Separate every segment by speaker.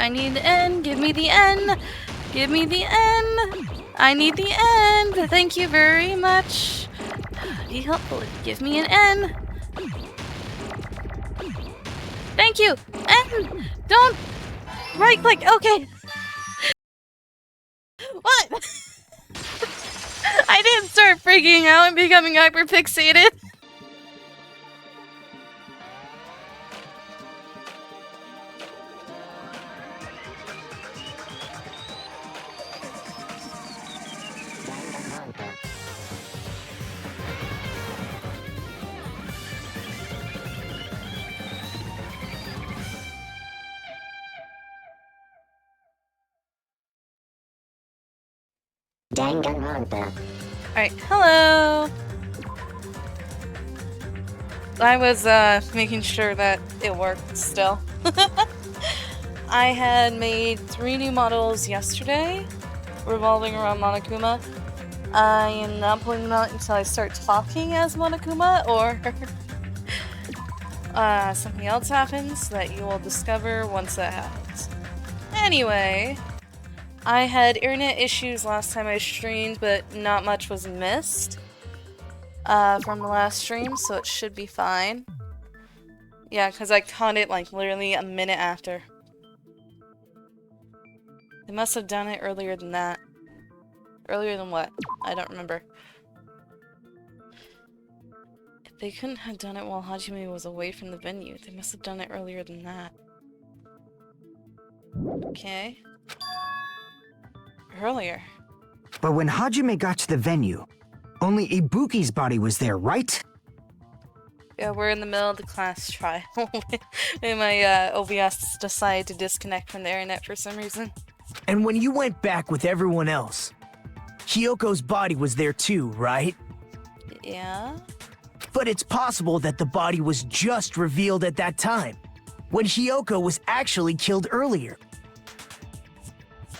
Speaker 1: I need the N. Give me the N. Give me the N. I need the N. Thank you very much. Be helpful. Give me an N. Thank you. N. Don't right click. Okay. What? I didn't start freaking out and becoming hyperfixated.
Speaker 2: Danganronpa.
Speaker 1: Alright, hello! I was, making sure that it worked still. I had made 3 new models yesterday, revolving around Monokuma. I am not pulling them out until I start talking as Monokuma, or something else happens that you will discover once that happens. Anyway, I had internet issues last time I streamed, but not much was missed from the last stream, so it should be fine. Yeah, because I caught it like literally a minute after. They must have done it earlier than that. Earlier than what? I don't remember. If they couldn't have done it while Hajime was away from the venue, they must have done it earlier than that. Okay. Earlier.
Speaker 3: But when Hajime got to the venue, only Ibuki's body was there, right?
Speaker 1: Yeah, we're in the middle of the class trial. And my OBS decided to disconnect from the internet for some reason.
Speaker 3: And when you went back with everyone else, Hyoko's body was there too, right?
Speaker 1: Yeah?
Speaker 3: But it's possible that the body was just revealed at that time, when Hyoko was actually killed earlier.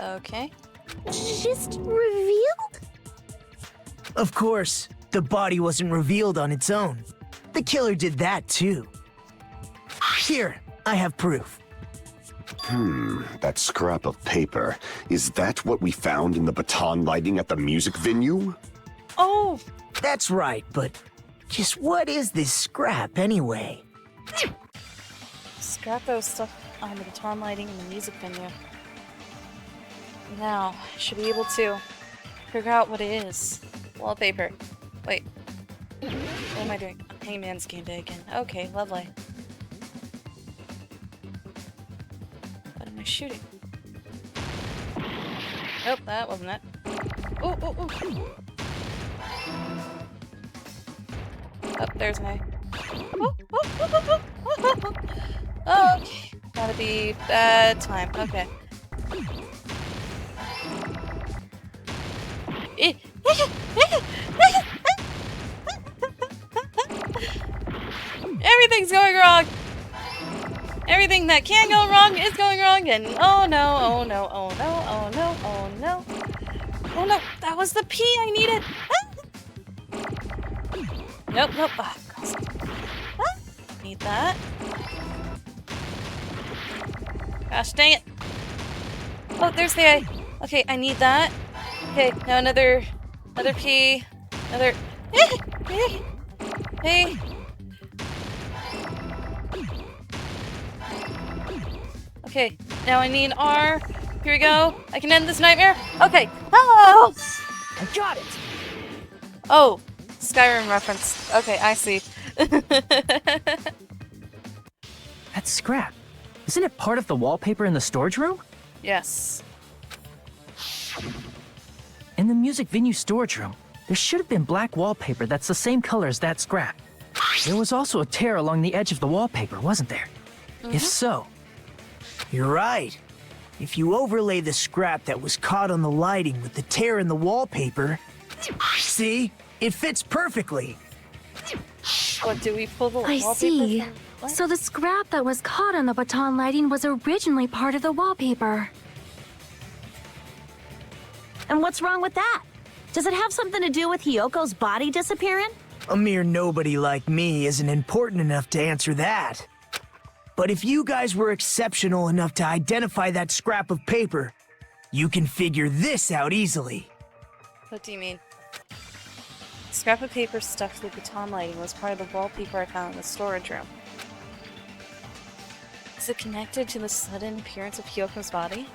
Speaker 1: Okay.
Speaker 2: Just revealed?
Speaker 3: Of course, the body wasn't revealed on its own. The killer did that too. Here, I have proof.
Speaker 4: That scrap of paper. Is that what we found in the baton lighting at the music venue?
Speaker 1: Oh!
Speaker 3: That's right, but just what is this scrap anyway?
Speaker 1: Scrap those stuff on the baton lighting in the music venue. Now, I should be able to figure out what it is. Wallpaper. Wait. What am I doing? Hangman's game day again. Okay, lovely. What am I shooting? Nope, that wasn't it. Oh, oh, oh! Oh, there's an A. Oh, oh, oh, oh, oh. Okay, gotta be bad time. Okay. Everything's going wrong! Everything that can go wrong is going wrong, and oh no, oh no, oh no, oh no, oh no. Oh no, that was the P I needed! Nope, nope. Oh, need that. Gosh dang it. Oh, there's the A. Okay, I need that. Okay, now another P. Another... Hey. Okay, now I need R. Here we go. I can end this nightmare. Okay, hello!
Speaker 3: I got it!
Speaker 1: Oh, Skyrim reference. Okay, I see.
Speaker 5: That's scrap. Isn't it part of the wallpaper in the storage room?
Speaker 1: Yes.
Speaker 5: In the music venue storage room, there should have been black wallpaper that's the same color as that scrap. There was also a tear along the edge of the wallpaper, wasn't there? If so...
Speaker 3: You're right. If you overlay the scrap that was caught on the lighting with the tear in the wallpaper... See? It fits perfectly.
Speaker 1: What, do we pull the
Speaker 2: I
Speaker 1: wallpaper
Speaker 2: see.
Speaker 1: from- what?
Speaker 2: So the scrap that was caught on the baton lighting was originally part of the wallpaper. And what's wrong with that? Does it have something to do with Hyoko's body disappearing?
Speaker 3: A mere nobody like me isn't important enough to answer that. But if you guys were exceptional enough to identify that scrap of paper, you can figure this out easily.
Speaker 1: What do you mean? Scrap of paper stuffed with baton lighting was part of the wallpaper I found in the storage room. Is it connected to the sudden appearance of Hyoko's body?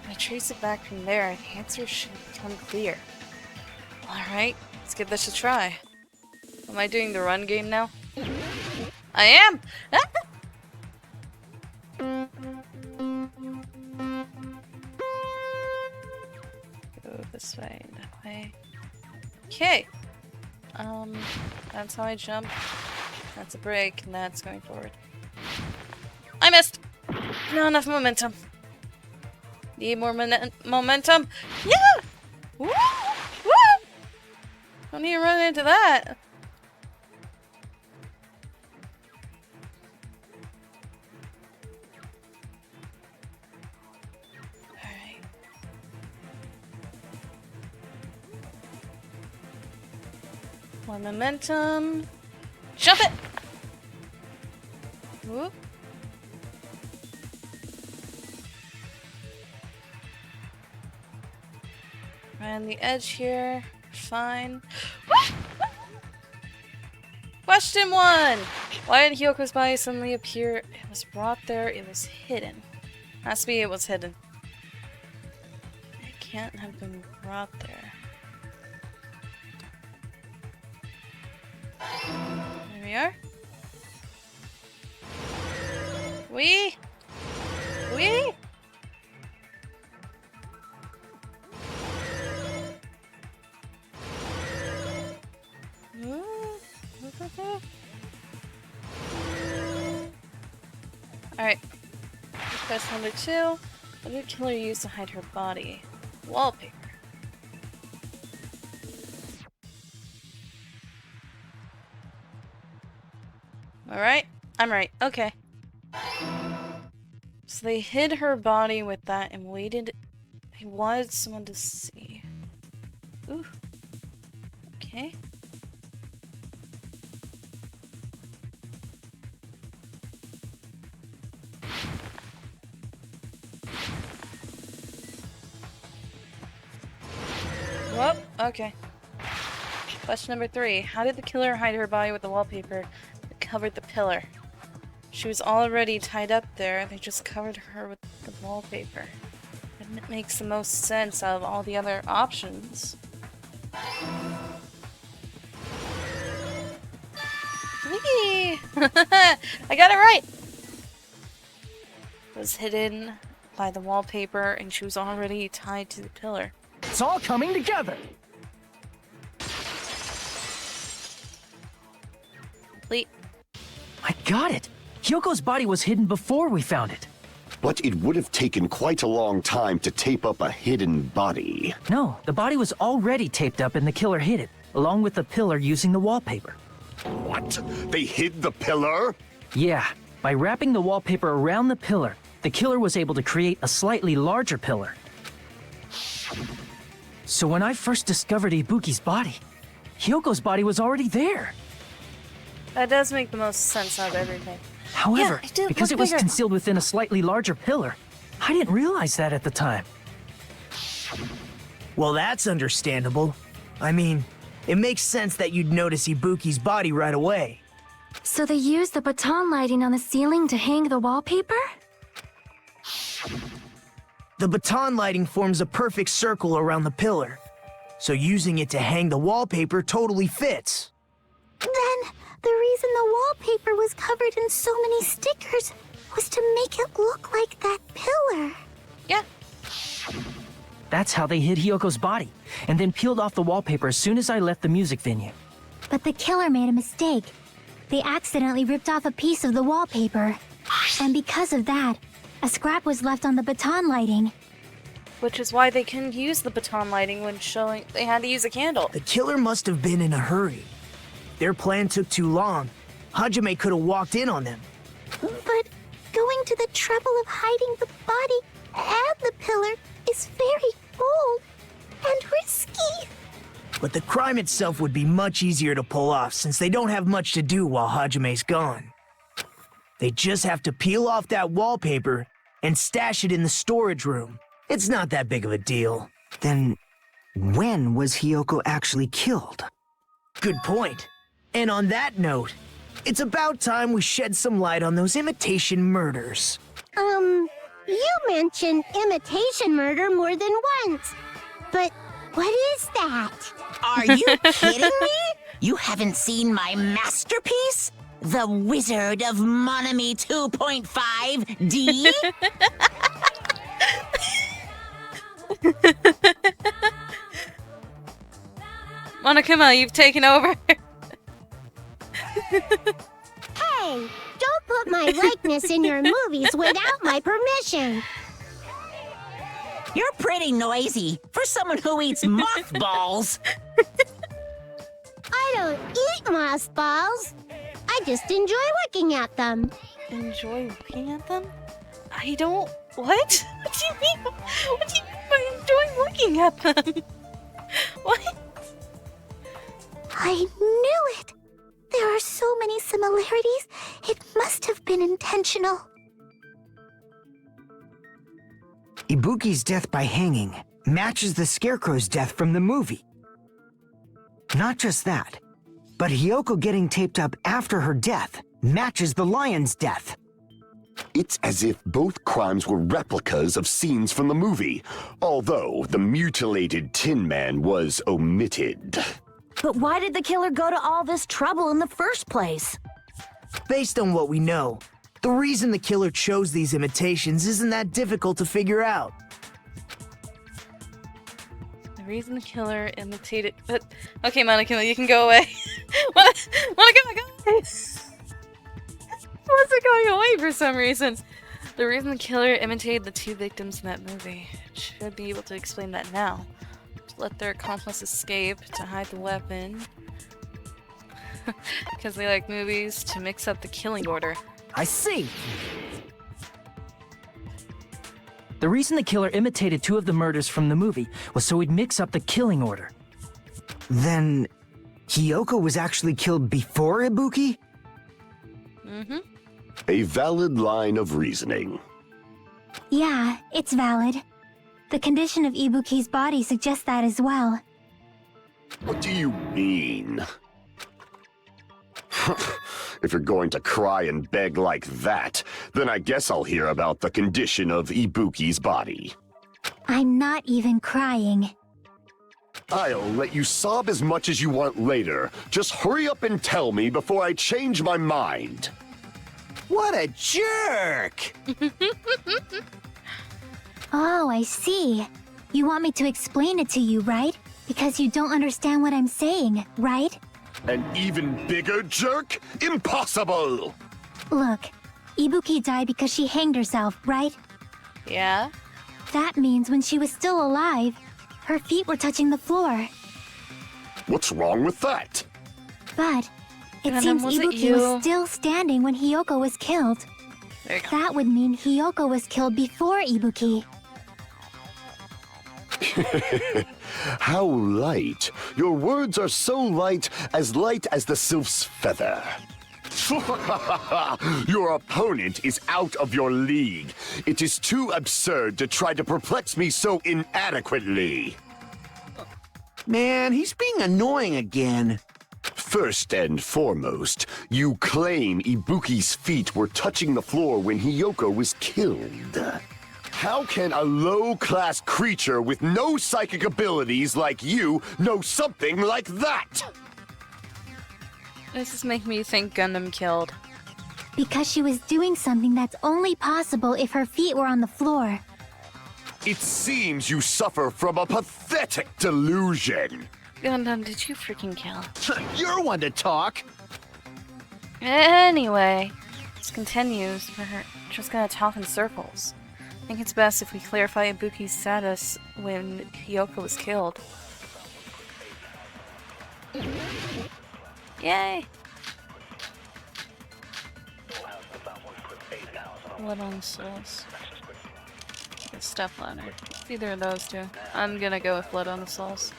Speaker 1: If I trace it back from there, the answer should become clear. Alright, let's give this a try. Am I doing the run game now? I am! Go this way, that way. Okay. That's how I jump. That's a break, and that's going forward. I missed! Not enough momentum. Need more momentum. Yeah! Woo! Woo! Don't need to run into that. Alright. More momentum. Jump it! Whoop. Around the edge here. Fine. Question 1! Why did Hyoko's body suddenly appear? It was brought there, it was hidden. Has to be it was hidden. It can't have been brought there. There we are. We? Alright. Quest number 2. What did the killer use to hide her body? Wallpaper. Alright? I'm right. Okay. So they hid her body with that and waited. They wanted someone to see. Ooh. Okay. Whoop. Okay. Question number 3. How did the killer hide her body with the wallpaper that covered the pillar? She was already tied up there. They just covered her with the wallpaper. And it makes the most sense out of all the other options. Whee! I got it right! It was hidden by the wallpaper and she was already tied to the pillar.
Speaker 5: It's all coming together.
Speaker 1: Complete.
Speaker 5: I got it. Hyoko's body was hidden before we found it.
Speaker 4: But it would have taken quite a long time to tape up a hidden body.
Speaker 5: No, the body was already taped up and the killer hid it, along with the pillar using the wallpaper.
Speaker 4: What? They hid the pillar?
Speaker 5: Yeah, by wrapping the wallpaper around the pillar, the killer was able to create a slightly larger pillar. So when I first discovered Ibuki's body, Hyoko's body was already there.
Speaker 1: That does make the most sense out of everything.
Speaker 5: However,
Speaker 1: Yeah, it did
Speaker 5: because
Speaker 1: look
Speaker 5: it was
Speaker 1: bigger.
Speaker 5: concealed within a slightly larger pillar, I didn't realize that at the time.
Speaker 3: Well, that's understandable. I mean, it makes sense that you'd notice Ibuki's body right away.
Speaker 2: So they used the baton lighting on the ceiling to hang the wallpaper?
Speaker 3: The baton lighting forms a perfect circle around the pillar, so using it to hang the wallpaper totally fits.
Speaker 6: Then, the reason the wallpaper was covered in so many stickers was to make it look like that pillar.
Speaker 1: Yeah.
Speaker 5: That's how they hid Hyoko's body, and then peeled off the wallpaper as soon as I left the music venue.
Speaker 6: But the killer made a mistake. They accidentally ripped off a piece of the wallpaper. And because of that, a scrap was left on the baton lighting.
Speaker 1: Which is why they couldn't use the baton lighting when showing. They had to use a candle.
Speaker 3: The killer must have been in a hurry. Their plan took too long. Hajime could have walked in on them.
Speaker 6: But going to the trouble of hiding the body and the pillar is very bold and risky.
Speaker 3: But the crime itself would be much easier to pull off since they don't have much to do while Hajime's gone. They just have to peel off that wallpaper and stash it in the storage room. It's not that big of a deal.
Speaker 7: Then, when was Hiyoko actually killed?
Speaker 3: Good point. And on that note, it's about time we shed some light on those imitation murders.
Speaker 8: You mentioned imitation murder more than once. But what is that?
Speaker 9: Are you kidding me? You haven't seen my masterpiece? The Wizard of Monami 2.5D?
Speaker 1: Monokuma, you've taken over.
Speaker 8: Hey, don't put my likeness in your movies without my permission.
Speaker 9: You're pretty noisy for someone who eats mothballs.
Speaker 8: I don't eat mothballs. I just enjoy looking at them.
Speaker 1: Enjoy looking at them? I don't... What? What do you mean? What do you mean by enjoy looking at them? What?
Speaker 6: I knew it! There are so many similarities. It must have been intentional.
Speaker 7: Ibuki's death by hanging matches the Scarecrow's death from the movie. Not just that, but Hiyoko getting taped up after her death matches the lion's death.
Speaker 4: It's as if both crimes were replicas of scenes from the movie, although the mutilated Tin Man was omitted.
Speaker 2: But why did the killer go to all this trouble in the first place?
Speaker 3: Based on what we know, the reason the killer chose these imitations isn't that difficult to figure out.
Speaker 1: The reason the killer imitated... But... Okay, Monokuma, you can go away. Monokuma, go away! What's it going away for some reason? The reason the killer imitated the two victims in that movie. Should be able to explain that now. To let their accomplice escape, to hide the weapon. Because they like movies, to mix up the killing order.
Speaker 3: I see.
Speaker 5: The reason the killer imitated two of the murders from the movie was so he'd mix up the killing order.
Speaker 7: Then, Hiyoko was actually killed before Ibuki?
Speaker 1: Mm-hmm.
Speaker 4: A valid line of reasoning.
Speaker 6: Yeah, it's valid. The condition of Ibuki's body suggests that as well.
Speaker 4: What do you mean? If you're going to cry and beg like that, then I guess I'll hear about the condition of Ibuki's body.
Speaker 6: I'm not even crying.
Speaker 4: I'll let you sob as much as you want later. Just hurry up and tell me before I change my mind.
Speaker 3: What a jerk!
Speaker 6: Oh, I see. You want me to explain it to you, right? Because you don't understand what I'm saying, right?
Speaker 4: An even bigger jerk? Impossible!
Speaker 6: Look, Ibuki died because she hanged herself, right?
Speaker 1: Yeah?
Speaker 6: That means when she was still alive, her feet were touching the floor.
Speaker 4: What's wrong with that?
Speaker 6: But it
Speaker 1: Gundam,
Speaker 6: seems
Speaker 1: was it
Speaker 6: Ibuki
Speaker 1: you?
Speaker 6: was still standing when Hiyoko was killed.
Speaker 1: There you go.
Speaker 6: That would mean Hiyoko was killed before Ibuki.
Speaker 4: How light. Your words are so light as the sylph's feather. Your opponent is out of your league. It is too absurd to try to perplex me so inadequately.
Speaker 3: Man, he's being annoying again.
Speaker 4: First and foremost, you claim Ibuki's feet were touching the floor when Hiyoko was killed. How can a low-class creature with no psychic abilities like you know something like that?
Speaker 1: This is making me think Gundam killed.
Speaker 6: Because she was doing something that's only possible if her feet were on the floor.
Speaker 4: It seems you suffer from a pathetic delusion.
Speaker 1: Gundam, did you freaking kill?
Speaker 3: You're one to talk.
Speaker 1: Anyway, this continues. We're just gonna talk in circles. I think it's best if we clarify Ibuki's status when Hiyoko was killed. Yay! Blood on the souls. Step ladder. It's either of those two. I'm gonna go with blood on the souls.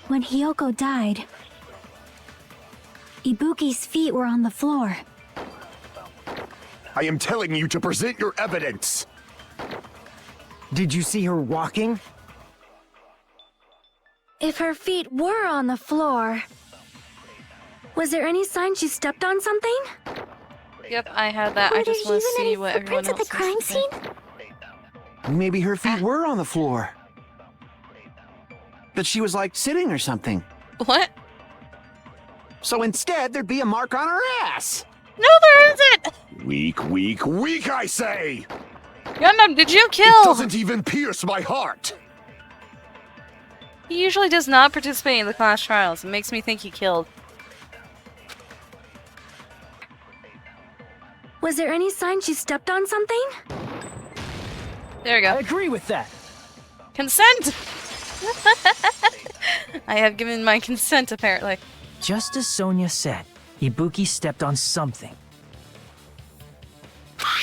Speaker 6: When Hiyoko died, Ibuki's feet were on the floor.
Speaker 4: I am telling you to present your evidence.
Speaker 7: Did you see her walking?
Speaker 2: If her feet were on the floor, was there any sign she stepped on something?
Speaker 1: Yep, I had that. I
Speaker 8: Were
Speaker 1: just
Speaker 8: there
Speaker 1: want to
Speaker 8: even
Speaker 1: see
Speaker 8: any
Speaker 1: what everyone
Speaker 8: footprints at
Speaker 1: else
Speaker 8: the crime
Speaker 1: has to say.
Speaker 8: scene?
Speaker 10: Maybe her feet were on the floor. But she was like sitting or something.
Speaker 1: What?
Speaker 10: So instead, there'd be a mark on her ass.
Speaker 1: No, there isn't!
Speaker 4: Weak, weak, weak, I say!
Speaker 1: Gundam, did you
Speaker 4: It
Speaker 1: kill?
Speaker 4: doesn't even pierce my heart!
Speaker 1: He usually does not participate in the class trials. It makes me think he killed.
Speaker 2: Was there any sign she stepped on something?
Speaker 1: There we
Speaker 5: I
Speaker 1: go.
Speaker 5: agree with that.
Speaker 1: Consent! I have given my consent, apparently.
Speaker 5: Just as Sonia said, Ibuki stepped on something.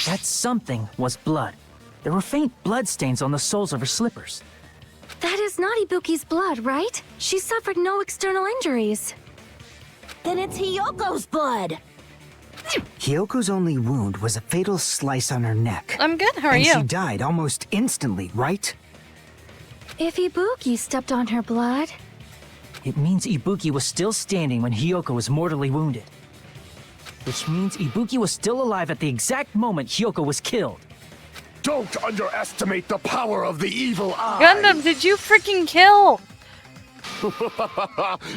Speaker 5: That something was blood. There were faint blood stains on the soles of her slippers.
Speaker 2: That is not Ibuki's blood, right? She suffered no external injuries.
Speaker 9: Then it's Hiyoko's blood.
Speaker 7: Hyoko's only wound was a fatal slice on her neck.
Speaker 1: I'm good, how are
Speaker 7: and
Speaker 1: you?
Speaker 7: she died almost instantly, right?
Speaker 2: If Ibuki stepped on her blood,
Speaker 5: It means Ibuki was still standing when Hyoko was mortally wounded. Which means Ibuki was still alive at the exact moment Hyoko was killed.
Speaker 4: Don't underestimate the power of the evil eye!
Speaker 1: Gundam, did you freaking kill?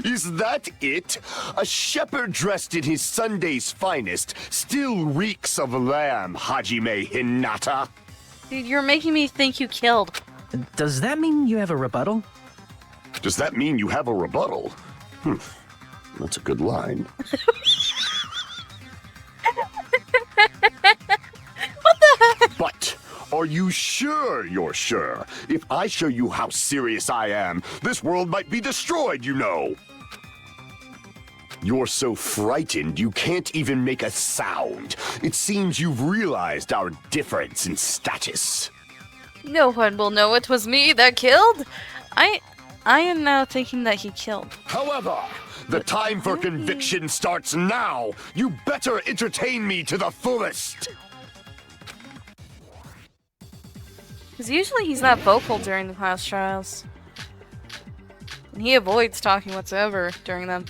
Speaker 4: Is that it? A shepherd dressed in his Sunday's finest still reeks of lamb, Hajime Hinata.
Speaker 1: Dude, you're making me think you killed.
Speaker 5: Does that mean you have a rebuttal?
Speaker 4: Does that mean you have a rebuttal? That's a good line. But are you sure you're sure? If I show you how serious I am, this world might be destroyed, you know. You're so frightened you can't even make a sound. It seems you've realized our difference in status.
Speaker 1: No one will know it was me that killed. I am now thinking that he killed.
Speaker 4: However, the time for conviction starts now. You better entertain me to the fullest.
Speaker 1: Because usually he's not vocal during the class trials. And he avoids talking whatsoever during them.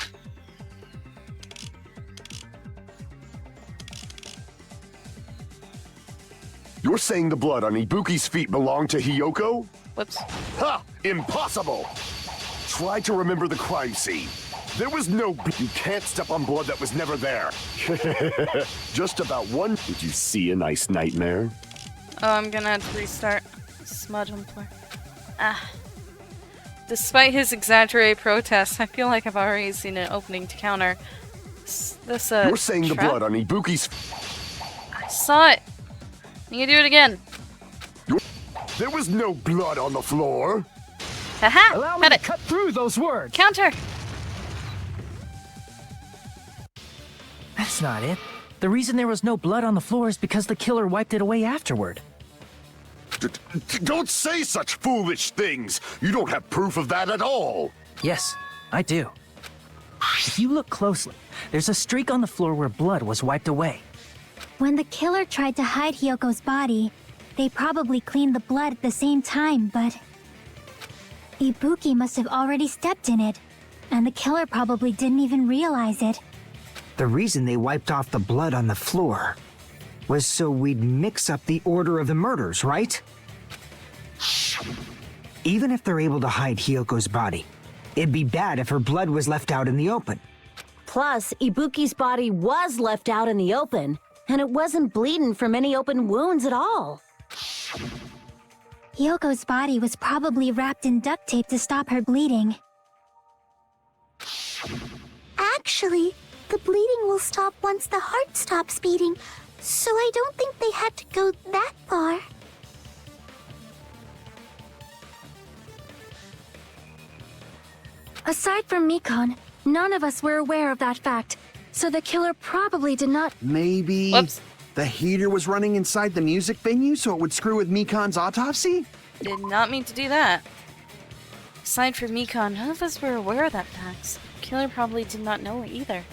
Speaker 4: You're saying the blood on Ibuki's feet belonged to Hiyoko?
Speaker 1: Whoops.
Speaker 4: Ha! Impossible! Try to remember the crime scene. There was no... You can't step on blood that was never there. Just about one... Did you see a nice nightmare?
Speaker 1: Oh, I'm gonna have to restart. Smudge on the floor. Ah. Despite his exaggerated protests, I feel like I've already seen an opening to counter. This,
Speaker 4: You're saying the
Speaker 1: trap?
Speaker 4: blood on Ibuki's...
Speaker 1: I saw it! You can do it again.
Speaker 4: There was no blood on the floor.
Speaker 1: Haha!
Speaker 5: Allow me
Speaker 1: Cut
Speaker 5: to
Speaker 1: it!
Speaker 5: cut through those words.
Speaker 1: Counter!
Speaker 5: That's not it. The reason there was no blood on the floor is because the killer wiped it away afterward.
Speaker 4: Don't say such foolish things. You don't have proof of that at all.
Speaker 5: Yes, I do. If you look closely, there's a streak on the floor where blood was wiped away.
Speaker 6: When the killer tried to hide Hyoko's body, they probably cleaned the blood at the same time, but... Ibuki must have already stepped in it, and the killer probably didn't even realize it.
Speaker 7: The reason they wiped off the blood on the floor was so we'd mix up the order of the murders, right? Even if they're able to hide Hyoko's body, it'd be bad if her blood was left out in the open.
Speaker 9: Plus, Ibuki's body was left out in the open, and it wasn't bleeding from any open wounds at all.
Speaker 6: Hyoko's body was probably wrapped in duct tape to stop her bleeding.
Speaker 8: Actually, the bleeding will stop once the heart stops beating, so I don't think they had to go that far.
Speaker 2: aside from Mikon, none of us were aware of that fact, so the killer probably did not.
Speaker 10: Maybe
Speaker 1: Whoops.
Speaker 10: the heater was running inside the music venue so it would screw with Mikon's autopsy?
Speaker 1: Did not mean to do that. Aside from Mikon, none of us were aware of that fact. The killer probably did not know either.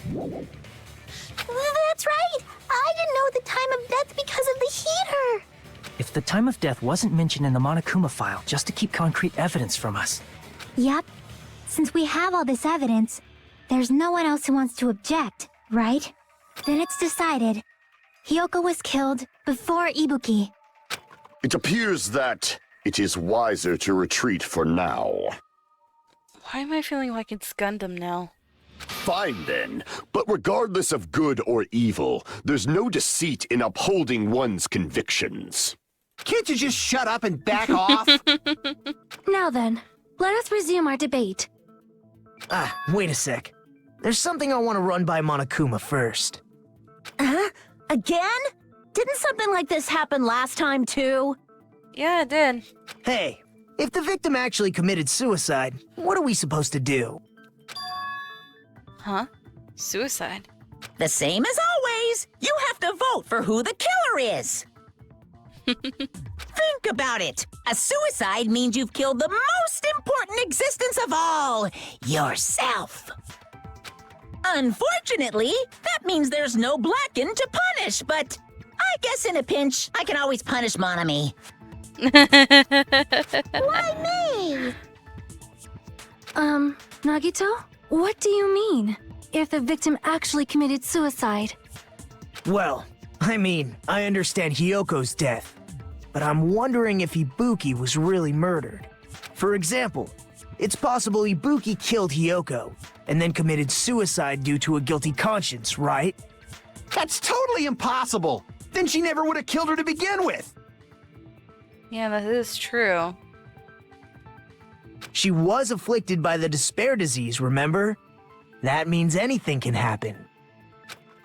Speaker 8: That That's right! I didn't know the time of death because of the heater!
Speaker 5: If the time of death wasn't mentioned in the Monokuma file just to keep concrete evidence from us.
Speaker 6: Yep. Since we have all this evidence, there's no one else who wants to object, right? Then it's decided. Hiyoko was killed before Ibuki.
Speaker 4: It appears that it is wiser to retreat for now.
Speaker 1: Why am I feeling like it's Gundam now?
Speaker 4: Fine then, but regardless of good or evil, there's no deceit in upholding one's convictions.
Speaker 10: Can't you just shut up and back off?
Speaker 2: Now then, let us resume our debate.
Speaker 3: Wait a sec. There's something I want to run by Monokuma first.
Speaker 11: Huh? Again? Didn't something like this happen last time, too?
Speaker 1: Yeah, it did.
Speaker 3: Hey, if the victim actually committed suicide, what are we supposed to do?
Speaker 1: Huh? Suicide?
Speaker 9: The same as always. You have to vote for who the killer is. Think about it. A suicide means you've killed the most important existence of all, yourself. Unfortunately, that means there's no Blacken to punish, but I guess in a pinch, I can always punish Monami.
Speaker 8: Why me?
Speaker 2: Nagito? What do you mean? If the victim actually committed suicide?
Speaker 3: Well, I mean, I understand Hiyoko's death, but I'm wondering if Ibuki was really murdered. For example, it's possible Ibuki killed Hiyoko, and then committed suicide due to a guilty conscience, right?
Speaker 10: That's totally impossible! Then she never would have killed her to begin with!
Speaker 1: Yeah, that is true.
Speaker 3: She was afflicted by the despair disease, remember? That means anything can happen.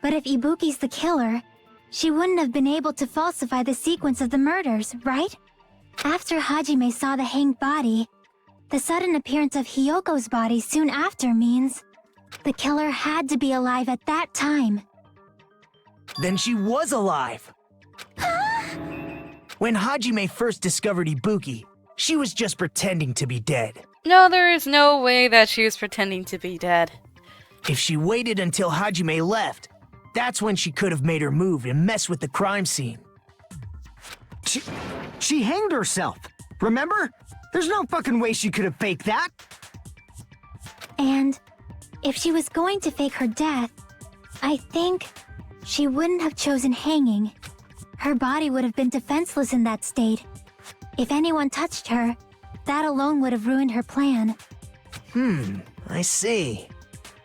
Speaker 6: But if Ibuki's the killer, she wouldn't have been able to falsify the sequence of the murders, right? After Hajime saw the hanged body, the sudden appearance of Hiyoko's body soon after means the killer had to be alive at that time.
Speaker 3: Then she was alive! When Hajime first discovered Ibuki, she was just pretending to be dead.
Speaker 1: No, there is no way that she was pretending to be dead.
Speaker 3: If she waited until Hajime left, that's when she could have made her move and mess with the crime scene.
Speaker 7: She hanged herself, remember? There's no fucking way she could have faked that.
Speaker 6: And if she was going to fake her death, I think she wouldn't have chosen hanging. Her body would have been defenseless in that state. If anyone touched her, that alone would have ruined her plan.
Speaker 3: I see.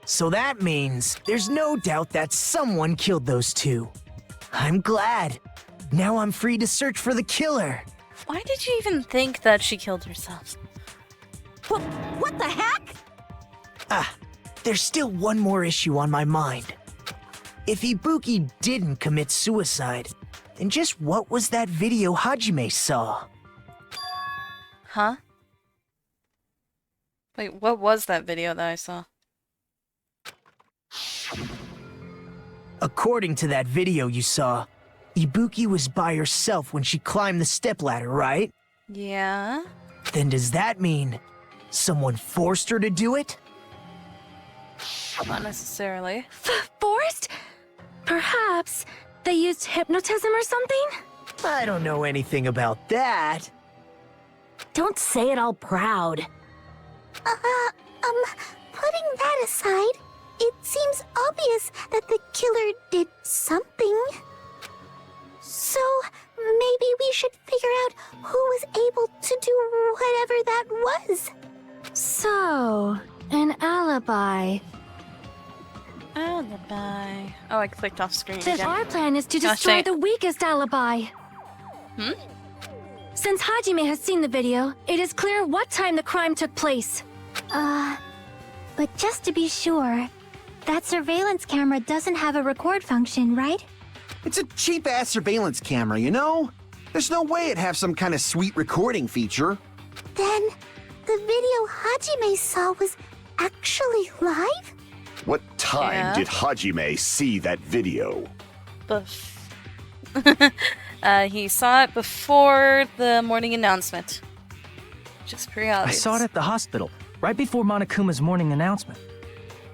Speaker 3: So that means there's no doubt that someone killed those two. I'm glad. Now I'm free to search for the killer.
Speaker 1: Why did you even think that she killed herself?
Speaker 11: What the heck?
Speaker 3: There's still one more issue on my mind. If Ibuki didn't commit suicide, then just what was that video Hajime saw?
Speaker 1: Huh? Wait, what was that video that I saw?
Speaker 3: According to that video you saw, Ibuki was by herself when she climbed the stepladder, right?
Speaker 1: Yeah?
Speaker 3: Then does that mean someone forced her to do it?
Speaker 1: Not necessarily.
Speaker 2: Forced? Perhaps they used hypnotism or something?
Speaker 3: I don't know anything about that.
Speaker 11: Don't say it all proud.
Speaker 8: Putting that aside, it seems obvious that the killer did something. So, maybe we should figure out who was able to do whatever that was.
Speaker 2: So, an alibi.
Speaker 1: Alibi. Oh, I clicked off screen
Speaker 2: Then
Speaker 1: again.
Speaker 2: our plan is to
Speaker 1: Gosh,
Speaker 2: destroy
Speaker 1: dang.
Speaker 2: the weakest alibi. Since Hajime has seen the video, it is clear what time the crime took place.
Speaker 6: But just to be sure, that surveillance camera doesn't have a record function, right?
Speaker 10: It's a cheap-ass surveillance camera, you know? There's no way it'd have some kind of sweet recording feature.
Speaker 8: Then, the video Hajime saw was actually live?
Speaker 4: What time
Speaker 1: Yeah.
Speaker 4: did Hajime see that video?
Speaker 1: He saw it before the morning announcement. Which is pretty
Speaker 5: I
Speaker 1: obvious.
Speaker 5: saw it at the hospital, right before Monokuma's morning announcement.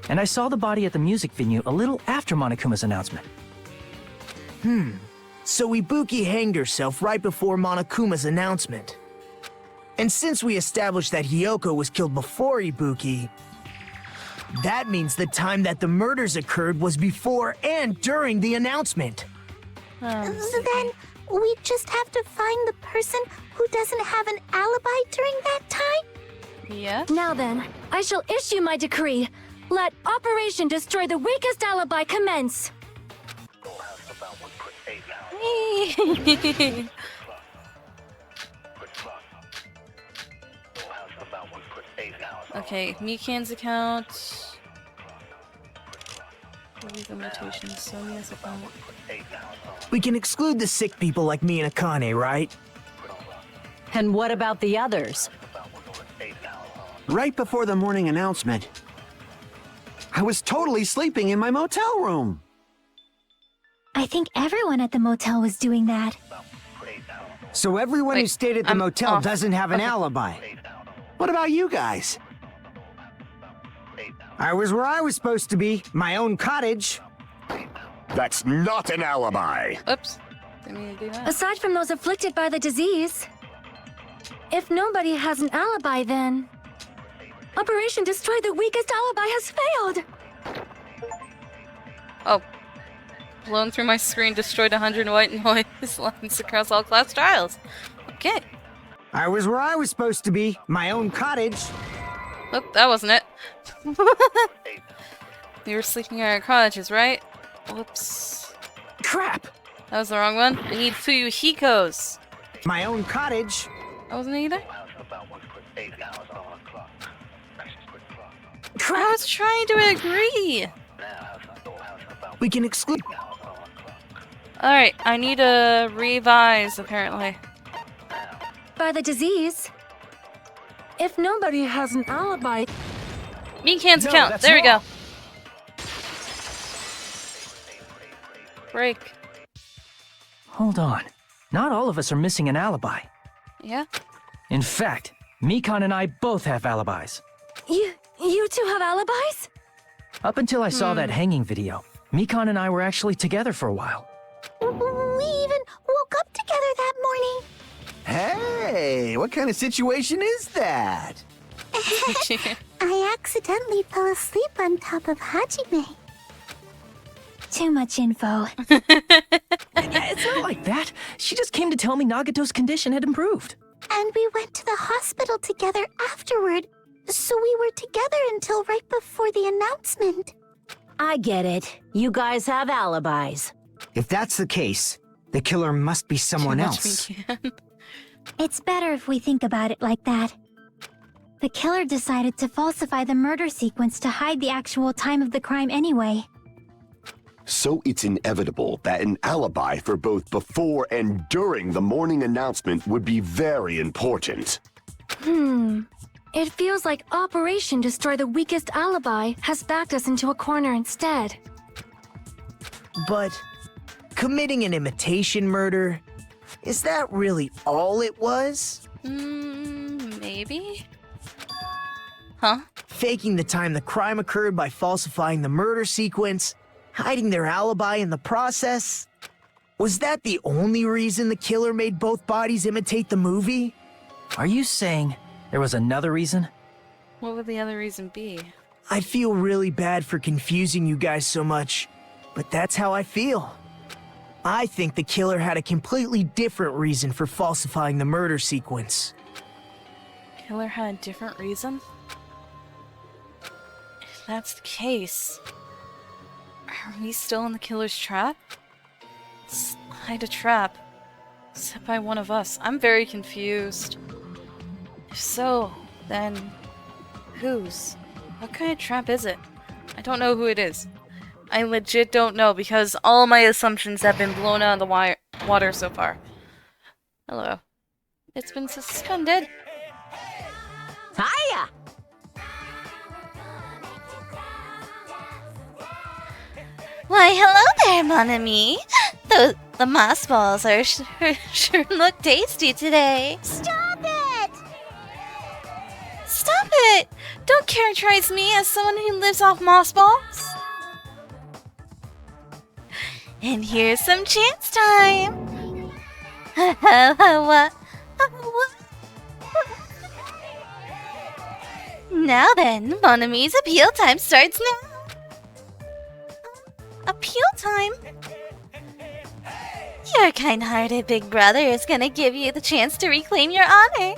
Speaker 5: And I saw the body at the music venue a little after Monokuma's announcement.
Speaker 3: So Ibuki hanged herself right before Monokuma's announcement. And since we established that Hiyoko was killed before Ibuki, that means the time that the murders occurred was before and during the announcement.
Speaker 8: Then we just have to find the person who doesn't have an alibi during that time?
Speaker 1: Yeah.
Speaker 2: Now then, I shall issue my decree. Let Operation Destroy the Weakest Alibi commence.
Speaker 1: Okay, Mikan's account. Limitations, Sonya's account.
Speaker 3: We can exclude the sick people like me and Akane, right?
Speaker 11: And what about the others?
Speaker 10: Right before the morning announcement, I was totally sleeping in my motel room.
Speaker 6: I think everyone at the motel was doing that.
Speaker 7: So everyone who
Speaker 1: Wait,
Speaker 7: stayed at the
Speaker 1: I'm
Speaker 7: motel
Speaker 1: off.
Speaker 7: doesn't have an
Speaker 1: Okay.
Speaker 7: alibi.
Speaker 10: What about you guys?
Speaker 7: I was where I was supposed to be, my own cottage.
Speaker 4: That's not an alibi.
Speaker 1: Oops. Didn't mean to do that.
Speaker 2: Aside from those afflicted by the disease, if nobody has an alibi, then Operation Destroy the Weakest Alibi has failed.
Speaker 1: Oh. Blown through my screen, destroyed 100 white noise lines across all class trials. Okay.
Speaker 7: I was where I was supposed to be, my own cottage.
Speaker 1: Oh, that wasn't it. You were sleeping at our cottages, right? Whoops.
Speaker 5: Crap!
Speaker 1: That was the wrong one. I need Fuyuhiko's.
Speaker 7: My own cottage.
Speaker 1: That wasn't it either? I
Speaker 5: Crap!
Speaker 1: was trying to agree.
Speaker 3: We can exclude.
Speaker 1: Alright, I need to revise, apparently.
Speaker 2: By the disease. If nobody has an alibi,
Speaker 1: Mikan's
Speaker 5: No,
Speaker 1: account.
Speaker 5: that's
Speaker 1: There we go.
Speaker 5: wrong.
Speaker 1: Break.
Speaker 5: Hold on. Not all of us are missing an alibi.
Speaker 1: Yeah?
Speaker 5: In fact, Mikan and I both have alibis.
Speaker 2: you two have alibis?
Speaker 5: Up until I saw that hanging video, Mikan and I were actually together for a while.
Speaker 8: We even woke up together that morning.
Speaker 10: Hey, what kind of situation is that?
Speaker 8: I accidentally fell asleep on top of Hajime.
Speaker 6: Too much info.
Speaker 5: It's not like that. She just came to tell me Nagato's condition had improved.
Speaker 8: And we went to the hospital together afterward. So we were together until right before the announcement.
Speaker 11: I get it. You guys have alibis.
Speaker 7: If that's the case, the killer must be someone
Speaker 1: Too much
Speaker 7: else.
Speaker 1: Mikan.
Speaker 6: It's better if we think about it like that. The killer decided to falsify the murder sequence to hide the actual time of the crime anyway.
Speaker 4: So it's inevitable that an alibi for both before and during the morning announcement would be very important.
Speaker 2: It feels like Operation Destroy the Weakest Alibi has backed us into a corner instead.
Speaker 3: But committing an imitation murder, is that really all it was?
Speaker 1: Maybe? Huh?
Speaker 3: Faking the time the crime occurred by falsifying the murder sequence, hiding their alibi in the process? Was that the only reason the killer made both bodies imitate the movie?
Speaker 5: Are you saying there was another reason?
Speaker 1: What would the other reason be?
Speaker 3: I feel really bad for confusing you guys so much, but that's how I feel. I think the killer had a completely different reason for falsifying the murder sequence.
Speaker 1: Killer had a different reason? If that's the case, are we still in the killer's trap? It's quite a trap. Set by one of us. I'm very confused. If so, then whose? What kind of trap is it? I don't know who it is. I legit don't know because all my assumptions have been blown out of the water so far. Hello. It's been suspended.
Speaker 11: Hiya!
Speaker 1: Why, hello there, mon ami. The moss balls are sure look tasty today.
Speaker 8: Stop it!
Speaker 1: Stop it! Don't characterize me as someone who lives off moss balls. And here's some chance time! Now then, Mon Ami's appeal time starts now! Appeal time? Your kind-hearted big brother is gonna give you the chance to reclaim your honor.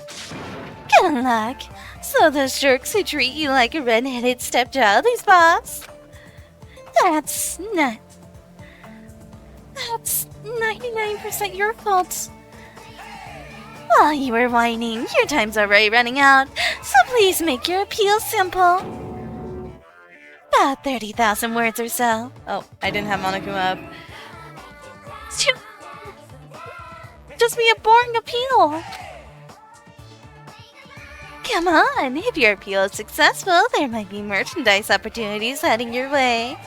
Speaker 1: Good luck. So those jerks who treat you like a red-headed stepchild is boss. That's 99% your fault. While you were whining, your time's already running out, so please make your appeal simple. About 30,000 words or so. Oh, I didn't have Monokuma up. Just be a boring appeal. Come on, if your appeal is successful, there might be merchandise opportunities heading your way.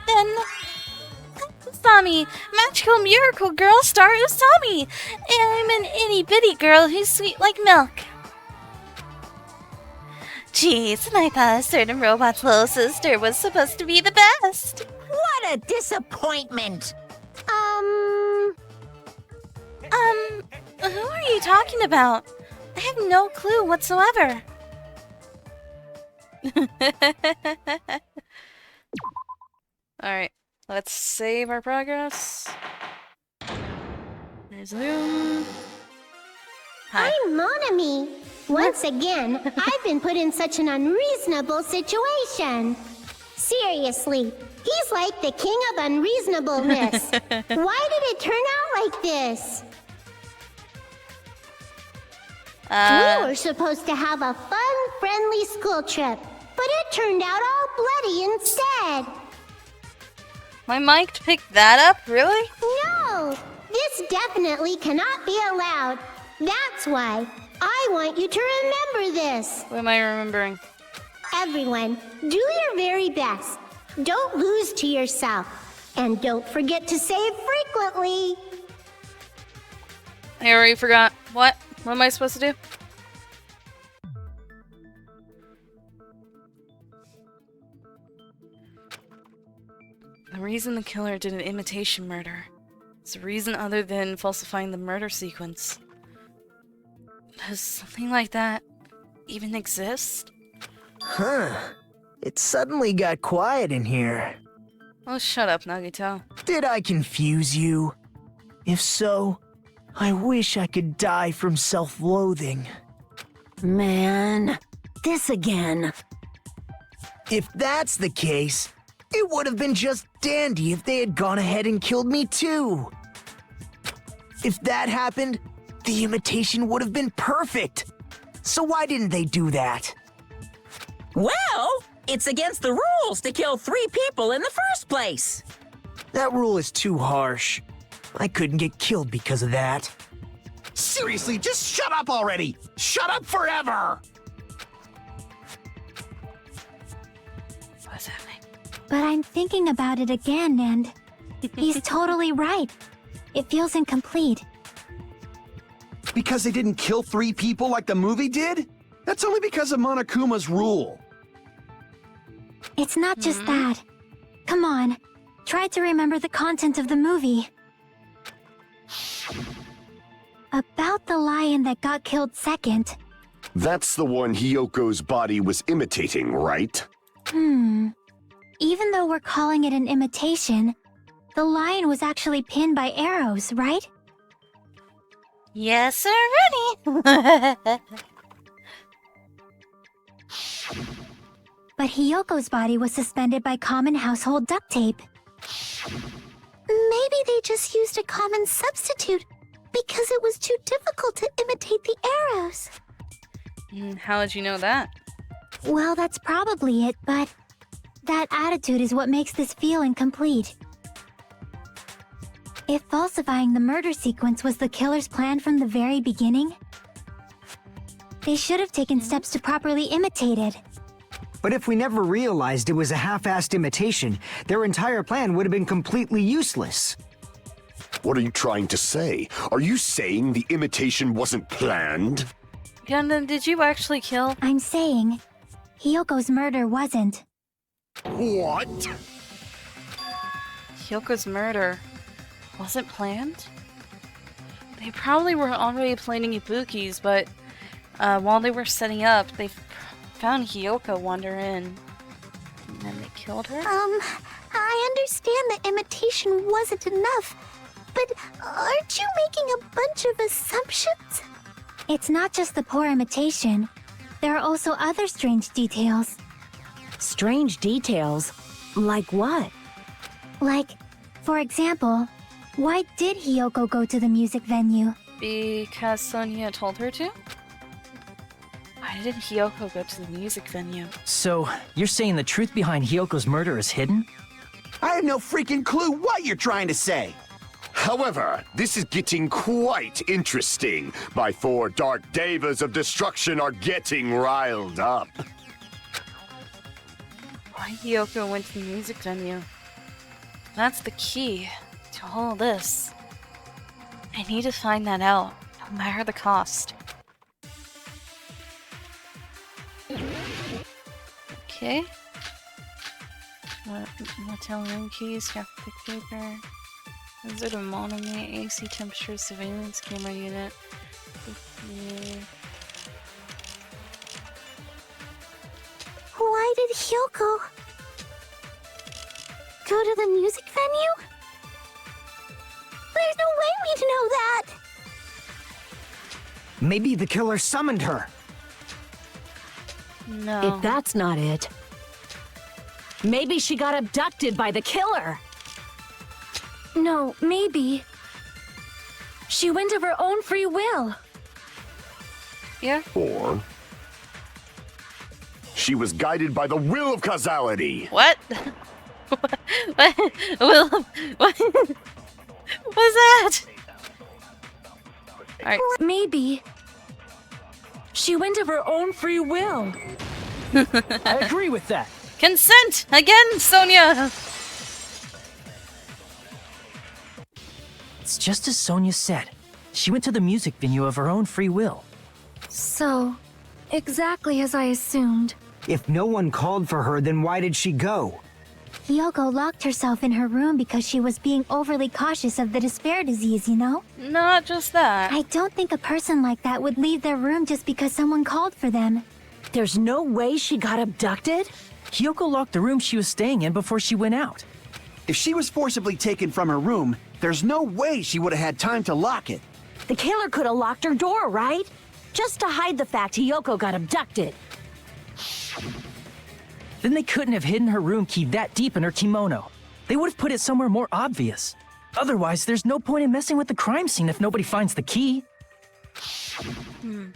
Speaker 1: Then... Usami, magical miracle girl star Usami! I'm an itty-bitty girl who's sweet like milk. Jeez, and I thought a certain robot's little sister was supposed to be the best.
Speaker 9: What a disappointment!
Speaker 1: Who are you talking about? I have no clue whatsoever. Alright, let's save our progress. Resume. Hi.
Speaker 8: I'm Monami. Once again, I've been put in such an unreasonable situation. Seriously, he's like the king of unreasonableness. Why did it turn out like this? We were supposed to have a fun, friendly school trip, but it turned out all bloody instead.
Speaker 1: My mic picked that up? Really?
Speaker 8: No! This definitely cannot be allowed. That's why I want you to remember this.
Speaker 1: What am I remembering?
Speaker 8: Everyone, do your very best. Don't lose to yourself. And don't forget to save frequently.
Speaker 1: I already forgot. What? What am I supposed to do? The reason the killer did an imitation murder is a reason other than falsifying the murder sequence. Does something like that even exist?
Speaker 3: Huh. It suddenly got quiet in here.
Speaker 1: Oh, shut up, Nagito.
Speaker 3: Did I confuse you? If so, I wish I could die from self-loathing.
Speaker 11: Man, this again.
Speaker 3: If that's the case, it would have been just dandy if they had gone ahead and killed me too. If that happened, the imitation would have been perfect. So why didn't they do that?
Speaker 9: Well, it's against the rules to kill 3 people in the first place.
Speaker 3: That rule is too harsh. I couldn't get killed because of that.
Speaker 10: Seriously, just shut up already! Shut up forever!
Speaker 1: What's happening?
Speaker 6: But I'm thinking about it again, and he's totally right. It feels incomplete.
Speaker 10: Because they didn't kill 3 people like the movie did? That's only because of Monokuma's rule.
Speaker 6: It's not just that. Come on, try to remember the content of the movie. About the lion that got killed second.
Speaker 4: That's the one Hyoko's body was imitating, right?
Speaker 6: Even though we're calling it an imitation, the lion was actually pinned by arrows, right?
Speaker 1: Yes, already.
Speaker 6: But Hyoko's body was suspended by common household duct tape.
Speaker 8: Maybe they just used a common substitute because it was too difficult to imitate the arrows.
Speaker 1: How did you know that?
Speaker 6: Well, that's probably it, but that attitude is what makes this feel incomplete. If falsifying the murder sequence was the killer's plan from the very beginning, they should have taken steps to properly imitate it.
Speaker 7: But if we never realized it was a half-assed imitation, their entire plan would have been completely useless.
Speaker 4: What are you trying to say? Are you saying the imitation wasn't planned?
Speaker 1: Gundam, did you actually kill?
Speaker 6: I'm saying, Hyoko's murder wasn't.
Speaker 4: What?
Speaker 1: Hyoko's murder wasn't planned? They probably were already planning Ibuki's, but while they were setting up, they found Hyoko wander in. And then they killed her?
Speaker 8: I understand that imitation wasn't enough, but aren't you making a bunch of assumptions?
Speaker 6: It's not just the poor imitation. There are also other strange details.
Speaker 11: Strange details? Like what?
Speaker 6: Like, for example, why did Hyoko go to the music venue?
Speaker 1: Because Sonia told her to? Why did Hyoko go to the music venue?
Speaker 5: So, you're saying the truth behind Hyoko's murder is hidden?
Speaker 10: I have no freaking clue what you're trying to say.
Speaker 4: However, this is getting quite interesting. My 4 dark devas of destruction are getting riled up.
Speaker 1: Why Hyoko went to the music venue? That's the key to all this. I need to find that out, no matter the cost. Okay. Motel room keys, graphic paper, Wizard of Monami, AC temperature, surveillance camera unit.
Speaker 8: Why did Hyoko go to the music venue? There's no way we'd know that!
Speaker 7: Maybe the killer summoned her.
Speaker 1: No.
Speaker 11: If that's not it, maybe she got abducted by the killer.
Speaker 2: No, maybe. She went of her own free will.
Speaker 1: Yeah?
Speaker 4: Or she was guided by the will of causality.
Speaker 1: What? What? What? What's that? Alright.
Speaker 2: Maybe. She went of her own free will.
Speaker 5: I agree with that.
Speaker 1: Consent! Again, Sonia!
Speaker 5: It's just as Sonia said. She went to the music venue of her own free will.
Speaker 2: So, exactly as I assumed.
Speaker 7: If no one called for her, then why did she go?
Speaker 6: Hyoko locked herself in her room because she was being overly cautious of the despair disease, you know?
Speaker 1: Not just that.
Speaker 6: I don't think a person like that would leave their room just because someone called for them.
Speaker 11: There's no way she got abducted?
Speaker 5: Hyoko locked the room she was staying in before she went out.
Speaker 10: If she was forcibly taken from her room, there's no way she would have had time to lock it.
Speaker 11: The killer could have locked her door, right? Just to hide the fact Hyoko got abducted.
Speaker 5: Then they couldn't have hidden her room key that deep in her kimono. They would have put it somewhere more obvious. Otherwise, there's no point in messing with the crime scene if nobody finds the key.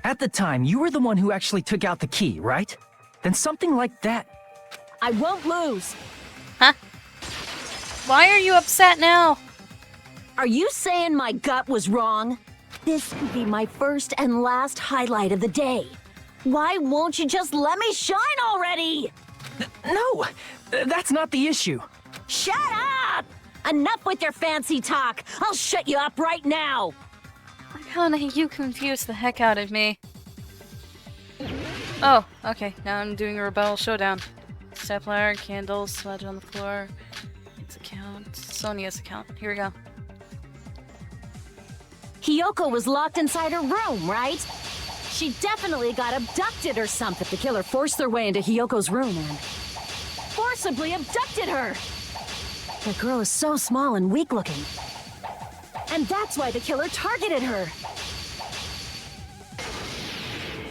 Speaker 5: At the time, you were the one who actually took out the key, right? Then something like that.
Speaker 11: I won't lose.
Speaker 1: Huh? Why are you upset now?
Speaker 11: Are you saying my gut was wrong? This could be my first and last highlight of the day. Why won't you just let me shine already?
Speaker 5: No, that's not the issue.
Speaker 11: Shut up! Enough with your fancy talk. I'll shut you up right now.
Speaker 1: Hana, you confused the heck out of me. Oh, okay. Now I'm doing a rebel showdown. Stepladder, candles, smudge on the floor. Its account. Sonia's account. Here we go.
Speaker 11: Hyoko was locked inside her room, right? She definitely got abducted or something. The killer forced their way into Hyoko's room and forcibly abducted her. The girl is so small and weak-looking. And that's why the killer targeted her.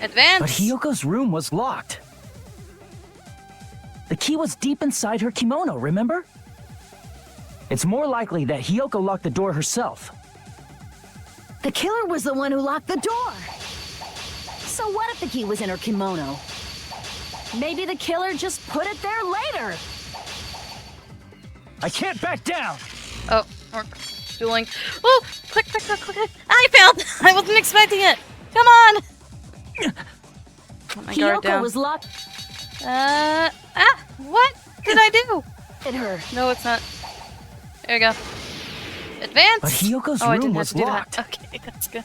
Speaker 1: Advance!
Speaker 5: But Hyoko's room was locked. The key was deep inside her kimono, remember? It's more likely that Hyoko locked the door herself.
Speaker 11: The killer was the one who locked the door. So what if the key was in her kimono? Maybe the killer just put it there later.
Speaker 5: I can't back down!
Speaker 1: Oh, we're dueling. Oh, click, click, click, click. I failed! I wasn't expecting it! Come on! Put my guard
Speaker 11: Hyoko
Speaker 1: down.
Speaker 11: was locked.
Speaker 1: What did I do?
Speaker 11: At her.
Speaker 1: No, it's not. There you go. Advance!
Speaker 5: But Hyoko's
Speaker 1: I
Speaker 5: room
Speaker 1: didn't have
Speaker 5: was
Speaker 1: to do that.
Speaker 5: locked.
Speaker 1: Okay, that's good.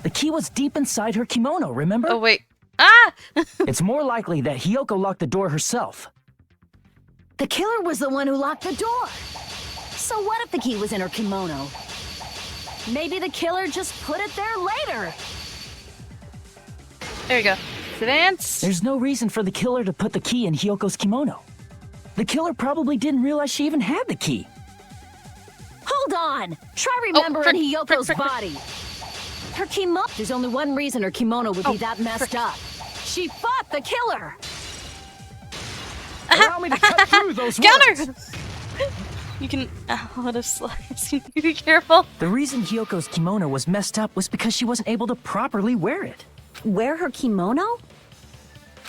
Speaker 5: The key was deep inside her kimono, remember?
Speaker 1: Oh, wait. Ah!
Speaker 5: It's more likely that Hyoko locked the door herself.
Speaker 11: The killer was the one who locked the door. So what if the key was in her kimono? Maybe the killer just put it there later.
Speaker 1: There you go. Advance.
Speaker 5: There's no reason for the killer to put the key in Hyoko's kimono. The killer probably didn't realize she even had the key.
Speaker 11: Hold on! Try remembering Hyoko's
Speaker 1: frick.
Speaker 11: body. Her kimono. There's only one reason her kimono would be that messed up. She fought the killer!
Speaker 5: Allow me to cut through those
Speaker 1: Counter!
Speaker 5: words.
Speaker 1: You can out of slice. You need to be careful.
Speaker 5: The reason Hyoko's kimono was messed up was because she wasn't able to properly wear it.
Speaker 11: Wear her kimono?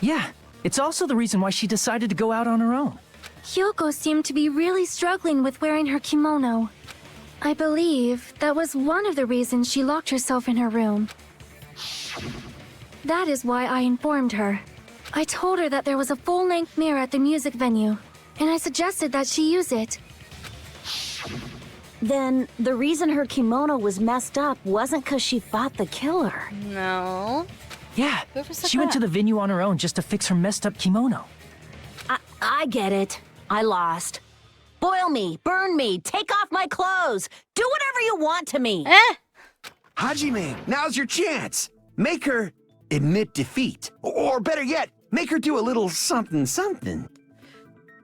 Speaker 5: Yeah, it's also the reason why she decided to go out on her own.
Speaker 2: Hyoko seemed to be really struggling with wearing her kimono. I believe that was one of the reasons she locked herself in her room. That is why I informed her. I told her that there was a full-length mirror at the music venue, and I suggested that she use it.
Speaker 11: Then the reason her kimono was messed up wasn't because she fought the killer.
Speaker 1: No.
Speaker 5: Yeah,
Speaker 1: Whoever said
Speaker 5: she went
Speaker 1: that?
Speaker 5: to the venue on her own just to fix her messed up kimono.
Speaker 11: I get it. I lost. Boil me, burn me, take off my clothes. Do whatever you want to me.
Speaker 10: Hajime, now's your chance. Make her admit defeat. Or better yet, make her do a little something something.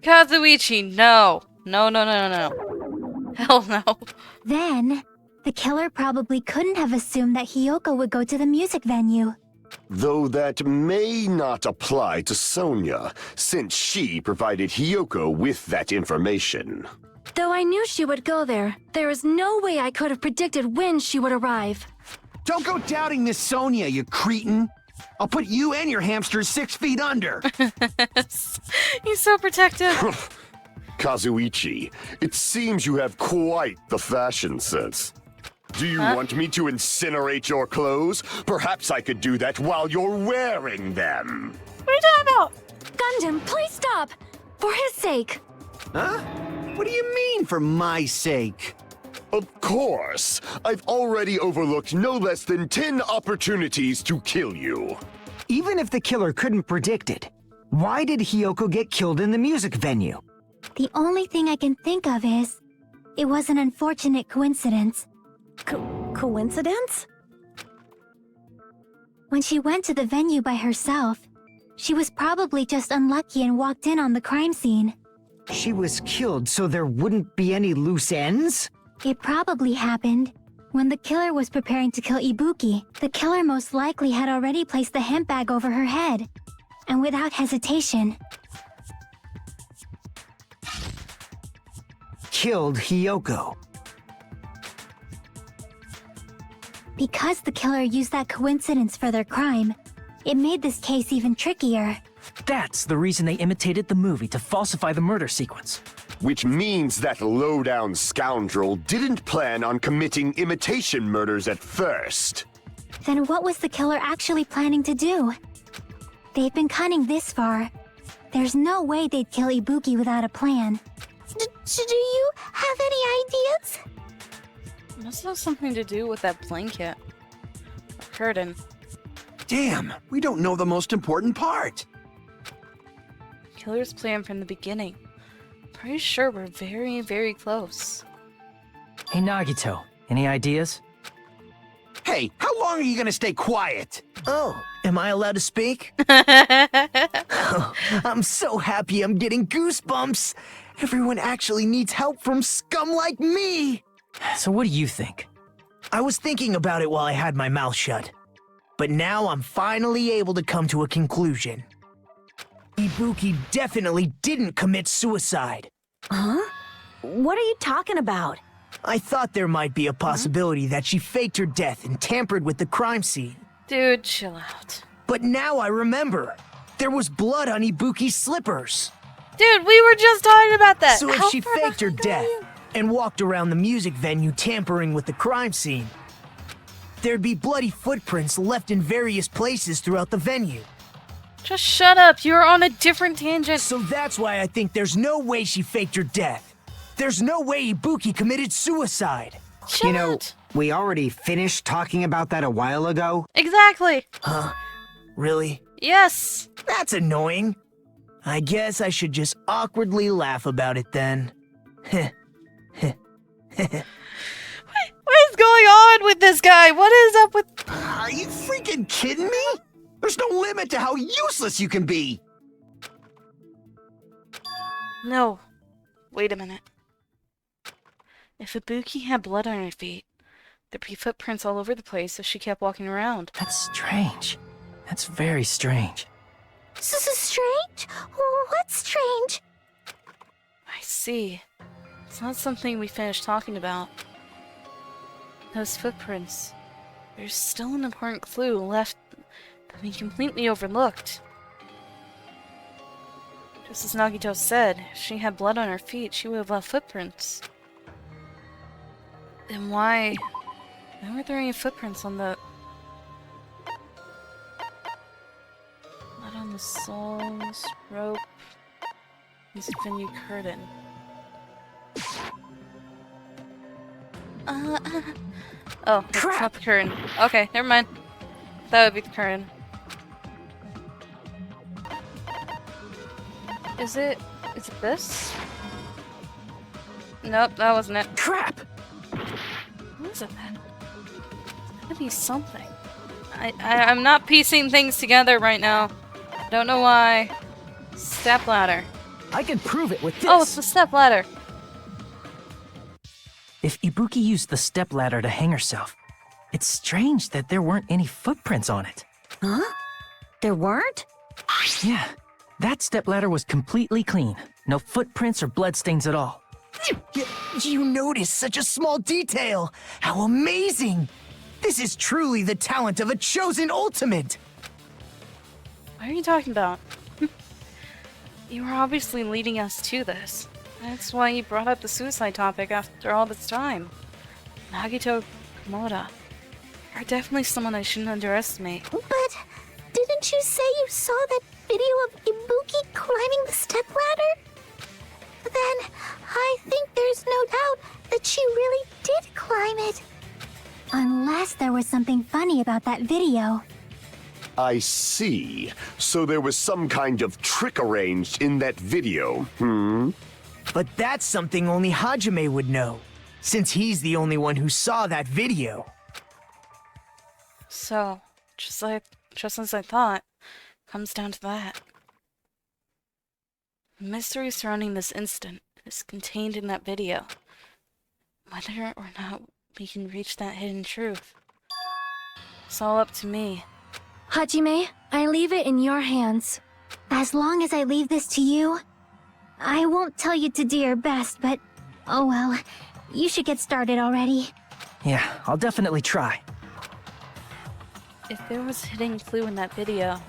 Speaker 1: Kazuichi, no. No, no, no, no, no. Hell no.
Speaker 6: Then, the killer probably couldn't have assumed that Hyoko would go to the music venue.
Speaker 4: Though that may not apply to Sonia, since she provided Hyoko with that information.
Speaker 2: Though I knew she would go there, there is no way I could have predicted when she would arrive.
Speaker 10: Don't go doubting Miss Sonia, you cretin. I'll put you and your hamsters 6 feet under.
Speaker 1: He's so protective.
Speaker 4: Kazuichi, it seems you have quite the fashion sense. Do you want me to incinerate your clothes? Perhaps I could do that while you're wearing them.
Speaker 1: What are you talking about?
Speaker 2: Gundam, please stop! For his sake!
Speaker 10: Huh? What do you mean, for my sake?
Speaker 4: Of course. I've already overlooked no less than 10 opportunities to kill you.
Speaker 7: Even if the killer couldn't predict it, why did Hyoko get killed in the music venue?
Speaker 6: The only thing I can think of is, it was an unfortunate coincidence.
Speaker 11: Coincidence?
Speaker 6: When she went to the venue by herself, she was probably just unlucky and walked in on the crime scene.
Speaker 7: She was killed so there wouldn't be any loose ends?
Speaker 6: It probably happened when the killer was preparing to kill Ibuki. The killer most likely had already placed the hemp bag over her head, and without hesitation,
Speaker 7: Killed Hyoko.
Speaker 6: because the killer used that coincidence for their crime, it made this case even trickier.
Speaker 5: That's the reason they imitated the movie to falsify the murder sequence.
Speaker 4: Which means that low-down scoundrel didn't plan on committing imitation murders at first.
Speaker 6: Then what was the killer actually planning to do? They've been cunning this far. There's no way they'd kill Ibuki without a plan. Do you have any ideas?
Speaker 1: Must have something to do with that blanket. Curtain.
Speaker 10: Damn, we don't know the most important part.
Speaker 1: Killer's plan from the beginning. Pretty sure we're very, very close.
Speaker 5: Hey Nagito, any ideas?
Speaker 10: Hey, how long are you gonna stay quiet?
Speaker 3: Oh, am I allowed to speak? I'm so happy I'm getting goosebumps. Everyone actually needs help from scum like me.
Speaker 5: So what do you think?
Speaker 3: I was thinking about it while I had my mouth shut. But now I'm finally able to come to a conclusion. Ibuki definitely didn't commit suicide.
Speaker 11: Huh? What are you talking about?
Speaker 3: I thought there might be a possibility that she faked her death and tampered with the crime scene.
Speaker 1: Dude, chill out.
Speaker 3: But now I remember. There was blood on Ibuki's slippers.
Speaker 1: Dude, we were just talking about that.
Speaker 3: So if
Speaker 1: How
Speaker 3: she
Speaker 1: far
Speaker 3: faked her
Speaker 1: behind are
Speaker 3: death
Speaker 1: you?
Speaker 3: and walked around the music venue tampering with the crime scene, there'd be bloody footprints left in various places throughout the venue.
Speaker 1: Just shut up. You're on a different tangent.
Speaker 3: So that's why I think there's no way she faked her death. There's no way Ibuki committed suicide.
Speaker 1: Shut
Speaker 7: You know,
Speaker 1: up.
Speaker 7: we already finished talking about that a while ago.
Speaker 1: Exactly.
Speaker 3: Huh? Really?
Speaker 1: Yes.
Speaker 3: That's annoying. I guess I should just awkwardly laugh about it then. Heh. Heh.
Speaker 1: What is going on with this guy? What is up with...
Speaker 10: Are you freaking kidding me? There's no limit to how useless you can be.
Speaker 1: No. Wait a minute. If Ibuki had blood on her feet, there'd be footprints all over the place if she kept walking around.
Speaker 5: That's strange. That's very strange.
Speaker 8: Strange? What's strange?
Speaker 1: I see. It's not something we finished talking about. Those footprints. There's still an important clue left that we completely overlooked. Just as Nagito said, if she had blood on her feet, she would have left footprints. Then why were there any footprints on the... Blood on the soles, rope, music venue curtain. Oh, it's not the curtain. Okay, never mind. That would be the curtain. Is it this? Nope, that wasn't it.
Speaker 5: Crap!
Speaker 1: What is it then? It's gotta be something. I'm not piecing things together right now. Don't know why. Step ladder.
Speaker 5: I can prove it with this!
Speaker 1: Oh, it's the step ladder.
Speaker 5: If Ibuki used the stepladder to hang herself, it's strange that there weren't any footprints on it.
Speaker 11: Huh? There weren't?
Speaker 5: Yeah, that stepladder was completely clean. No footprints or bloodstains at all.
Speaker 3: You noticed such a small detail! How amazing! This is truly the talent of a chosen ultimate!
Speaker 1: What are you talking about? You were obviously leading us to this. That's why you brought up the suicide topic after all this time. Nagito Komoda. You're definitely someone I shouldn't underestimate.
Speaker 8: But didn't you say you saw that video of Ibuki climbing the stepladder? Then I think there's no doubt that she really did climb it.
Speaker 6: Unless there was something funny about that video.
Speaker 4: I see. So there was some kind of trick arranged in that video,
Speaker 3: But that's something only Hajime would know, since he's the only one who saw that video.
Speaker 1: So, just as I thought, comes down to that. The mystery surrounding this incident is contained in that video. Whether or not we can reach that hidden truth, it's all up to me.
Speaker 2: Hajime, I leave it in your hands.
Speaker 6: As long as I leave this to you, I won't tell you to do your best, but oh well, you should get started already.
Speaker 5: Yeah, I'll definitely try.
Speaker 1: If there was a hidden clue in that video,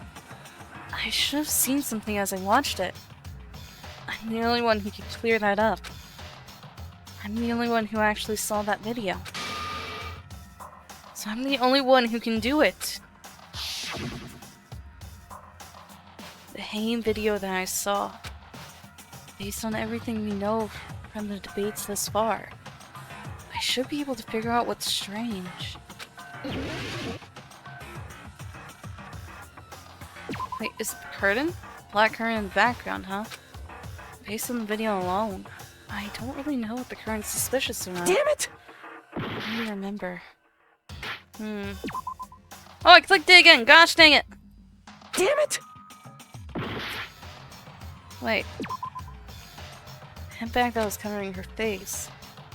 Speaker 1: I should have seen something as I watched it. I'm the only one who could clear that up. I'm the only one who actually saw that video. So I'm the only one who can do it. The hanging video that I saw, based on everything we know from the debates thus far, I should be able to figure out what's strange. Wait, is it the curtain? Black curtain in the background, huh? Based on the video alone, I don't really know if the curtain's suspicious or not.
Speaker 5: Damn it!
Speaker 1: I don't even remember. Oh, I clicked it again! Gosh dang it!
Speaker 5: Damn it!
Speaker 1: Wait. The handbag that was covering her face.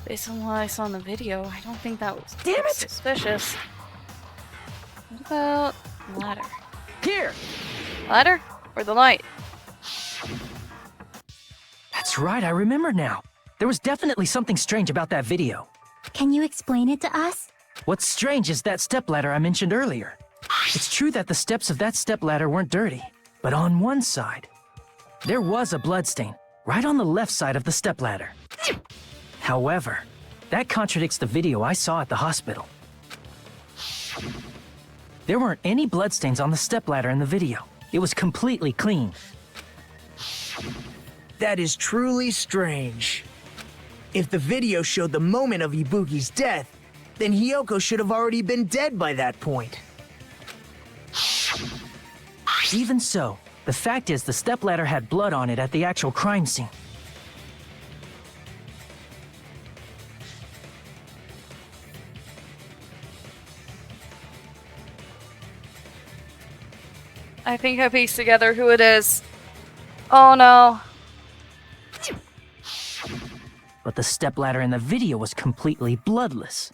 Speaker 1: Based on what I saw in the video, I don't think that was suspicious. What about the ladder?
Speaker 5: Here!
Speaker 1: Ladder? Or the light?
Speaker 5: That's right, I remember now. There was definitely something strange about that video.
Speaker 6: Can you explain it to us?
Speaker 5: What's strange is that stepladder I mentioned earlier. It's true that the steps of that stepladder weren't dirty, but on one side, there was a bloodstain, right on the left side of the stepladder. However, that contradicts the video I saw at the hospital. There weren't any bloodstains on the stepladder in the video. It was completely clean.
Speaker 3: That is truly strange. If the video showed the moment of Ibuki's death, then Hiyoko should have already been dead by that point.
Speaker 5: Even so, the fact is the stepladder had blood on it at the actual crime scene.
Speaker 1: I think I pieced together who it is. Oh no.
Speaker 5: But the stepladder in the video was completely bloodless.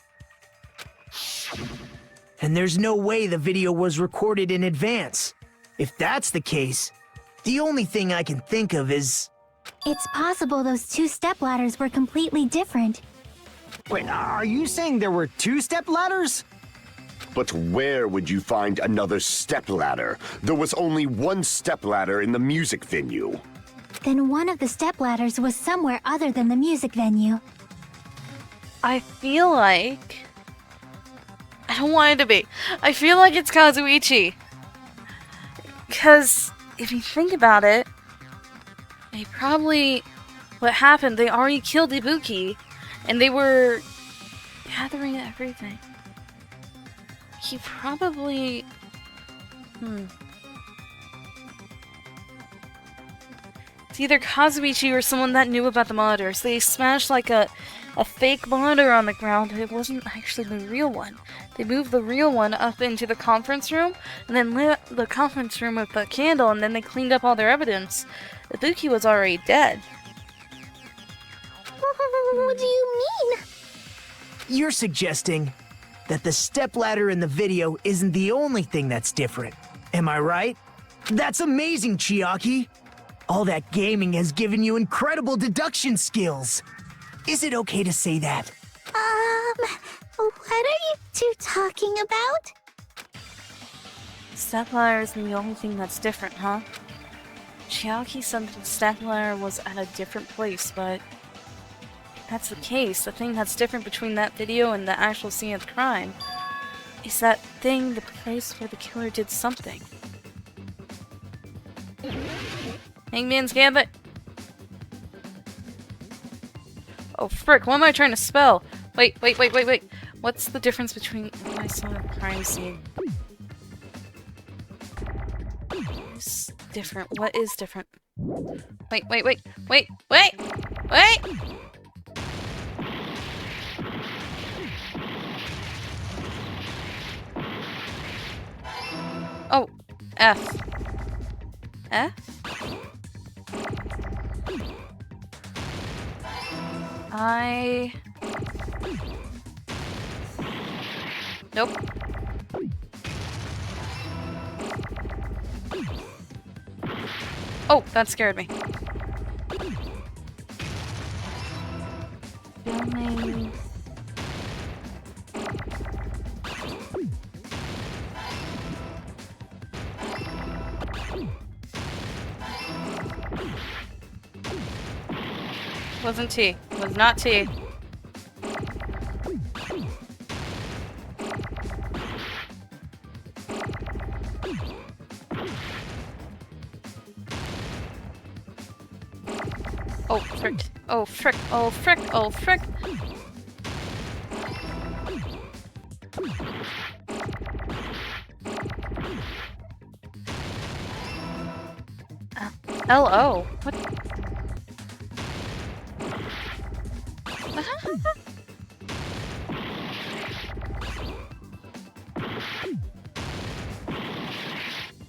Speaker 3: And there's no way the video was recorded in advance. If that's the case, the only thing I can think of is...
Speaker 6: It's possible those two stepladders were completely different.
Speaker 7: Wait, are you saying there were two stepladders?
Speaker 4: But where would you find another stepladder? There was only one stepladder in the music venue.
Speaker 6: Then one of the stepladders was somewhere other than the music venue.
Speaker 1: I feel like... I don't want it to be. I feel like it's Kazuichi. Because if you think about it, they probably... What happened, they already killed Ibuki, and they were gathering everything. He probably... It's either Kazuichi or someone that knew about the monitors. They smashed like a fake monitor on the ground. It wasn't actually the real one. They moved the real one up into the conference room and then lit the conference room with a candle, and then they cleaned up all their evidence. Ibuki was already dead.
Speaker 8: What do you mean?
Speaker 3: You're suggesting that the stepladder in the video isn't the only thing that's different. Am I right? That's amazing, Chiaki! All that gaming has given you incredible deduction skills. Is it okay to say that?
Speaker 8: What are you two talking about?
Speaker 1: Stepladder isn't the only thing that's different, huh? Chiaki said the stepladder was at a different place, but if that's the case, the thing that's different between that video and the actual scene of the crime is that thing, the place where the killer did something. Hangman's Gambit. Oh frick, what am I trying to spell? Wait. What's the difference between what I saw in the crime scene? It's different. What is different? Wait. Oh, F. F? Nope. Oh, that scared me. Filming. Wasn't T. Was not T. Oh, frick. Oh, frick. Oh, frick. Oh, frick. L-O? What?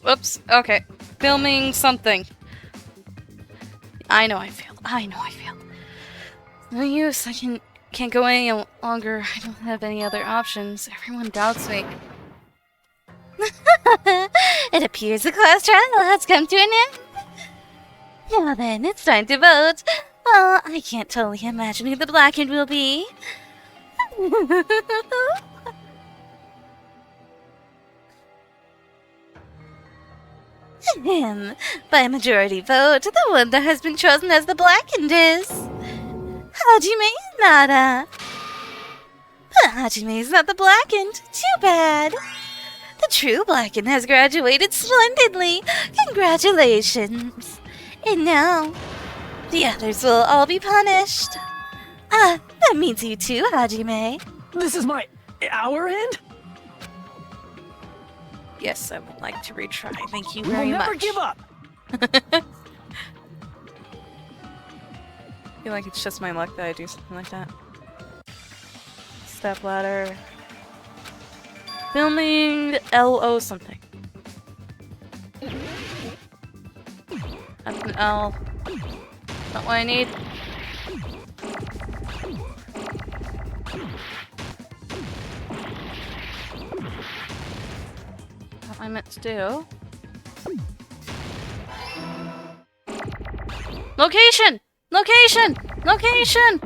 Speaker 1: Whoops. Okay. Filming something. I know I failed. No use. I can't go any longer. I don't have any other options. Everyone doubts me.
Speaker 8: It appears the class trial has come to an end. Now then, it's time to vote. Well, I can't totally imagine who the blackened will be. By a majority vote, the one that has been chosen as the blackened is... Hajime Nara. But Hajime is not the blackened. Too bad. The true blackened has graduated splendidly. Congratulations. And now, the others will all be punished. That means you too, Hajime.
Speaker 5: This is our end?
Speaker 1: Yes, I would like to retry. Thank you
Speaker 5: We
Speaker 1: very
Speaker 5: will
Speaker 1: much.
Speaker 5: never give up!
Speaker 1: I feel like it's just my luck that I do something like that. Stepladder. Filming LO something. That's an L. Not what I need. What I meant to do. Location! Location! Location!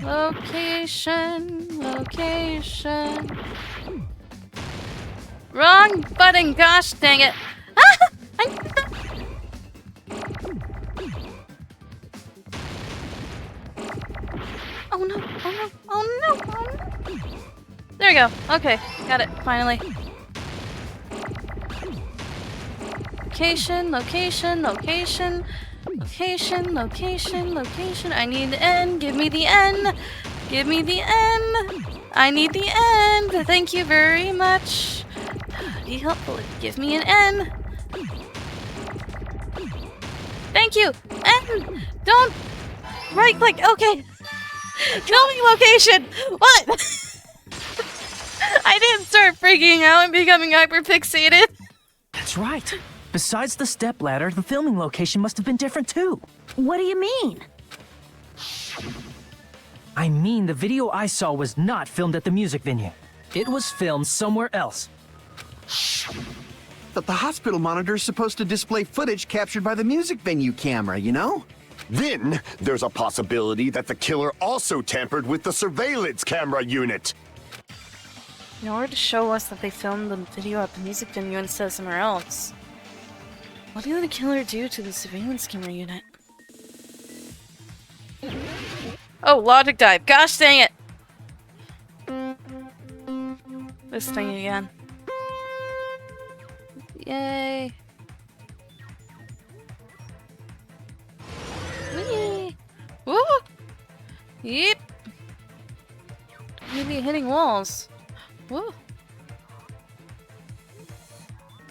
Speaker 1: Location, location. Wrong button, gosh dang it. Ah! Oh no, oh no, oh no, oh no. There we go. Okay, got it, finally. Location, location, location. Location, location, location. I need the N. Give me the N. Give me the N. I need the N. Thank you very much. Be helpful. Give me an N. Thank you. N. Don't right click. Okay. Show me location. What? I didn't start freaking out and becoming hyperfixated.
Speaker 5: That's right. Besides the stepladder, the filming location must have been different too.
Speaker 11: What do you mean?
Speaker 5: I mean, the video I saw was not filmed at the music venue. It was filmed somewhere else.
Speaker 10: But the hospital monitor is supposed to display footage captured by the music venue camera, you know?
Speaker 4: Then there's a possibility that the killer also tampered with the surveillance camera unit.
Speaker 1: In order to show us that they filmed the video at the music venue instead of somewhere else. What did the killer do to the surveillance camera unit? Oh, logic dive. Gosh dang it! This thing again. Yay! Whee! Woo! Yep! Maybe hitting walls. Woo!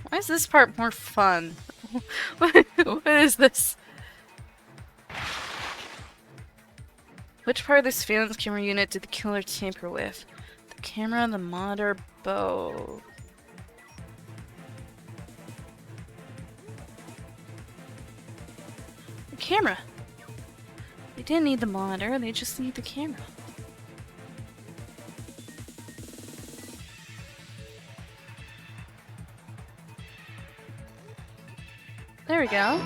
Speaker 1: Why is this part more fun? What is this? Which part of the surveillance camera unit did the killer tamper with? The camera, the monitor, both. The camera. They didn't need the monitor, they just need the camera. There we go.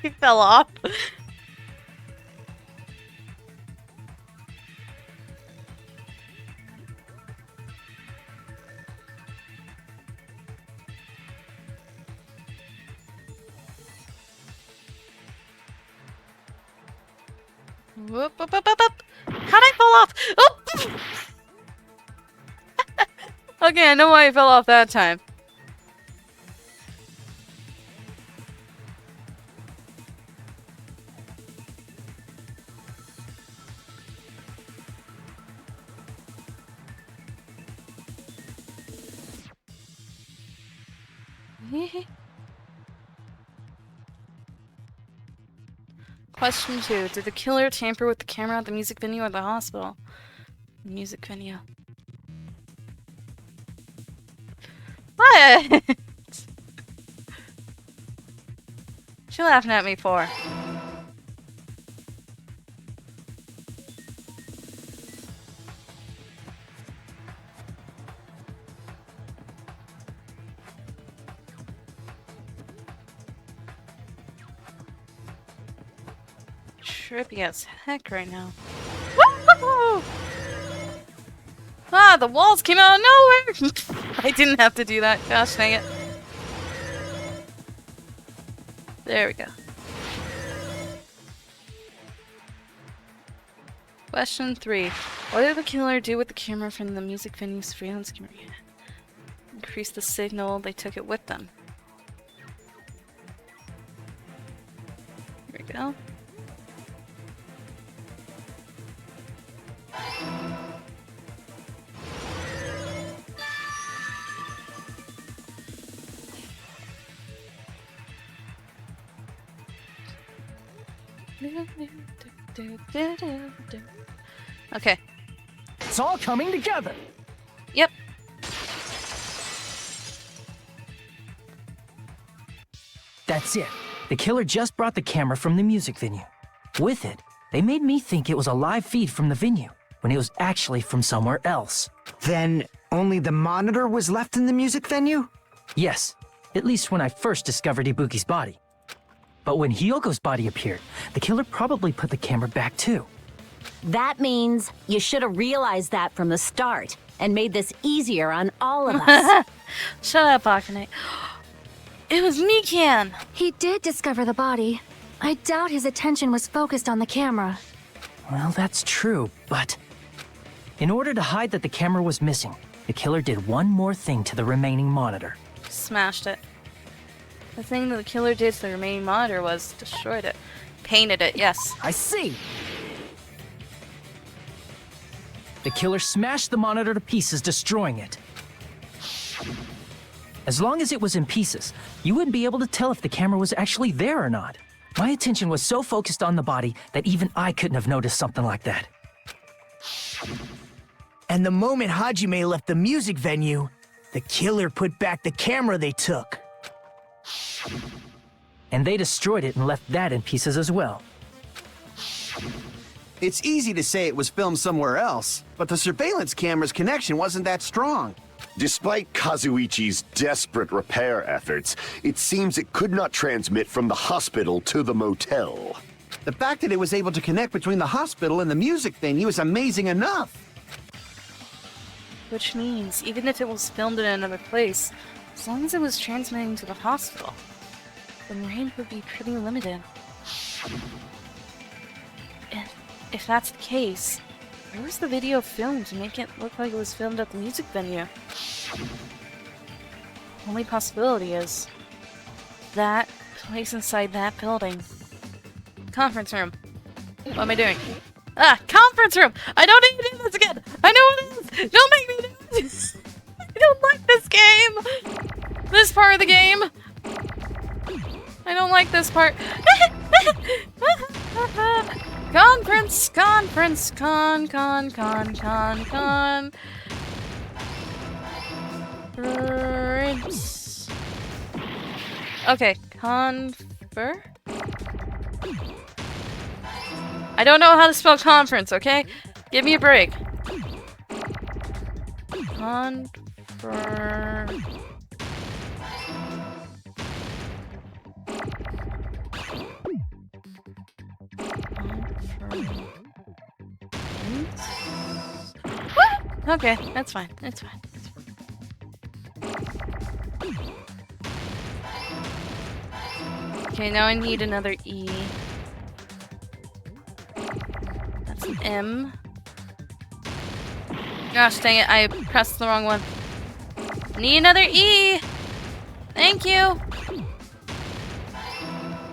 Speaker 1: He fell off. Whoop, whoop, whoop, whoop, whoop. How'd I fall off? Oh! Okay, I know why I fell off that time. Question 2. Did the killer tamper with the camera at the music venue or the hospital? Music venue. What? She laughing at me for? Trippy as heck right now. Woo! Ah, the walls came out of nowhere! I didn't have to do that. Gosh dang it. There we go. Question 3. What did the killer do with the camera from the music venue surveillance camera? Increase the signal, they took it with them. Here we go. Okay.
Speaker 5: It's all coming together.
Speaker 1: Yep.
Speaker 5: That's it. The killer just brought the camera from the music venue. With it, they made me think it was a live feed from the venue, when it was actually from somewhere else.
Speaker 7: Then only the monitor was left in the music venue?
Speaker 5: Yes, at least when I first discovered Ibuki's body. But when Hyoko's body appeared, the killer probably put the camera back too.
Speaker 11: That means you should have realized that from the start and made this easier on all of us.
Speaker 1: Shut up, Akane. It was Mikan!
Speaker 2: He did discover the body. I doubt his attention was focused on the camera.
Speaker 5: Well, that's true, but... in order to hide that the camera was missing, the killer did one more thing to the remaining monitor.
Speaker 1: Smashed it. The thing that the killer did to the remaining monitor was destroyed it. Painted it, yes.
Speaker 5: I see! The killer smashed the monitor to pieces, destroying it. As long as it was in pieces, you wouldn't be able to tell if the camera was actually there or not. My attention was so focused on the body that even I couldn't have noticed something like that.
Speaker 3: And the moment Hajime left the music venue, the killer put back the camera they took.
Speaker 5: And they destroyed it and left that in pieces as well.
Speaker 10: It's easy to say it was filmed somewhere else, but the surveillance camera's connection wasn't that strong.
Speaker 4: Despite Kazuichi's desperate repair efforts, it seems it could not transmit from the hospital to the motel.
Speaker 10: The fact that it was able to connect between the hospital and the music venue is amazing enough.
Speaker 1: Which means, even if it was filmed in another place, as long as it was transmitting to the hospital, the range would be pretty limited. And if that's the case, where was the video filmed to make it look like it was filmed at the music venue? Only possibility is that place inside that building. Conference room. What am I doing? Ah, conference room! I don't need to do this again! I know what it is! Don't make me do this! I don't like this game! This part of the game! I don't like this part. Conference! Okay, confer? I don't know how to spell conference, okay? Give me a break. Confer... Okay, that's fine. That's fine. Okay, now I need another E. That's an M. Gosh dang it, I pressed the wrong one. Need another E! Thank you!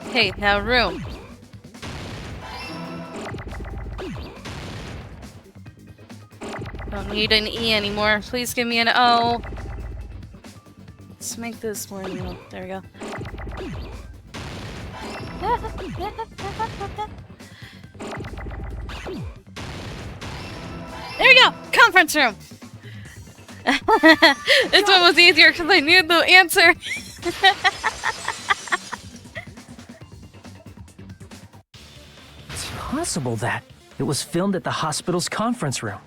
Speaker 1: Okay, now room. Don't need an E anymore. Please give me an O. Let's make this more real. There we go. There we go! Conference room! This one was easier because I knew the answer.
Speaker 5: It's possible that it was filmed at the hospital's conference room.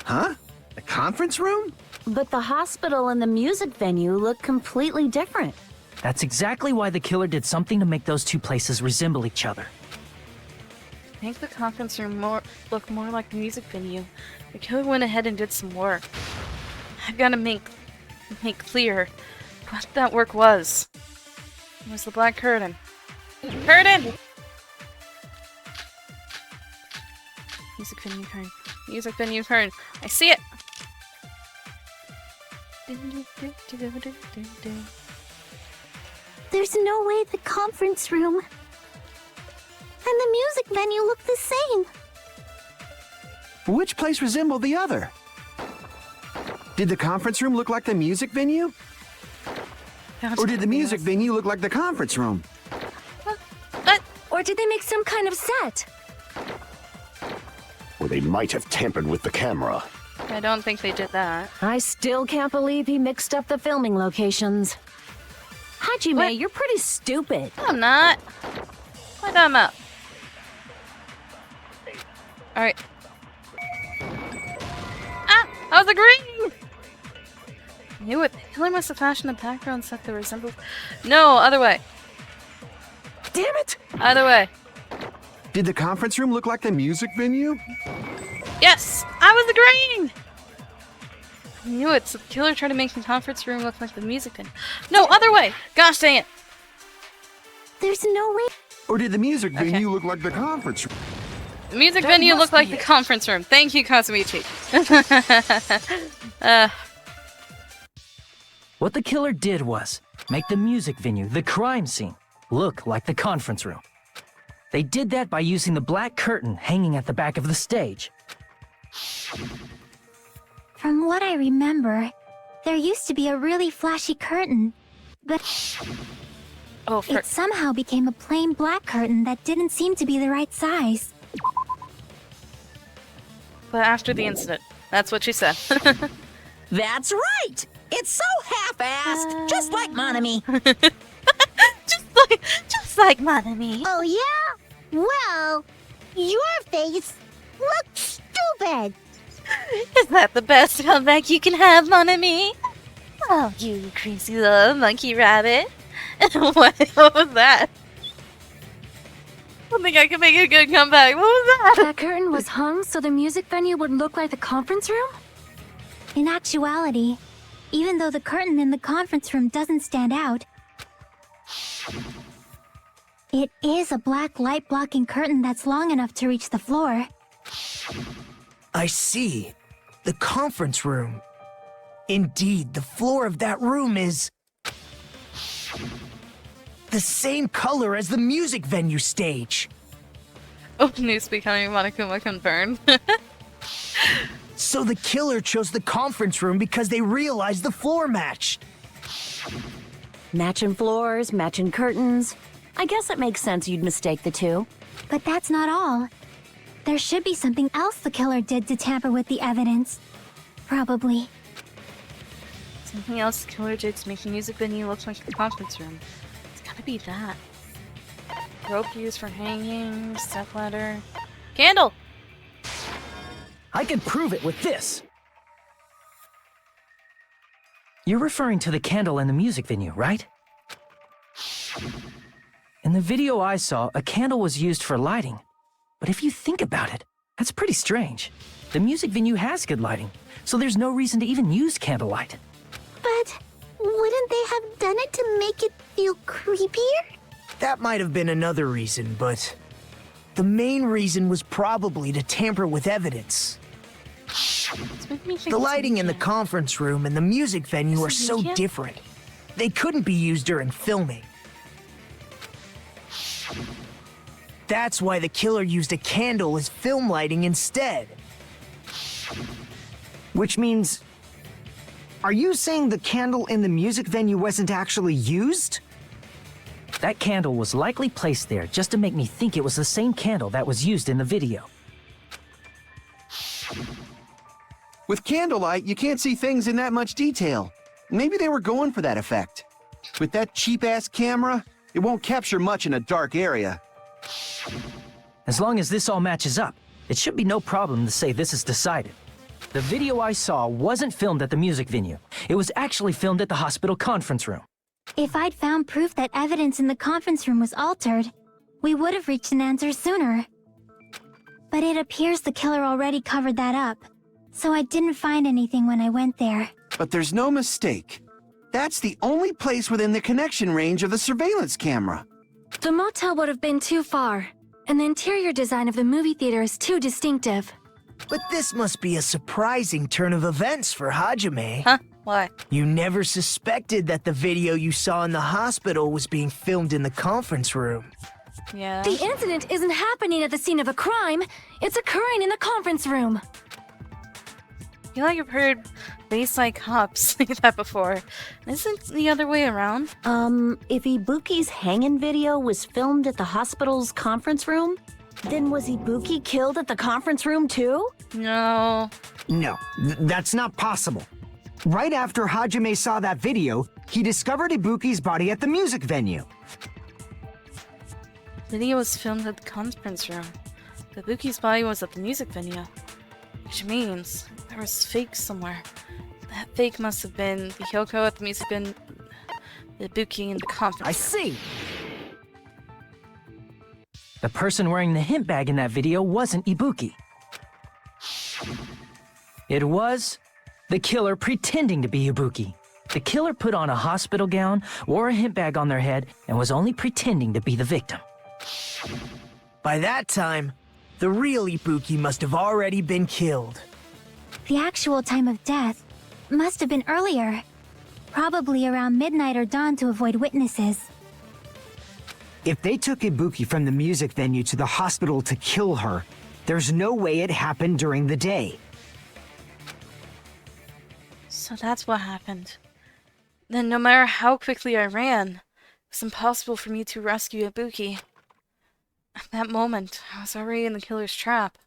Speaker 10: Huh? The conference room?
Speaker 11: But the hospital and the music venue look completely different.
Speaker 5: That's exactly why the killer did something to make those two places resemble each other.
Speaker 1: Make the conference room look more like the music venue. The killer went ahead and did some work. I've got to make clear what that work was. It was the black curtain. Curtain! Music venue curtain. Music venue curtain. I see it!
Speaker 8: There's no way the conference room and the music venue look the same.
Speaker 10: Which place resembled the other? Did the conference room look like the music venue? Or did the music venue look like the conference room?
Speaker 2: Or did they make some kind of set?
Speaker 4: Or they might have tampered with the camera.
Speaker 1: I don't think they did that.
Speaker 11: I still can't believe he mixed up the filming locations. Hajime,
Speaker 1: What?
Speaker 11: you're pretty stupid.
Speaker 1: I'm not. What am I? Alright. Ah! I was agreeing! I knew it. The killer must have fashioned a background set that resembles. No, other way.
Speaker 10: Damn it!
Speaker 1: Other way.
Speaker 10: Did the conference room look like the music venue?
Speaker 1: Yes! I was agreeing! I knew it. So the killer tried to make the conference room look like the music venue. No, other way! Gosh dang it!
Speaker 8: There's no way.
Speaker 10: Or did the music
Speaker 1: Okay.
Speaker 10: venue look like the conference room?
Speaker 1: The music
Speaker 5: That
Speaker 1: venue
Speaker 5: must
Speaker 1: looked like
Speaker 5: be
Speaker 1: the
Speaker 5: it.
Speaker 1: conference room. Thank you, Kazumichi.
Speaker 5: What the killer did was make the music venue, the crime scene, look like the conference room. They did that by using the black curtain hanging at the back of the stage.
Speaker 6: From what I remember, there used to be a really flashy curtain, but
Speaker 1: Oh, for
Speaker 6: it somehow became a plain black curtain that didn't seem to be the right size.
Speaker 1: but after the incident. That's what she said.
Speaker 9: That's right! It's so half-assed, just like Monami.
Speaker 1: just like Monami.
Speaker 8: Oh, yeah? Well, your face looks stupid.
Speaker 1: Is that the best comeback you can have, Monami? Oh, you crazy little monkey rabbit. what was that? I don't think I can make a good comeback. What was that?
Speaker 2: That curtain was hung so the music venue would look like the conference room?
Speaker 6: In actuality, even though the curtain in the conference room doesn't stand out, it is a black light blocking curtain that's long enough to reach the floor.
Speaker 3: I see. The conference room. Indeed, the floor of that room is the same color as the music venue stage.
Speaker 1: Oh, news becoming Monokuma confirmed.
Speaker 3: So the killer chose the conference room because they realized the floor matched.
Speaker 11: Matching floors, matching curtains. I guess it makes sense you'd mistake the two.
Speaker 6: But that's not all. There should be something else the killer did to tamper with the evidence. Probably.
Speaker 1: Something else the killer did to make the music venue look like the conference room. It's gotta be that. Rope used for hanging, stepladder. Candle!
Speaker 5: I can prove it with this. You're referring to the candle in the music venue, right? In the video I saw, a candle was used for lighting. But if you think about it, that's pretty strange. The music venue has good lighting, so there's no reason to even use candlelight.
Speaker 8: But wouldn't they have done it to make it feel creepier?
Speaker 3: That might have been another reason, but the main reason was probably to tamper with evidence.
Speaker 1: It's making me think
Speaker 3: The
Speaker 1: it's
Speaker 3: lighting in the
Speaker 1: weekend.
Speaker 3: conference room and the music venue are
Speaker 1: Is it
Speaker 3: so
Speaker 1: weekend?
Speaker 3: different. They couldn't be used during filming. That's why the killer used a candle as film lighting instead.
Speaker 7: Which means... Are you saying the candle in the music venue wasn't actually used?
Speaker 5: That candle was likely placed there just to make me think it was the same candle that was used in the video.
Speaker 10: With candlelight, you can't see things in that much detail. Maybe they were going for that effect. With that cheap-ass camera, it won't capture much in a dark area.
Speaker 5: As long as this all matches up, it should be no problem to say this is decided. The video I saw wasn't filmed at the music venue. It was actually filmed at the hospital conference room.
Speaker 6: If I'd found proof that evidence in the conference room was altered, we would have reached an answer sooner. But it appears the killer already covered that up, so I didn't find anything when I went there.
Speaker 10: But there's no mistake. That's the only place within the connection range of the surveillance camera.
Speaker 2: The motel would have been too far, and the interior design of the movie theater is too distinctive.
Speaker 3: But this must be a surprising turn of events for Hajime.
Speaker 1: Huh? Why?
Speaker 3: You never suspected that the video you saw in the hospital was being filmed in the conference room.
Speaker 1: Yeah.
Speaker 2: The incident isn't happening at the scene of a crime, it's occurring in the conference room.
Speaker 1: I feel like I've heard Bayside cops say that before. Isn't it the other way around?
Speaker 11: If Ibuki's hanging video was filmed at the hospital's conference room, Then was Ibuki killed at the conference room too?
Speaker 1: No.
Speaker 7: No, that's not possible. Right after Hajime saw that video, he discovered Ibuki's body at the music venue.
Speaker 1: The video was filmed at the conference room. Ibuki's body was at the music venue. Which means there was fake somewhere. That fake must have been the Hyoko at the music venue, the Ibuki in the conference.
Speaker 5: I see! The person wearing the hint bag in that video wasn't Ibuki. It was the killer pretending to be Ibuki. The killer put on a hospital gown, wore a hint bag on their head, and was only pretending to be the victim.
Speaker 3: By that time, the real Ibuki must have already been killed.
Speaker 6: The actual time of death must have been earlier. Probably around midnight or dawn to avoid witnesses.
Speaker 7: If they took Ibuki from the music venue to the hospital to kill her, there's no way it happened during the day.
Speaker 1: So that's what happened. Then no matter how quickly I ran, it was impossible for me to rescue Ibuki. At that moment, I was already in the killer's trap.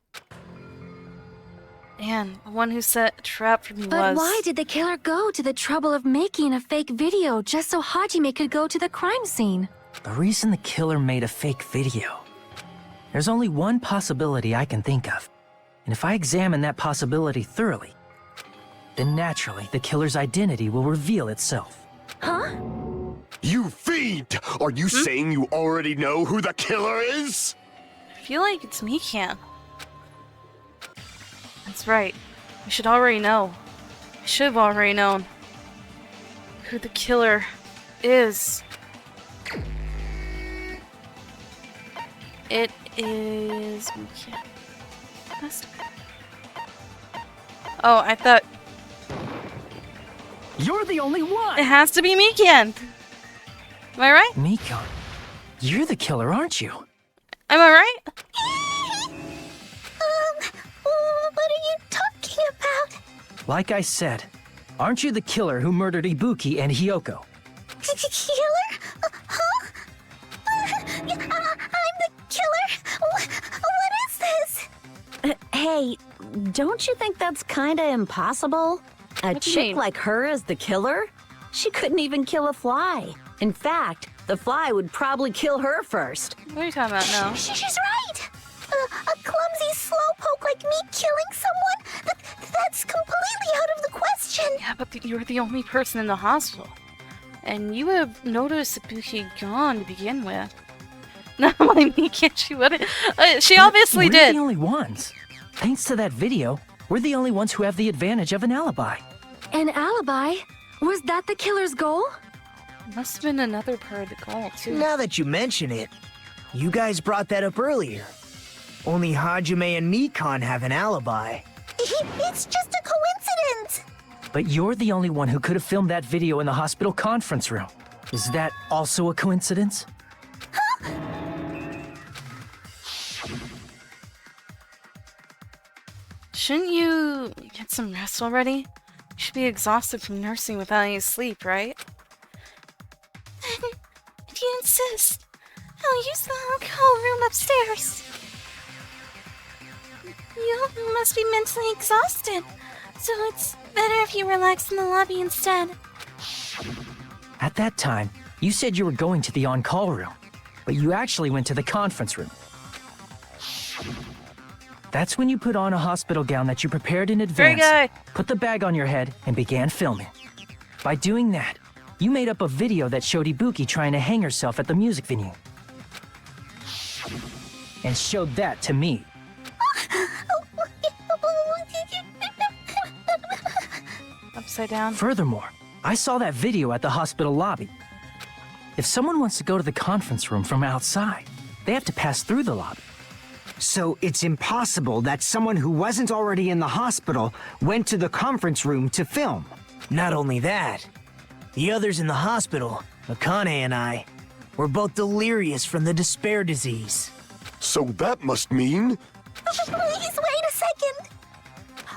Speaker 1: And the one who set a trap for me
Speaker 2: But
Speaker 1: was...
Speaker 2: why did the killer go to the trouble of making a fake video just so Hajime could go to the crime scene?
Speaker 5: The reason the killer made a fake video. There's only one possibility I can think of. And if I examine that possibility thoroughly, then naturally the killer's identity will reveal itself.
Speaker 2: Huh?
Speaker 4: You fiend! Are you saying you already know who the killer is?
Speaker 1: I feel like it's Mikan. That's right. I should already know. I should have already known who the killer is. It is Mikan. Oh, I thought
Speaker 5: You're the only one!
Speaker 1: it has to be Mikan. Am I right?
Speaker 5: Miko, you're the killer, aren't you?
Speaker 1: Am I right?
Speaker 8: What are you talking about?
Speaker 5: Like I said, aren't you the killer who murdered Ibuki and Hyoko?
Speaker 8: Killer? Huh? I'm the killer? What is this?
Speaker 11: Hey, don't you think that's kinda impossible? A
Speaker 1: What do you
Speaker 11: chick
Speaker 1: mean?
Speaker 11: like her as the killer? She couldn't even kill a fly. In fact, the fly would probably kill her first.
Speaker 1: What are you talking about now?
Speaker 8: She's right. A clumsy slowpoke like me killing someone? That's completely out of the question.
Speaker 1: Yeah, but you were the only person in the hospital. And you would have noticed Ibuki gone to begin with. No, I mean, can't she wouldn't. She obviously
Speaker 5: We're
Speaker 1: did.
Speaker 5: the only ones. Thanks to that video, we're the only ones who have the advantage of an alibi.
Speaker 2: An alibi? Was that the killer's goal?
Speaker 1: Must have been another part of the goal, too.
Speaker 3: Now that you mention it, you guys brought that up earlier. Only Hajime and Mikan have an alibi.
Speaker 8: It's just a coincidence.
Speaker 5: But you're the only one who could have filmed that video in the hospital conference room. Is that also a coincidence?
Speaker 1: Shouldn't you get some rest already? You should be exhausted from nursing without any sleep, right?
Speaker 8: If you insist, I'll use the alcohol room upstairs. You must be mentally exhausted, so it's better if you relax in the lobby instead.
Speaker 5: At that time, you said you were going to the on-call room, but you actually went to the conference room. That's when you put on a hospital gown that you prepared in advance,
Speaker 1: Very good.
Speaker 5: put the bag on your head, and began filming. By doing that, you made up a video that showed Ibuki trying to hang herself at the music venue. And showed that to me.
Speaker 1: Upside down.
Speaker 5: Furthermore, I saw that video at the hospital lobby. If someone wants to go to the conference room from outside, they have to pass through the lobby.
Speaker 7: So it's impossible that someone who wasn't already in the hospital went to the conference room to film.
Speaker 3: Not only that, the others in the hospital, Akane and I, were both delirious from the despair disease.
Speaker 4: So that must mean...
Speaker 8: Please wait a second.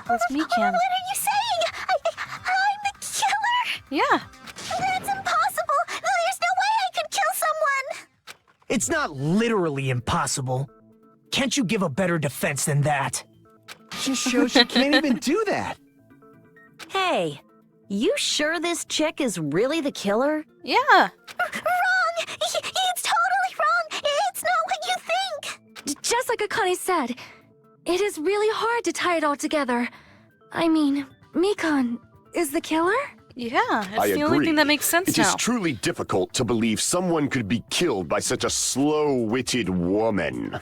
Speaker 1: That's Mikan.
Speaker 8: What are you saying? I'm the killer?
Speaker 1: Yeah.
Speaker 8: That's impossible. There's no way I could kill someone.
Speaker 3: It's not literally impossible. Can't you give a better defense than that?
Speaker 10: Just shows she can't even do that.
Speaker 11: Hey, you sure this chick is really the killer?
Speaker 1: Yeah.
Speaker 8: Wrong! It's totally wrong! It's not what you think!
Speaker 2: Just like Akane said, it is really hard to tie it all together. I mean, Mikan is the killer?
Speaker 1: Yeah, it's
Speaker 4: I
Speaker 1: the
Speaker 4: agree.
Speaker 1: only thing that makes sense
Speaker 4: It
Speaker 1: now.
Speaker 4: is truly difficult to believe someone could be killed by such a slow-witted woman.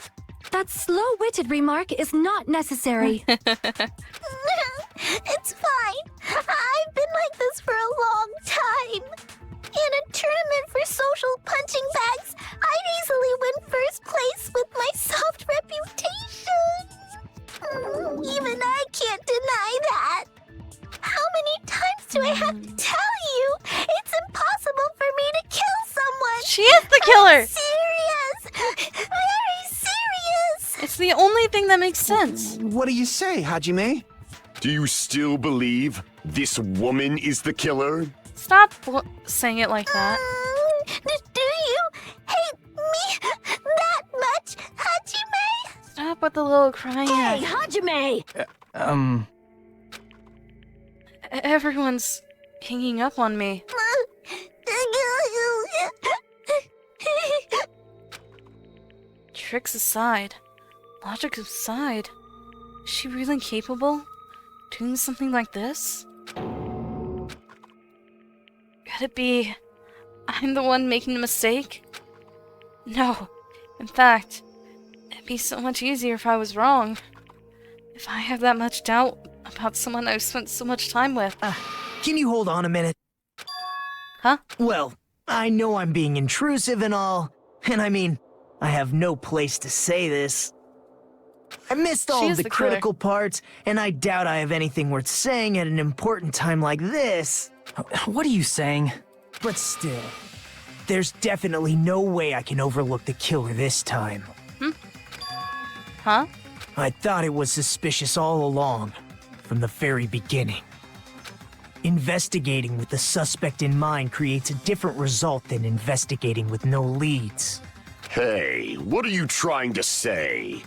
Speaker 2: That slow-witted remark is not necessary.
Speaker 8: It's fine. I've been like this for a long time. In a tournament for social punching bags, I'd easily win first place with my soft reputation. Even I can't deny that. How many times do I have to tell you? It's impossible for me to kill someone.
Speaker 1: She is the killer!
Speaker 8: I'm serious. Very serious.
Speaker 1: It's the only thing that makes sense.
Speaker 10: What do you say, Hajime?
Speaker 4: Do you still believe this woman is the killer?
Speaker 1: Stop saying it like that.
Speaker 8: Do you hate me that much, Hajime?
Speaker 1: Stop with the little crying.
Speaker 11: Hey, Hajime!
Speaker 1: Everyone's hanging up on me. Tricks aside, logic aside, is she really capable? Doing something like this? Could it be I'm the one making the mistake? No. In fact, it'd be so much easier if I was wrong. If I have that much doubt about someone I've spent so much time with.
Speaker 3: Can you hold on a minute?
Speaker 1: Huh?
Speaker 3: Well, I know I'm being intrusive and all, and I mean, I have no place to say this. I missed all
Speaker 1: She
Speaker 3: of
Speaker 1: is
Speaker 3: the
Speaker 1: the killer.
Speaker 3: critical parts, and I doubt I have anything worth saying at an important time like this.
Speaker 5: What are you saying?
Speaker 3: But still, there's definitely no way I can overlook the killer this time.
Speaker 1: Huh?
Speaker 3: I thought it was suspicious all along, from the very beginning. Investigating with the suspect in mind creates a different result than investigating with no leads.
Speaker 4: Hey, what are you trying to say?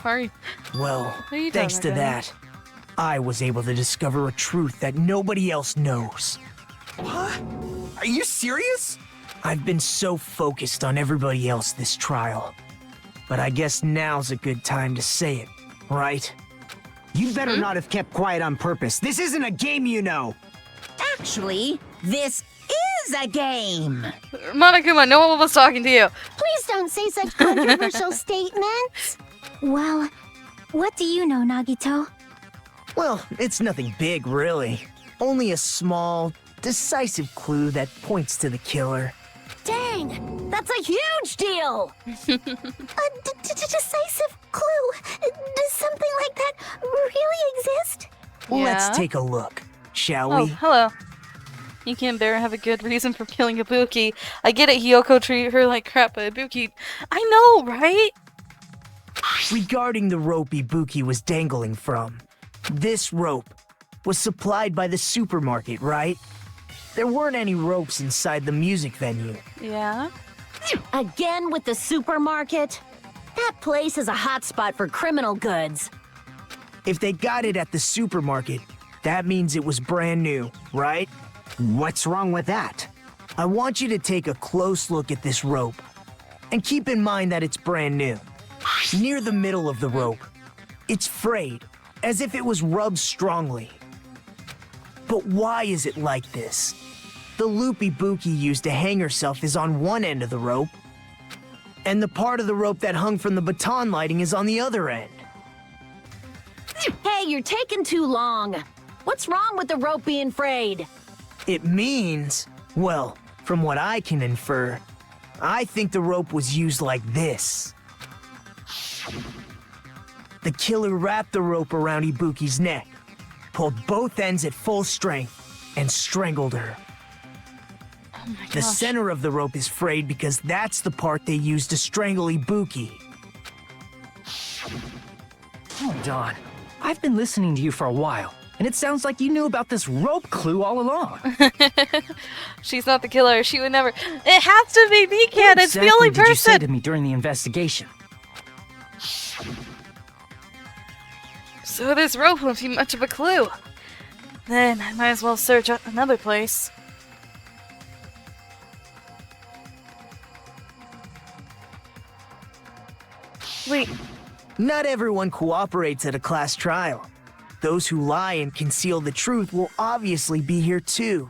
Speaker 1: Sorry.
Speaker 3: Well,
Speaker 1: are you
Speaker 3: thanks to
Speaker 1: talking about?
Speaker 3: that, I was able to discover a truth that nobody else knows.
Speaker 10: What? Are you serious?
Speaker 3: I've been so focused on everybody else this trial. But I guess now's a good time to say it, right?
Speaker 7: You better not have kept quiet on purpose. This isn't a game, you know.
Speaker 9: Actually, this is a game.
Speaker 1: Monokuma, no one was talking to you.
Speaker 8: Please don't say such controversial statements.
Speaker 6: Well, what do you know, Nagito?
Speaker 3: Well, it's nothing big, really. Only a small, decisive clue that points to the killer.
Speaker 11: Dang! That's a huge deal!
Speaker 8: A decisive clue. Does something like that really exist?
Speaker 3: Let's
Speaker 1: Yeah.
Speaker 3: take a look, shall
Speaker 1: Oh,
Speaker 3: we?
Speaker 1: hello. You can't bear have a good reason for killing Ibuki. I get it, Hiyoko treated her like crap, but Ibuki... I know, right?
Speaker 3: Regarding the rope Ibuki was dangling from, this rope was supplied by the supermarket, right? There weren't any ropes inside the music venue.
Speaker 1: Yeah.
Speaker 11: Again with the supermarket? That place is a hotspot for criminal goods.
Speaker 3: If they got it at the supermarket, that means it was brand new, right?
Speaker 7: What's wrong with that?
Speaker 3: I want you to take a close look at this rope. And keep in mind that it's brand new. Near the middle of the rope, it's frayed, as if it was rubbed strongly. But why is it like this? The loop Ibuki used to hang herself is on one end of the rope, and the part of the rope that hung from the baton lighting is on the other end.
Speaker 11: Hey, you're taking too long. What's wrong with the rope being frayed?
Speaker 3: It means, well, from what I can infer, I think the rope was used like this. The killer wrapped the rope around Ibuki's neck, pulled both ends at full strength, and strangled her.
Speaker 1: Oh my
Speaker 3: The
Speaker 1: gosh.
Speaker 3: center of the rope is frayed because that's the part they used to strangle Ibuki.
Speaker 5: Hold on. I've been listening to you for a while, and it sounds like you knew about this rope clue all along.
Speaker 1: She's not the killer. She would never... It has to be Mikan.
Speaker 5: What
Speaker 1: It's the
Speaker 5: exactly
Speaker 1: only
Speaker 5: did you say
Speaker 1: person.
Speaker 5: to me during the investigation?
Speaker 1: So this rope won't be much of a clue. Then I might as well search another place. Wait.
Speaker 3: Not everyone cooperates at a class trial. Those who lie and conceal the truth will obviously be here too.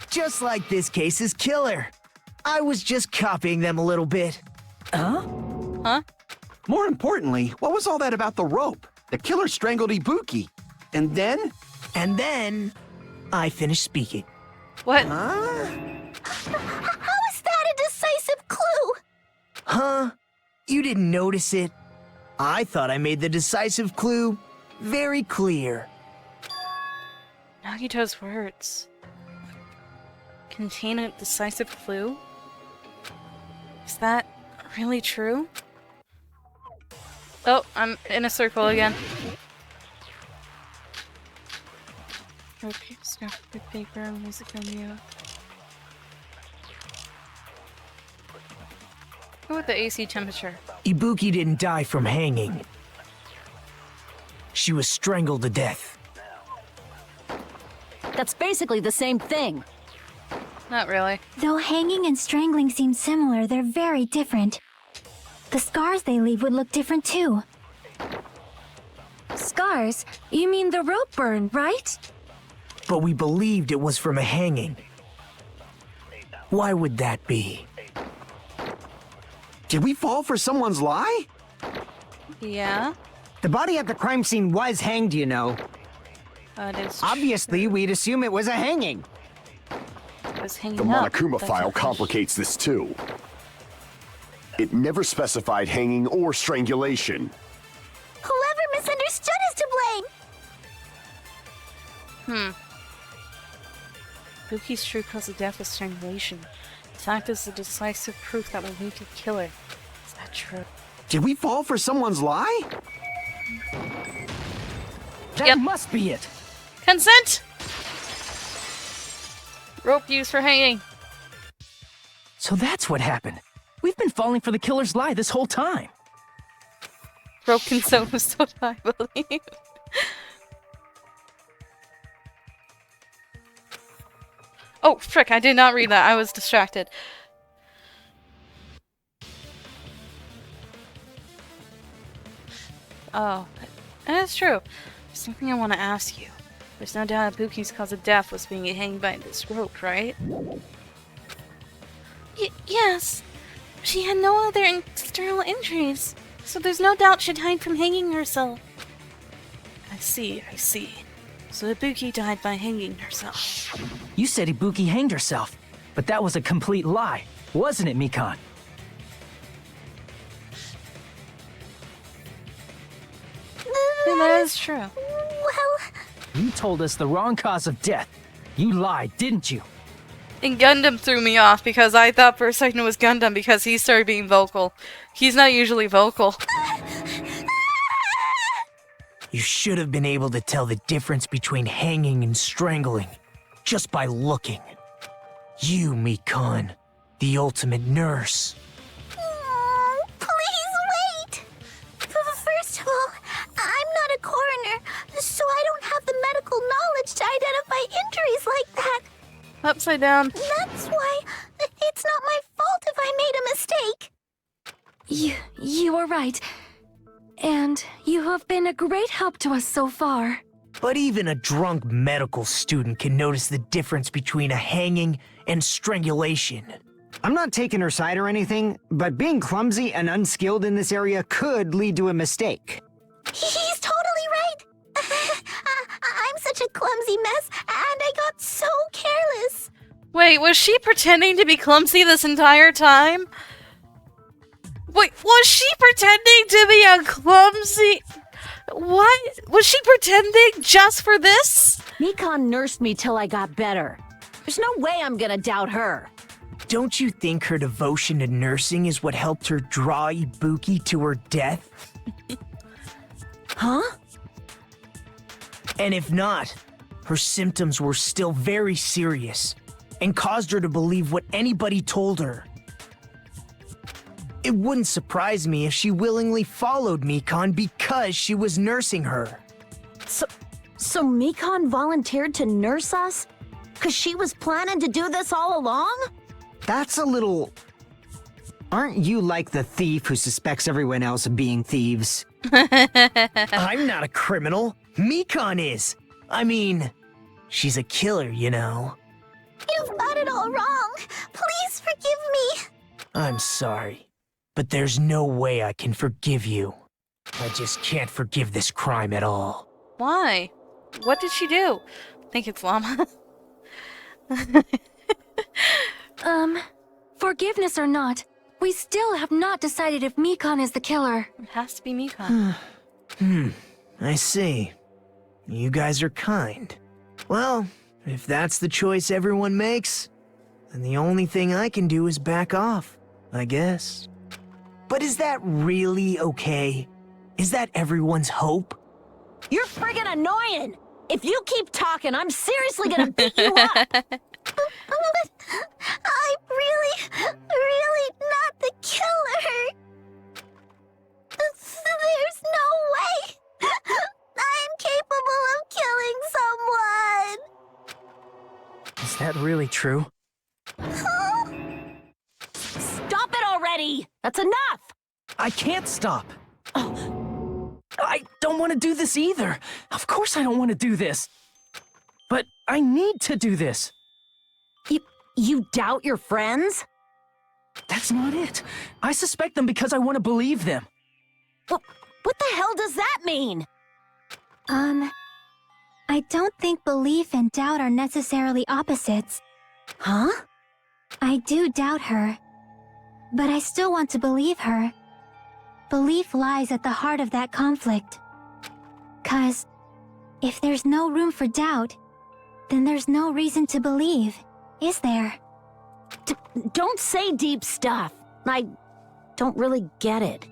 Speaker 3: Just like this case's killer. I was just copying them a little bit.
Speaker 1: Huh?
Speaker 10: More importantly, what was all that about the rope? The killer strangled Ibuki. And then?
Speaker 3: And then, I finished speaking.
Speaker 1: What?
Speaker 10: Huh?
Speaker 8: How is that a decisive clue?
Speaker 3: Huh? You didn't notice it? I thought I made the decisive clue very clear.
Speaker 1: Nagito's words contain a decisive clue? Is that really true? Oh, I'm in a circle again. Okay, scrapbook paper, music menu. Go with the AC temperature.
Speaker 3: Ibuki didn't die from hanging. She was strangled to death.
Speaker 11: That's basically the same thing.
Speaker 1: Not really.
Speaker 6: Though hanging and strangling seem similar, they're very different. The scars they leave would look different too.
Speaker 2: Scars? You mean the rope burn, right?
Speaker 3: But we believed it was from a hanging. Why would that be?
Speaker 10: Did we fall for someone's lie?
Speaker 1: Yeah,
Speaker 7: The body at the crime scene was hanged, you know.
Speaker 1: that is
Speaker 7: Obviously, we'd assume it was a hanging.
Speaker 1: It was hanging
Speaker 4: The
Speaker 1: up.
Speaker 4: Monokuma
Speaker 1: That's
Speaker 4: file
Speaker 1: not-
Speaker 4: complicates this too. It never specified hanging or strangulation.
Speaker 8: Whoever misunderstood is to blame.
Speaker 1: Buki's true cause of death was strangulation. This act is the decisive proof that will lead to the killer. Is that true?
Speaker 10: Did we fall for someone's lie?
Speaker 5: That
Speaker 1: Yep.
Speaker 5: must be it.
Speaker 1: Consent! Rope used for hanging.
Speaker 5: So that's what happened. We've been falling for the killer's lie this whole time.
Speaker 1: Rope consent was so I believe. Oh, frick, I did not read that. I was distracted. Oh, that's true. There's something I want to ask you. There's no doubt Buki's cause of death was being hanged by this rope, right? Yes. She had no other external injuries, so there's no doubt she died from hanging herself. I see. So Ibuki died by hanging herself.
Speaker 5: You said Ibuki hanged herself, but that was a complete lie, wasn't it, Mikan?
Speaker 1: Yeah, that is true.
Speaker 8: Well,
Speaker 5: You told us the wrong cause of death. You lied, didn't you?
Speaker 1: And Gundam threw me off because I thought for a second it was Gundam because he started being vocal. He's not usually vocal.
Speaker 3: You should have been able to tell the difference between hanging and strangling just by looking. You, Mikan, the ultimate nurse.
Speaker 8: please wait. First of all, I'm not a coroner, so I don't have the medical knowledge to identify injuries like that.
Speaker 1: Upside down.
Speaker 8: That's why it's not my fault if I made a mistake.
Speaker 2: You were right. And you have been a great help to us so far.
Speaker 3: But even a drunk medical student can notice the difference between a hanging and strangulation.
Speaker 7: I'm not taking her side or anything, but being clumsy and unskilled in this area could lead to a mistake.
Speaker 8: He's totally right. I'm such a clumsy mess, and I got so careless.
Speaker 1: Wait, was she pretending to be clumsy this entire time? Wait, was she pretending to be a clumsy... What? Was she pretending just for this?
Speaker 11: Mikan nursed me till I got better. There's no way I'm gonna doubt her.
Speaker 3: Don't you think her devotion to nursing is what helped her draw Ibuki to her death?
Speaker 11: Huh?
Speaker 3: And if not, her symptoms were still very serious and caused her to believe what anybody told her. It wouldn't surprise me if she willingly followed Mikan because she was nursing her.
Speaker 11: So Mikon volunteered to nurse us? 'Cause she was planning to do this all along?
Speaker 7: That's a little... Aren't you like the thief who suspects everyone else of being thieves?
Speaker 3: I'm not a criminal. Mikon is. I mean, she's a killer, you know.
Speaker 8: You've got it all wrong. Please forgive me.
Speaker 3: I'm sorry, but there's no way I can forgive you. I just can't forgive this crime at all.
Speaker 1: Why? What did she do? I think it's Llama.
Speaker 2: Forgiveness or not, we still have not decided if Mikon is the killer.
Speaker 1: It has to be Mikon.
Speaker 3: I see. You guys are kind. Well, if that's the choice everyone makes, then the only thing I can do is back off, I guess. But is that really okay? Is that everyone's hope?
Speaker 11: You're friggin' annoying! If you keep talking, I'm seriously gonna beat you up!
Speaker 8: I'm really not the killer. There's no way I am capable of killing someone.
Speaker 5: Is that really true?
Speaker 11: Stop it already! That's enough!
Speaker 5: I can't stop. I don't want to do this either. Of course I don't want to do this. But I need to do this.
Speaker 11: You doubt your friends?
Speaker 5: That's not it. I suspect them because I want to believe them.
Speaker 11: What the hell does that mean?
Speaker 6: I don't think belief and doubt are necessarily opposites.
Speaker 11: Huh?
Speaker 6: I do doubt her, but I still want to believe her. Belief lies at the heart of that conflict. 'Cause if there's no room for doubt, then there's no reason to believe, is there?
Speaker 11: Don't say deep stuff. I don't really get it.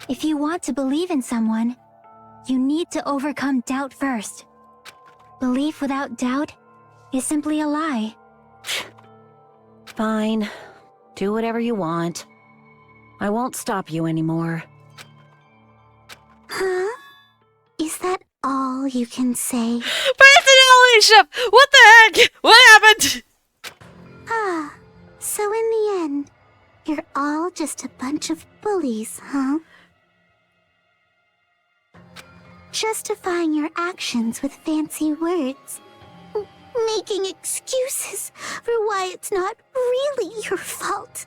Speaker 6: If you want to believe in someone, you need to overcome doubt first. Belief without doubt is simply a lie.
Speaker 11: Fine. Do whatever you want. I won't stop you anymore.
Speaker 8: Huh? Is that all you can say?
Speaker 1: Personality shift! What the heck? What happened?
Speaker 8: Ah, so in the end, you're all just a bunch of bullies, huh? Justifying your actions with fancy words. Making excuses for why it's not really your fault.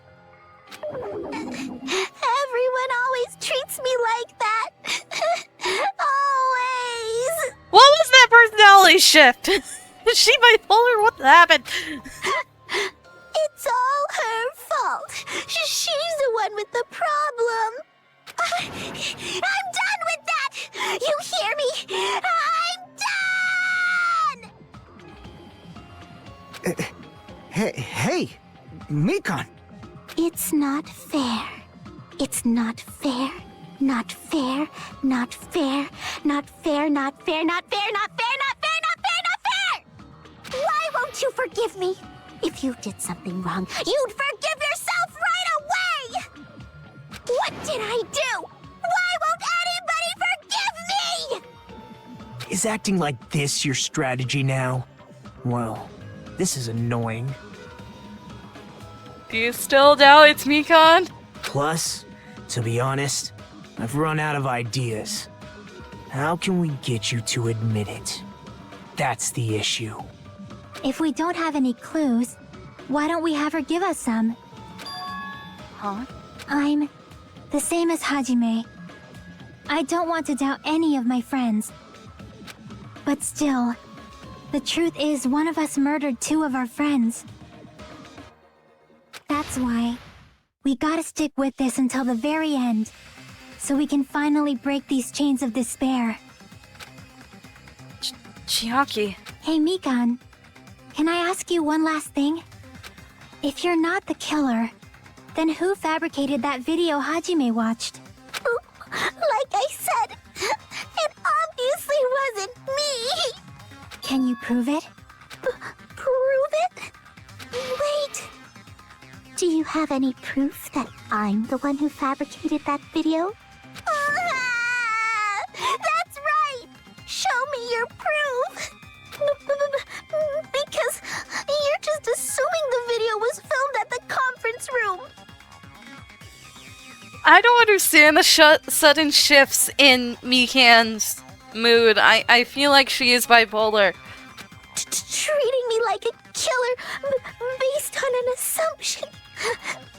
Speaker 8: Everyone always treats me like that. Always.
Speaker 1: What was that personality shift? Is she bipolar? What happened?
Speaker 8: It's all her fault. She's the one with the problem. I'm done with that! You hear me? I'm done!
Speaker 7: Hey, Mikon.
Speaker 8: It's not fair. It's not fair. Not fair. Not fair. Not fair. Not fair. Not fair. Not fair. Not fair. Not fair. Not fair! Why won't you forgive me? If you did something wrong, you'd forgive yourself right away! What did I do? Why won't anybody forgive me?
Speaker 3: Is acting like this your strategy now? Well, this is annoying.
Speaker 1: Do you still doubt it's Mikon?
Speaker 3: Plus, to be honest, I've run out of ideas. How can we get you to admit it? That's the issue.
Speaker 6: If we don't have any clues, why don't we have her give us some?
Speaker 1: Huh?
Speaker 6: I'm the same as Hajime. I don't want to doubt any of my friends. But still, the truth is one of us murdered two of our friends. That's why we gotta stick with this until the very end, so we can finally break these chains of despair.
Speaker 1: Chiaki.
Speaker 6: Hey, Mikon, can I ask you one last thing? If you're not the killer, then who fabricated that video Hajime watched?
Speaker 8: Like I said, it obviously wasn't me.
Speaker 6: Can you prove it?
Speaker 8: Prove it? Wait. Do you have any proof that I'm the one who fabricated that video? That's right! your proof? Because you're just assuming the video was filmed at the conference room.
Speaker 1: I don't understand the sudden shifts in Mikan's mood. I feel like she is bipolar.
Speaker 8: Treating me like a killer based on an assumption.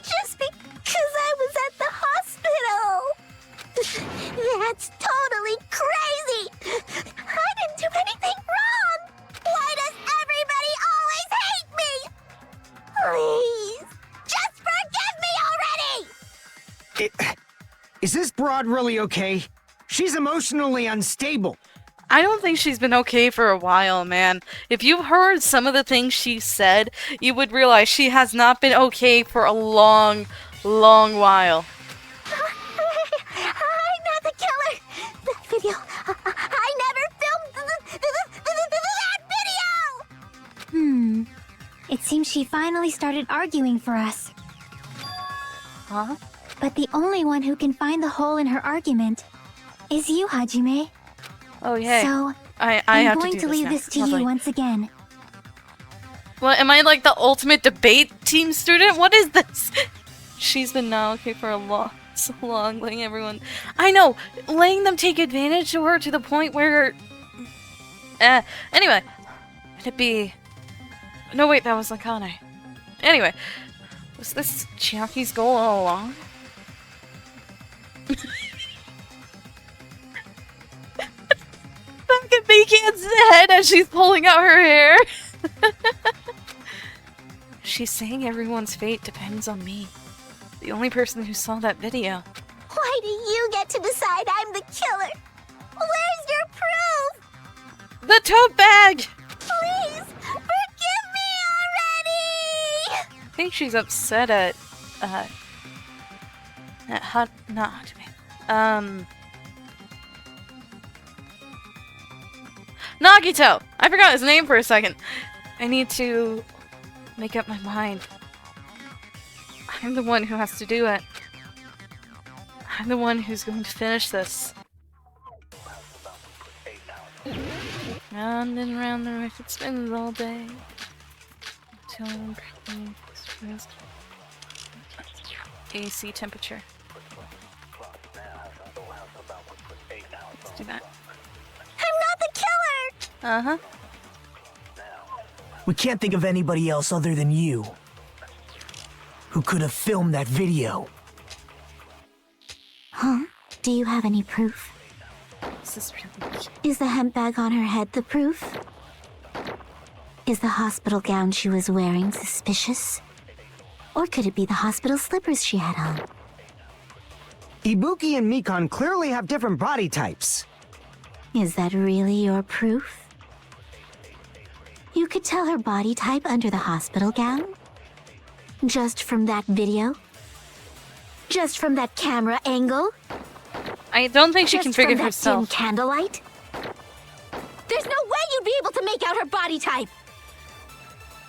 Speaker 8: Just because I was at the hospital. That's totally crazy. I didn't do anything wrong. Why does everybody always hate me? Please, just forgive me already.
Speaker 7: Is this broad really okay? She's emotionally unstable.
Speaker 1: I don't think she's been okay for a while, man. If you heard some of the things she said, you would realize she has not been okay for a long, long while.
Speaker 8: I'm not the killer. That video. I never filmed that video.
Speaker 6: It seems she finally started arguing for us.
Speaker 1: Huh?
Speaker 6: But the only one who can find the hole in her argument is you, Hajime.
Speaker 1: Oh, yeah.
Speaker 6: So,
Speaker 1: I'm
Speaker 6: I'm going to leave this to you once again.
Speaker 1: What, am I like the ultimate debate team student? What is this? She's been not okay for so long, letting everyone... I know! Letting them take advantage of her to the point where... Anyway. Could it be... No, wait, that was Lakane. Anyway. Was this Chiaki's goal all along? Back at Mikan's head as she's pulling out her hair. She's saying everyone's fate depends on me. The only person who saw that video.
Speaker 8: Why do you get to decide I'm the killer? Where's your proof?
Speaker 1: The tote bag!
Speaker 8: Please, forgive me already!
Speaker 1: I think she's upset at, not Hajime. Nagito! I forgot his name for a second. I need to make up my mind. I'm the one who has to do it. I'm the one who's going to finish this. Round and round the record spins all day. Until AC temperature. Let's do that.
Speaker 8: I'm not the killer!
Speaker 1: Uh-huh.
Speaker 3: We can't think of anybody else other than you who could have filmed that video.
Speaker 8: Huh? Do you have any proof?
Speaker 1: This is really...
Speaker 8: Is the hemp bag on her head the proof? Is the hospital gown she was wearing suspicious? Or could it be the hospital slippers she had on?
Speaker 7: Ibuki and Mikan clearly have different body types.
Speaker 8: Is that really your proof? You could tell her body type under the hospital gown? Just from that video? Just from that camera angle?
Speaker 1: I don't think she
Speaker 8: Just
Speaker 1: can figure
Speaker 8: from that
Speaker 1: herself.
Speaker 8: dim candlelight? There's no way you'd be able to make out her body type!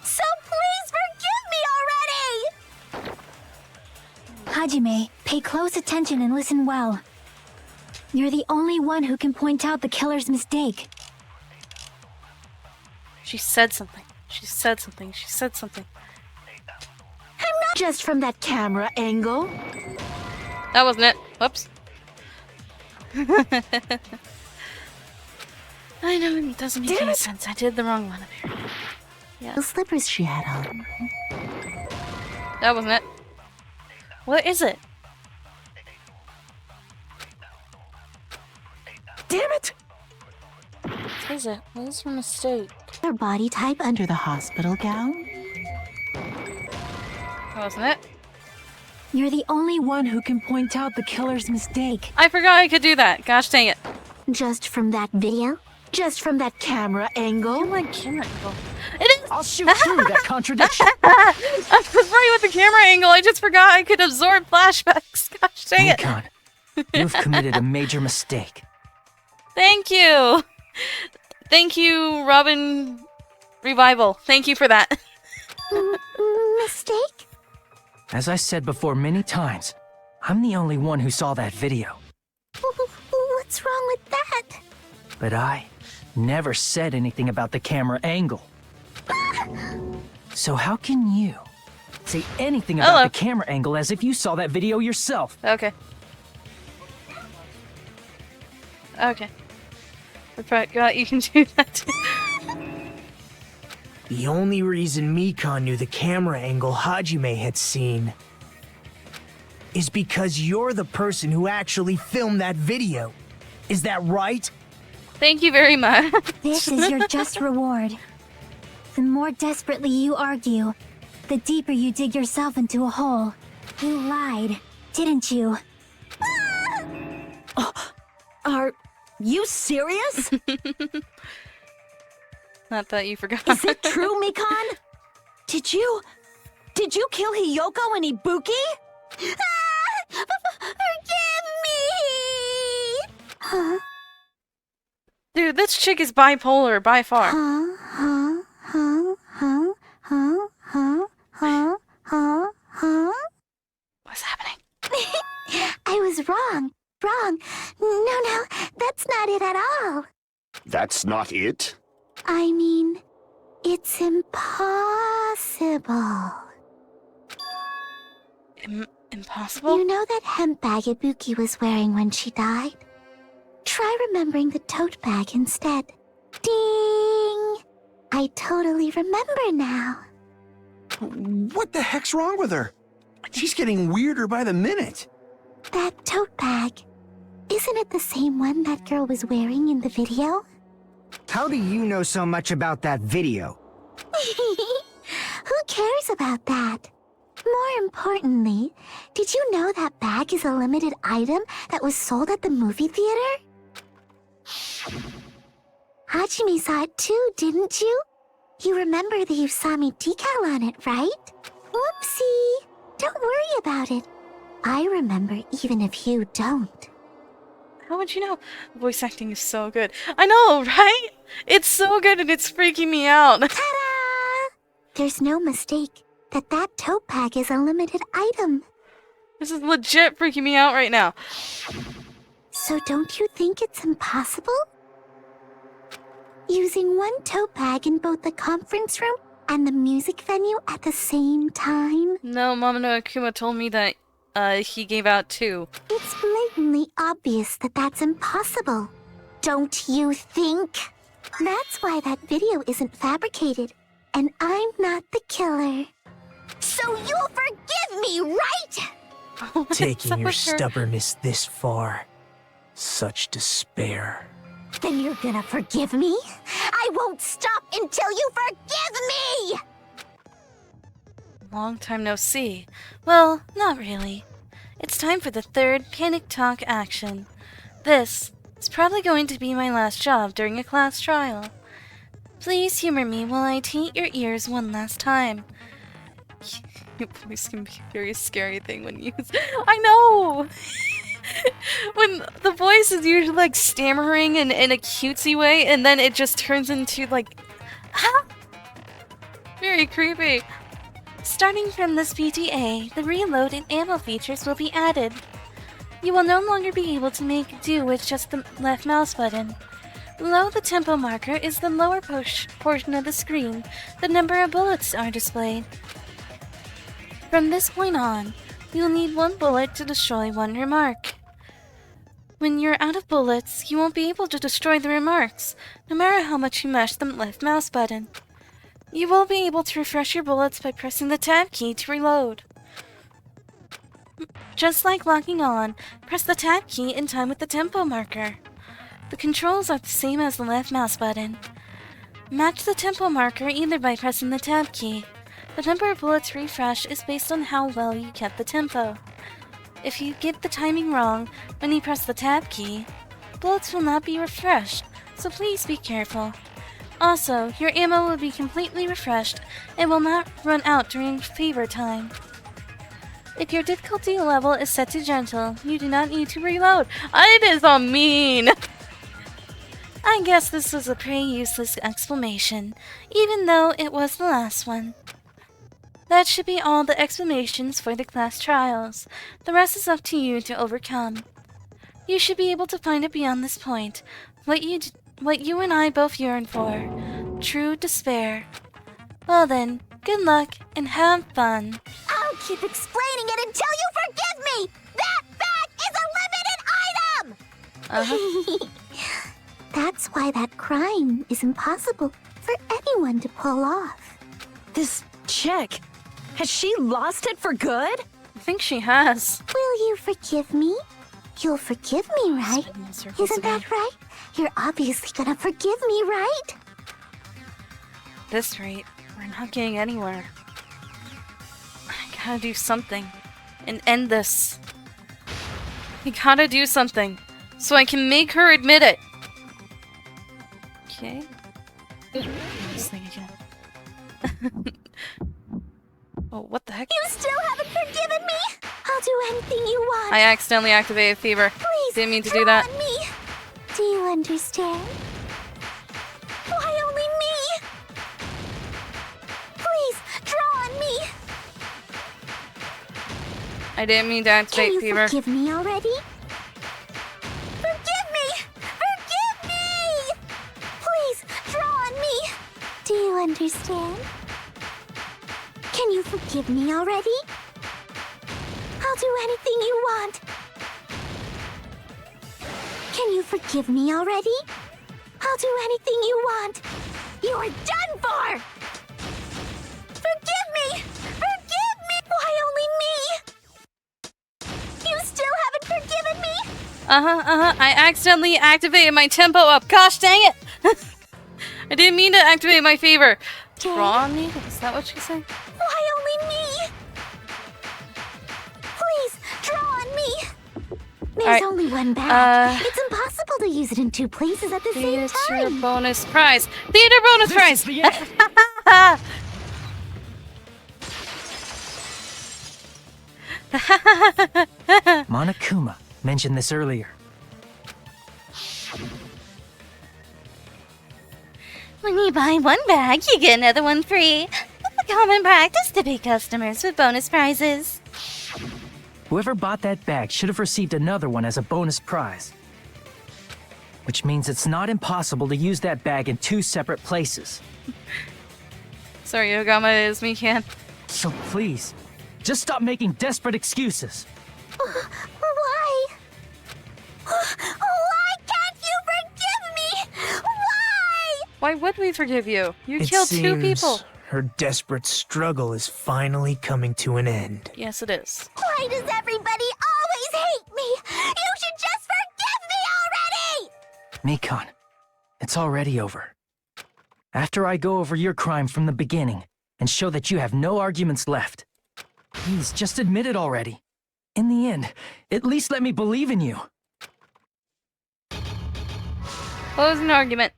Speaker 8: So please forgive me already!
Speaker 6: Hajime, pay close attention and listen well. You're the only one who can point out the killer's mistake.
Speaker 1: She said something. She said something. She said something.
Speaker 8: I'm not just from that camera angle.
Speaker 1: That wasn't it. Whoops. I know it doesn't make any sense. I did the wrong one there. Yeah.
Speaker 8: The slippers she had on.
Speaker 1: That wasn't it. What is it?
Speaker 7: Damn it!
Speaker 1: What is it? What is her mistake?
Speaker 8: Her body type under the hospital gown?
Speaker 1: That wasn't it.
Speaker 2: You're the only one who can point out the killer's mistake.
Speaker 1: I forgot I could do that. Gosh dang it.
Speaker 8: Just from that video? Just from that camera angle?
Speaker 1: Oh my camera angle. It is.
Speaker 5: I'll shoot through that contradiction.
Speaker 1: I was right with the camera angle. I just forgot I could absorb flashbacks. Gosh dang it.
Speaker 5: Mikan, you've committed a major mistake.
Speaker 1: Thank you. Thank you, Robin Revival. Thank you for that.
Speaker 8: Mistake?
Speaker 5: As I said before many times, I'm the only one who saw that video.
Speaker 8: What's wrong with that?
Speaker 5: But I never said anything about the camera angle. So how can you say anything about the camera angle as if you saw that video yourself?
Speaker 1: Okay. Okay. I forgot you can do that too.
Speaker 3: The only reason Mikan knew the camera angle Hajime had seen is because you're the person who actually filmed that video. Is that right?
Speaker 1: Thank you very much.
Speaker 6: This is your just reward. The more desperately you argue, the deeper you dig yourself into a hole. You lied, didn't you?
Speaker 11: Are you serious?
Speaker 1: Not that you forgot.
Speaker 11: Is it true, Mikan? Did you kill Hiyoko and Ibuki?
Speaker 8: Forgive me! Huh?
Speaker 1: Dude, this chick is bipolar by far. What's happening?
Speaker 8: I was wrong. No, that's not it at all.
Speaker 4: That's not it?
Speaker 8: I mean, it's impossible.
Speaker 1: Impossible?
Speaker 8: You know that hemp bag Ibuki was wearing when she died? Try remembering the tote bag instead. Ding! I totally remember now.
Speaker 10: What the heck's wrong with her? She's getting weirder by the minute.
Speaker 8: That tote bag. Isn't it the same one that girl was wearing in the video?
Speaker 7: How do you know so much about that video?
Speaker 8: Who cares about that? More importantly, did you know that bag is a limited item that was sold at the movie theater? Hajime saw it too, didn't you? You remember the Usami decal on it, right? Whoopsie! Don't worry about it. I remember even if you don't.
Speaker 1: How would you know? Voice acting is so good. I know, right? It's so good and it's freaking me out.
Speaker 8: Ta-da! There's no mistake that tote bag is a limited item.
Speaker 1: This is legit freaking me out right now.
Speaker 8: So don't you think it's impossible? Using one tote bag in both the conference room and the music venue at the same time?
Speaker 1: No, Mama no Akuma told me that he gave out two.
Speaker 8: It's blatantly obvious that that's impossible. Don't you think? That's why that video isn't fabricated, and I'm not the killer. So you'll forgive me, right?
Speaker 3: Taking your stubbornness this far. Such despair.
Speaker 8: Then you're gonna forgive me? I won't stop until you forgive me!
Speaker 1: Long time no see. Well, not really. It's time for the third Panic Talk action. This is probably going to be my last job during a class trial. Please humor me while I taint your ears one last time. Your voice can be a very scary thing when used. I know! When the voice is usually like stammering in a cutesy way, and then it just turns into like... very creepy. Starting from this PTA, the reload and ammo features will be added. You will no longer be able to make do with just the left mouse button. Below the tempo marker is the lower portion of the screen. The number of bullets are displayed. From this point on, you will need one bullet to destroy one remark. When you're out of bullets, you won't be able to destroy the remarks, no matter how much you mash the left mouse button. You will be able to refresh your bullets by pressing the tab key to reload. Just like locking on, press the tab key in time with the tempo marker. The controls are the same as the left mouse button. Match the tempo marker either by pressing the tab key. The number of bullets refreshed is based on how well you kept the tempo. If you get the timing wrong when you press the tab key, bullets will not be refreshed, so please be careful. Also, your ammo will be completely refreshed and will not run out during fever time. If your difficulty level is set to gentle, you do not need to reload. It is a mean! I guess this was a pretty useless explanation, even though it was the last one. That should be all the explanations for the class trials. The rest is up to you to overcome. You should be able to find it beyond this point. What you what you and I both yearn for. True despair. Well then, good luck and have fun.
Speaker 8: I'll keep explaining it until you forgive me! That bag is a limited item! That's why that crime is impossible for anyone to pull off.
Speaker 11: This check. Has she lost it for good?
Speaker 1: I think she has.
Speaker 8: Will you forgive me? You'll forgive me, right? Isn't that right? You're obviously gonna forgive me, right?
Speaker 1: At this rate, we're not getting anywhere. I gotta do something and end this. I gotta do something so I can make her admit it. Okay. This thing again. Oh, what the heck?
Speaker 8: You still haven't forgiven me? I'll do anything you want.
Speaker 1: I accidentally activated fever.
Speaker 8: Please,
Speaker 1: Didn't mean to do that.
Speaker 8: draw on me. Do you understand? Why only me? Please, draw on me.
Speaker 1: I didn't mean to activate
Speaker 8: Can you
Speaker 1: fever.
Speaker 8: forgive me already? Forgive me! Forgive me! Please, draw on me. Do you understand? Can you forgive me already? I'll do anything you want. Can you forgive me already? I'll do anything you want. You are done for! Forgive me! Forgive me! Why only me? You still haven't forgiven me?
Speaker 1: I accidentally activated my tempo up. Gosh dang it! I didn't mean to activate my fever. Draw on me? Is that what she said?
Speaker 8: Why only me? Please, draw on me. There's
Speaker 1: Alright,
Speaker 8: only one bag. It's impossible to use it in two places at the same
Speaker 1: Theater
Speaker 8: time.
Speaker 1: bonus prize. Theater bonus prize.
Speaker 5: Monokuma mentioned this earlier.
Speaker 12: When you buy one bag, you get another one free. It's a common practice to pay customers with bonus prizes.
Speaker 5: Whoever bought that bag should have received another one as a bonus prize. Which means it's not impossible to use that bag in two separate places.
Speaker 1: Sorry, Yogama, it is me, Can.
Speaker 5: So please, just stop making desperate excuses.
Speaker 8: Why? Why can't you forgive me? Why?
Speaker 1: Why would we forgive you? You
Speaker 3: It
Speaker 1: killed two
Speaker 3: seems
Speaker 1: people.
Speaker 3: her desperate struggle is finally coming to an end.
Speaker 1: Yes, it is.
Speaker 8: Why does everybody always hate me? You should just forgive me already!
Speaker 5: Mikon, it's already over. After I go over your crime from the beginning and show that you have no arguments left, please just admit it already. In the end, at least let me believe in you.
Speaker 1: Closing argument.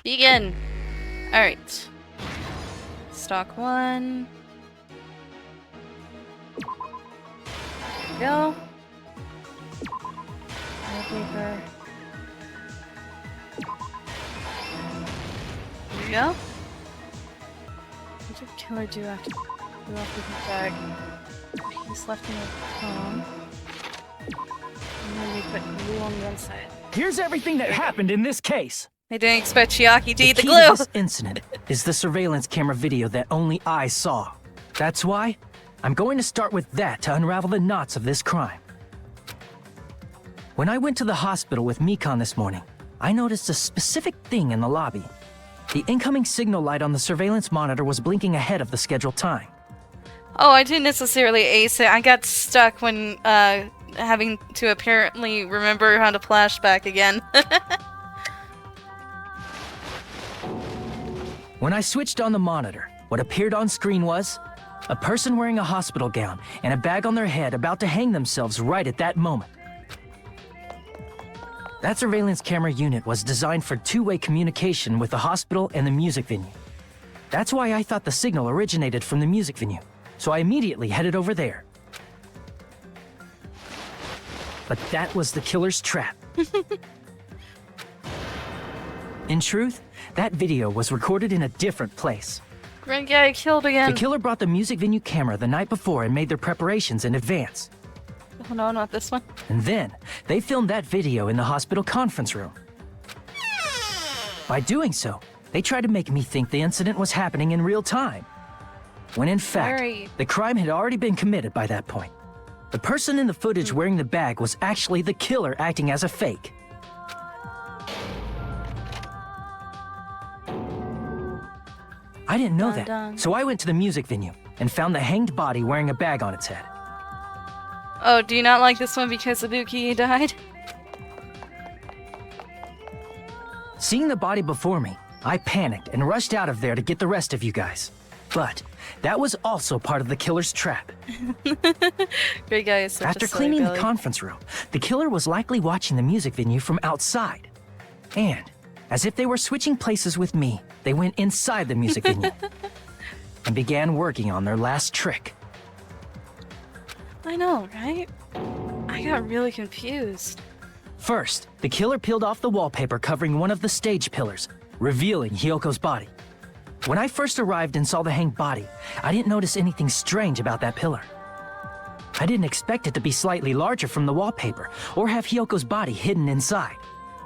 Speaker 1: Begin. Alright. Stock one. There we go. Paper. There we go. What did Killer do after go off with his bag? He's left in the phone. And then we put glue on one side.
Speaker 5: Here's everything that happened in this case.
Speaker 1: They didn't expect Chiaki to eat the
Speaker 5: key
Speaker 1: glue.
Speaker 5: to this incident is the surveillance camera video that only I saw. That's why I'm going to start with that to unravel the knots of this crime. When I went to the hospital with Mikon this morning, I noticed a specific thing in the lobby. The incoming signal light on the surveillance monitor was blinking ahead of the scheduled time.
Speaker 1: Oh, I didn't necessarily ace it. I got stuck when having to apparently remember how to flashback again.
Speaker 5: When I switched on the monitor, what appeared on screen was a person wearing a hospital gown and a bag on their head about to hang themselves right at that moment. That surveillance camera unit was designed for two-way communication with the hospital and the music venue. That's why I thought the signal originated from the music venue, so I immediately headed over there. But that was the killer's trap. In truth, that video was recorded in a different place.
Speaker 1: Great guy killed again.
Speaker 5: The killer brought the music venue camera the night before and made their preparations in advance.
Speaker 1: Oh no, not this one.
Speaker 5: And then, they filmed that video in the hospital conference room. By doing so, they tried to make me think the incident was happening in real time. When in fact, the crime had already been committed by that point. The person in the footage wearing the bag was actually the killer acting as a fake. I didn't know that, so I went to the music venue and found the hanged body wearing a bag on its head.
Speaker 1: Oh, do you not like this one because Ibuki died?
Speaker 5: Seeing the body before me, I panicked and rushed out of there to get the rest of you guys. But that was also part of the killer's trap.
Speaker 1: Great guy is such
Speaker 5: After
Speaker 1: a silly
Speaker 5: cleaning
Speaker 1: Billy.
Speaker 5: the conference room, the killer was likely watching the music venue from outside. And, as if they were switching places with me, they went inside the music venue and began working on their last trick.
Speaker 1: I know, right? I got really confused.
Speaker 5: First, the killer peeled off the wallpaper covering one of the stage pillars, revealing Hyoko's body. When I first arrived and saw the hanged body, I didn't notice anything strange about that pillar. I didn't expect it to be slightly larger from the wallpaper, or have Hyoko's body hidden inside.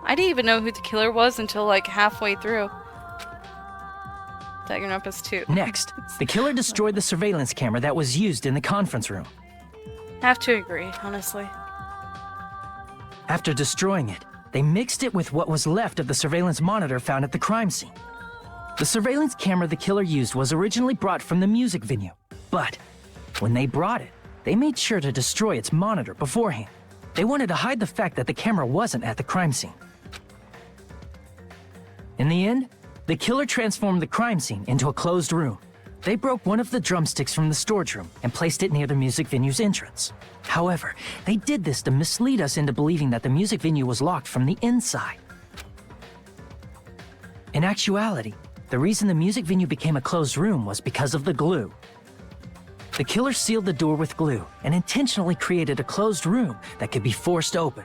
Speaker 1: I didn't even know who the killer was until like halfway through. Danganronpa's 2.
Speaker 5: Next, the killer destroyed the surveillance camera that was used in the conference room.
Speaker 1: Have to agree, honestly.
Speaker 5: After destroying it, they mixed it with what was left of the surveillance monitor found at the crime scene. The surveillance camera the killer used was originally brought from the music venue, but when they brought it, they made sure to destroy its monitor beforehand. They wanted to hide the fact that the camera wasn't at the crime scene. In the end, the killer transformed the crime scene into a closed room. They broke one of the drumsticks from the storage room and placed it near the music venue's entrance. However, they did this to mislead us into believing that the music venue was locked from the inside. In actuality, the reason the music venue became a closed room was because of the glue. The killer sealed the door with glue and intentionally created a closed room that could be forced open.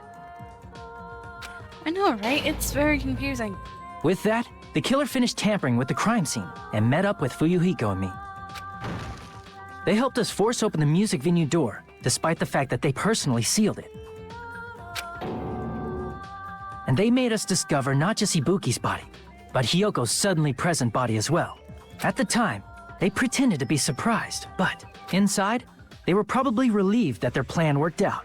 Speaker 1: I know, right? It's very confusing.
Speaker 5: With that, the killer finished tampering with the crime scene and met up with Fuyuhiko and me. They helped us force open the music venue door, despite the fact that they personally sealed it. And they made us discover not just Ibuki's body, but Hyoko's suddenly present body as well. At the time, they pretended to be surprised, but inside, they were probably relieved that their plan worked out.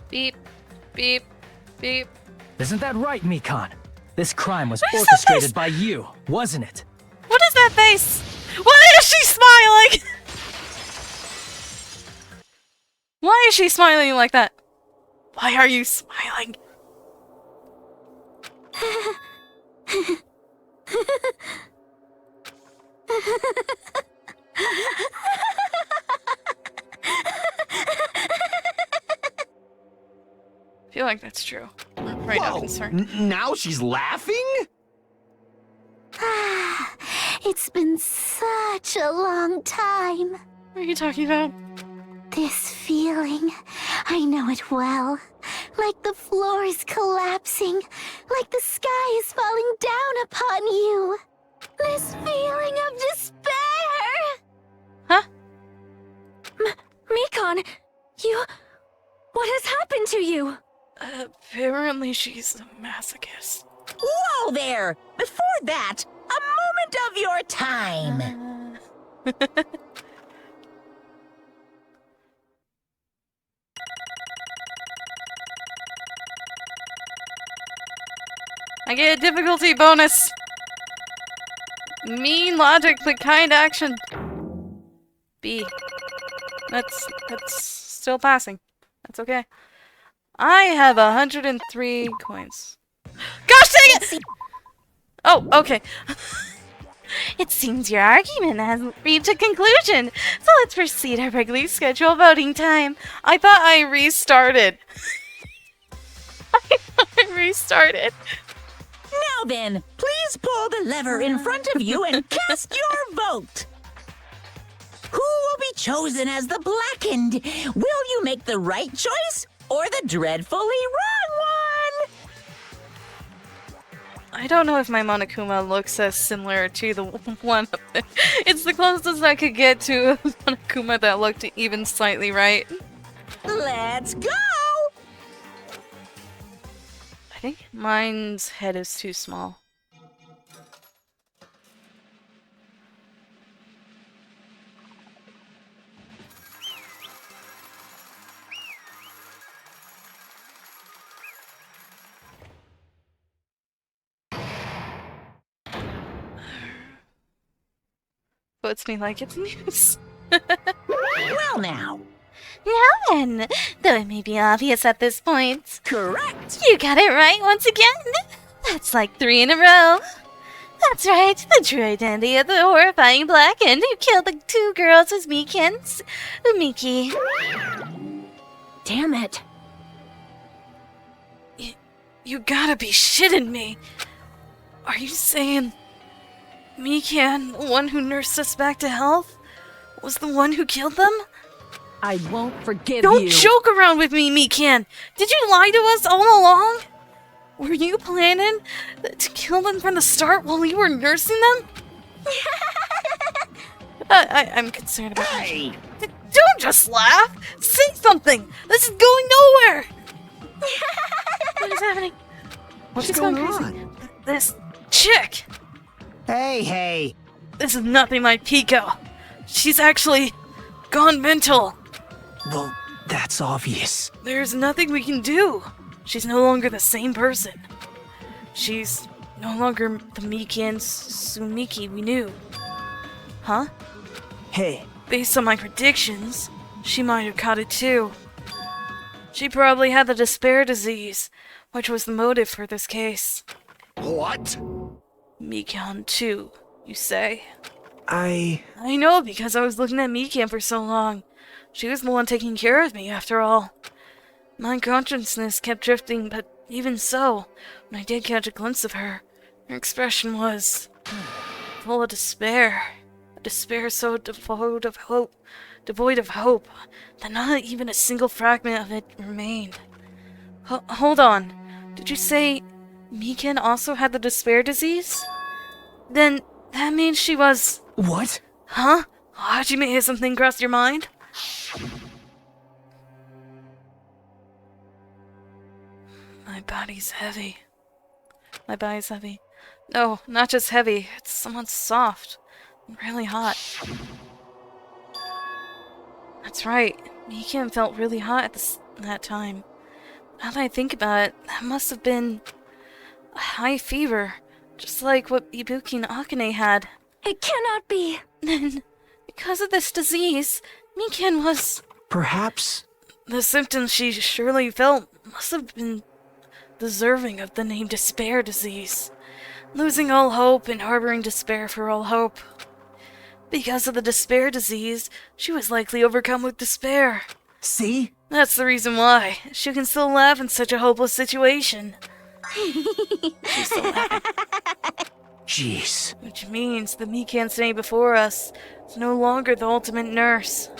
Speaker 1: Beep, beep, beep.
Speaker 5: Isn't that right, Mikan? This crime was
Speaker 1: What is that
Speaker 5: orchestrated
Speaker 1: face?
Speaker 5: by you, wasn't it?
Speaker 1: What is that face? Why is she smiling? Why is she smiling like that? Why are you smiling? I feel like that's true. I'm right now concerned.
Speaker 10: Now she's laughing?
Speaker 8: It's been such a long time.
Speaker 1: What are you talking about?
Speaker 8: This feeling, I know it well. Like the floor is collapsing, like the sky is falling down upon you. This feeling of despair.
Speaker 1: Huh?
Speaker 2: Mikan, you... What has happened to you?
Speaker 1: Apparently she's a masochist.
Speaker 9: Whoa there! Before that, a moment of your time.
Speaker 1: I get a difficulty bonus. Mean logic, but kind action. B. That's still passing. That's okay. I have 103 coins. Gosh dang it! Oh, okay.
Speaker 12: It seems your argument hasn't reached a conclusion, so let's proceed our regularly scheduled voting time.
Speaker 1: I thought I restarted. I restarted.
Speaker 9: Now then, please pull the lever in front of you and cast your vote. Who will be chosen as the blackened? Will you make the right choice or the dreadfully wrong one?
Speaker 1: I don't know if my Monokuma looks as similar to the one up there. It's the closest I could get to a Monokuma that looked even slightly right.
Speaker 9: Let's go!
Speaker 1: I think mine's head is too small. Puts me like it's news.
Speaker 9: Well now.
Speaker 12: Now then, though it may be obvious at this point.
Speaker 9: Correct.
Speaker 12: You got it right once again. That's like 3 in a row. That's right, the true identity of the horrifying Blackened who killed the 2 girls was Mikan's Miki.
Speaker 11: Damn it.
Speaker 1: You gotta be shitting me. Are you saying Mikan, the one who nursed us back to health, was the one who killed them?
Speaker 11: I won't forgive
Speaker 1: Don't
Speaker 11: you.
Speaker 1: joke around with me, Mikan! Did you lie to us all along? Were you planning to kill them from the start while you were nursing them? I'm concerned about you. Don't just laugh! Say something! This is going nowhere! What is happening?
Speaker 7: What's going on?
Speaker 1: This chick!
Speaker 7: Hey.
Speaker 1: This is nothing like Pico. She's actually gone mental.
Speaker 3: Well, that's obvious.
Speaker 1: There's nothing we can do. She's no longer the same person. She's no longer the Mikan Sumiki we knew. Huh?
Speaker 3: Hey,
Speaker 1: Based on my predictions, she might have caught it too. She probably had the despair disease, which was the motive for this case.
Speaker 4: What?
Speaker 1: Mikan too, you say?
Speaker 3: I
Speaker 1: know because I was looking at Mikan for so long. She was the one taking care of me, after all. My consciousness kept drifting, but even so, when I did catch a glimpse of her, her expression was full of despair. A despair so devoid of hope, that not even a single fragment of it remained. Hold on. Did you say Mikan also had the despair disease? Then that means she was...
Speaker 3: What?
Speaker 1: Huh? Hajime, has something crossed your mind? My body's heavy. My body's heavy. No, not just heavy. It's somewhat soft. And really hot. That's right. Mikan felt really hot at that time. Now that I think about it, that must have been a high fever. Just like what Ibuki and Akane had.
Speaker 2: It cannot be.
Speaker 1: Then, because of this disease, Mikan was...
Speaker 3: Perhaps...
Speaker 1: The symptoms she surely felt must have been deserving of the name despair disease. Losing all hope and harboring despair for all hope. Because of the despair disease, she was likely overcome with despair.
Speaker 3: See?
Speaker 1: That's the reason why. She can still laugh in such a hopeless situation. She's still laughing.
Speaker 3: Jeez.
Speaker 1: Which means the Mikan staying before us is no longer the ultimate nurse.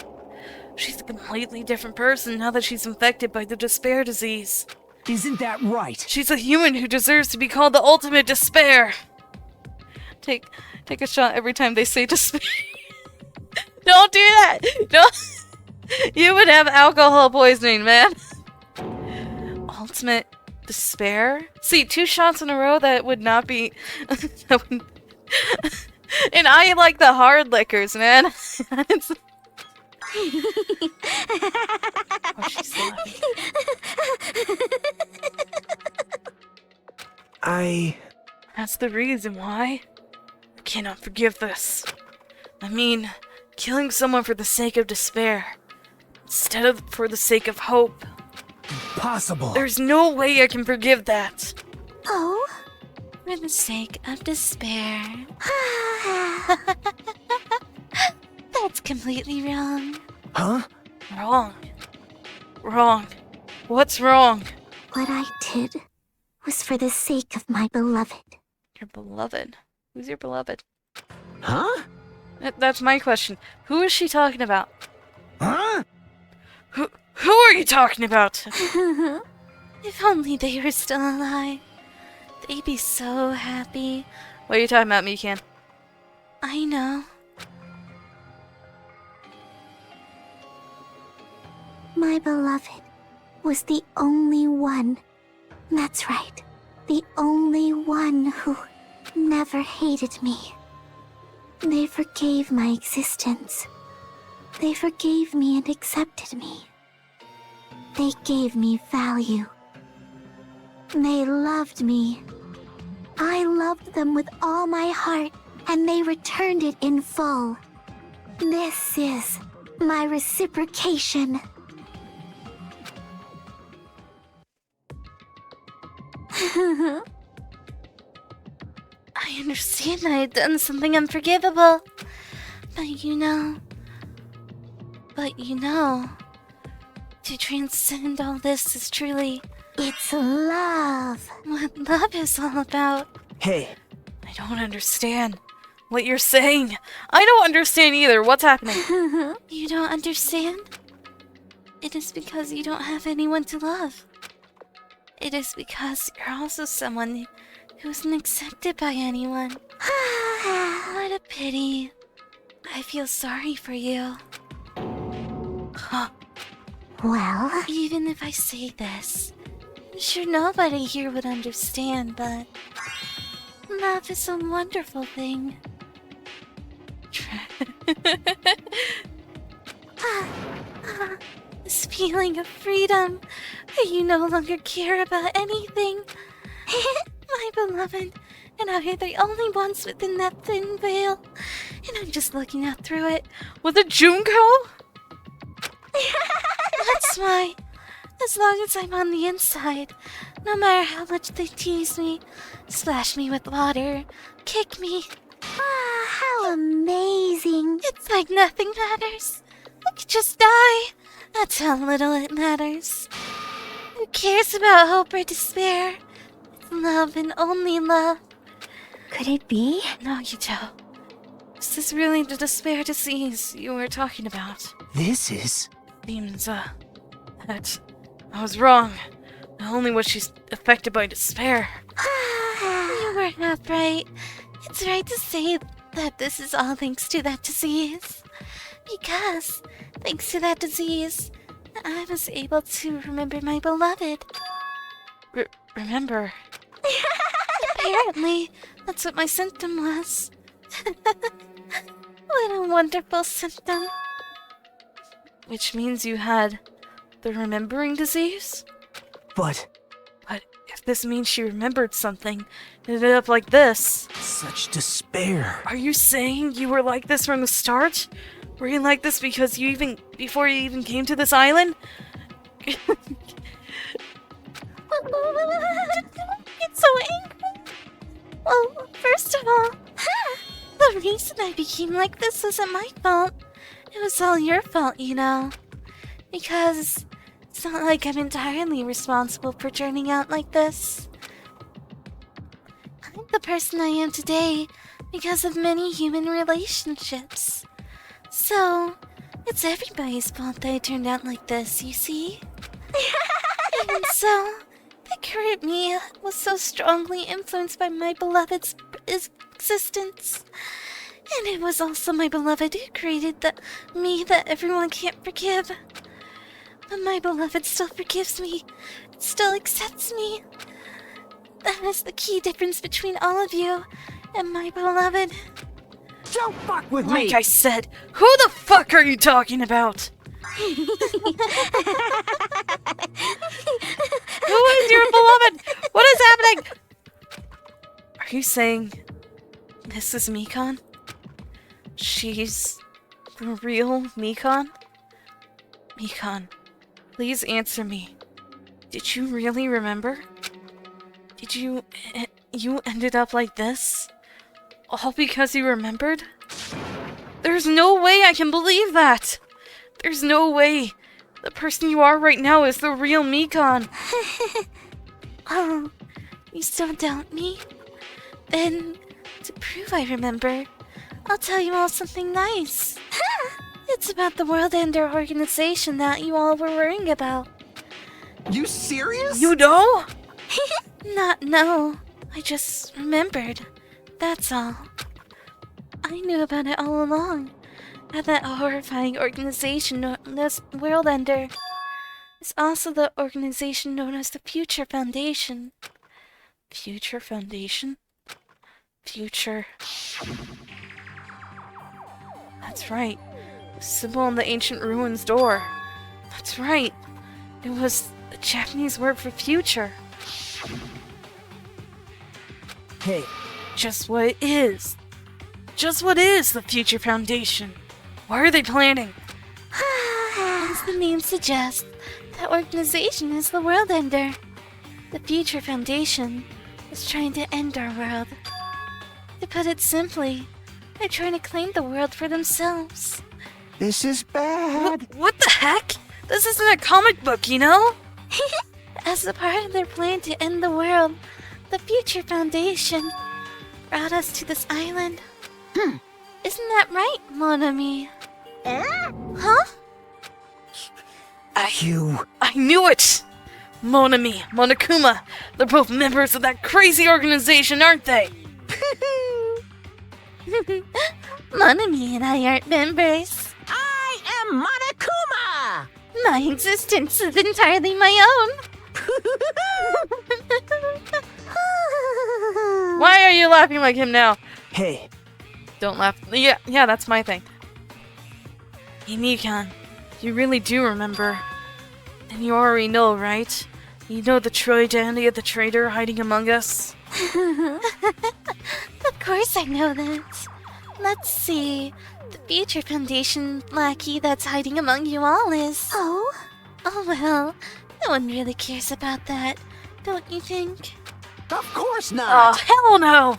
Speaker 1: She's a completely different person now that she's infected by the despair disease.
Speaker 3: Isn't that right?
Speaker 1: She's a human who deserves to be called the ultimate despair. Take a shot every time they say despair. Don't do that! Don't. You would have alcohol poisoning, man. Ultimate despair? See, 2 shots in a row, that would not be... And I like the hard liquors, man. It's... Oh, she's so happy. That's the reason why I cannot forgive this. I mean, killing someone for the sake of despair, instead of for the sake of hope.
Speaker 3: Impossible.
Speaker 1: There's no way I can forgive that.
Speaker 8: Oh?
Speaker 12: For the sake of despair. That's completely wrong.
Speaker 3: Huh?
Speaker 1: Wrong. What's wrong?
Speaker 8: What I did was for the sake of my beloved.
Speaker 1: Your beloved? Who's your beloved?
Speaker 7: Huh?
Speaker 1: That's my question. Who is she talking about?
Speaker 7: Huh?
Speaker 1: Who are you talking about?
Speaker 12: If only they were still alive. They'd be so happy.
Speaker 1: What are you talking about, Mikan?
Speaker 12: I know.
Speaker 8: My beloved was the only one. That's right. the only one who never hated me. They forgave my existence. They forgave me and accepted me. They gave me value. They loved me. I loved them with all my heart, and they returned it in full. This is my reciprocation.
Speaker 12: I understand I had done something unforgivable. But you know, to transcend all this is truly...
Speaker 8: It's love.
Speaker 12: What love is all about.
Speaker 3: Hey,
Speaker 1: I don't understand what you're saying. I don't understand either. What's happening?
Speaker 12: You don't understand? It is because you don't have anyone to love. It is because you're also someone who isn't accepted by anyone. What a pity. I feel sorry for you.
Speaker 1: Huh.
Speaker 8: Well,
Speaker 12: Even if I say this, I'm sure nobody here would understand, but love is a wonderful thing. This feeling of freedom, where you no longer care about anything. My beloved and I are the only ones within that thin veil, and I'm just looking out through it.
Speaker 1: Was it Junko?
Speaker 12: That's why, as long as I'm on the inside, no matter how much they tease me, splash me with water, kick me,
Speaker 8: how amazing.
Speaker 12: it's like nothing matters. I could just die. That's how little it matters. Who cares about hope or despair? It's love and only love.
Speaker 6: Could it be?
Speaker 12: No, you don't.
Speaker 1: Is this really the despair disease you were talking about?
Speaker 3: this is...
Speaker 1: Seems, that I was wrong. Not only was she affected by despair.
Speaker 12: You were half right. It's right to say that this is all thanks to that disease. Because, thanks to that disease, I was able to remember my beloved.
Speaker 1: Remember?
Speaker 12: Apparently, that's what my symptom was. What a wonderful symptom.
Speaker 1: Which means you had the remembering disease?
Speaker 3: But
Speaker 1: But if this means she remembered something, it ended up like this.
Speaker 3: such despair.
Speaker 1: Are you saying you were like this from the start? Were you like this because before you even came to this island?
Speaker 12: It's so angry. Well, first of all, the reason I became like this wasn't my fault. It was all your fault, you know. Because it's not like I'm entirely responsible for turning out like this. I'm the person I am today because of many human relationships. So, it's everybody's fault that I turned out like this, you see? And so, the current me was so strongly influenced by my beloved's existence. And it was also my beloved who created the me that everyone can't forgive. But my beloved still forgives me, still accepts me. That is the key difference between all of you and my beloved.
Speaker 7: Don't fuck with
Speaker 1: Like
Speaker 7: me!
Speaker 1: I said, who the fuck are you talking about? Who is your beloved? What is happening? Are you saying this is Mikan? She's the real Mikan? Mikan, please answer me. Did you really remember? Did you ended up like this? All because you remembered? There's no way I can believe that! There's no way the person you are right now is the real Mikan.
Speaker 12: Oh, you still doubt me? Then, to prove I remember, I'll tell you all something nice. It's about the World Ender organization that you all were worrying about.
Speaker 10: You serious?
Speaker 1: You know?
Speaker 12: No. I just remembered. That's all. I knew about it all along. How that horrifying organization known as World Ender is also the organization known as the Future Foundation.
Speaker 1: Future Foundation? Future... That's right. The symbol on the ancient ruins door. That's right. It was a Japanese word for future.
Speaker 3: Hey,
Speaker 1: Just what it is. Just what is the Future Foundation? Why are they planning?
Speaker 12: As the name suggests, that organization is the World Ender. The Future Foundation is trying to end our world. To put it simply, they're trying to claim the world for themselves.
Speaker 7: This is bad.
Speaker 1: What the heck? This isn't a comic book, you know?
Speaker 12: As a part of their plan to end the world, the Future Foundation brought us to this island. Isn't that right, mon ami? Huh?
Speaker 1: I knew it! Monami, Monokuma, they're both members of that crazy organization, aren't they?
Speaker 12: Mon ami and I aren't members.
Speaker 9: I am Monokuma!
Speaker 12: My existence is entirely my own.
Speaker 1: Why are you laughing like him now?
Speaker 3: hey,
Speaker 1: Don't laugh. Yeah, that's my thing. Hey, Mikan, you really do remember. And you already know, right? You know the Troy dandy of the traitor hiding among us?
Speaker 12: Of course I know that. Let's see. The Future Foundation lackey that's hiding among you all is... Oh? Oh well, no one really cares about that, don't you think?
Speaker 7: Of course
Speaker 1: Oh,
Speaker 7: not.
Speaker 1: hell no!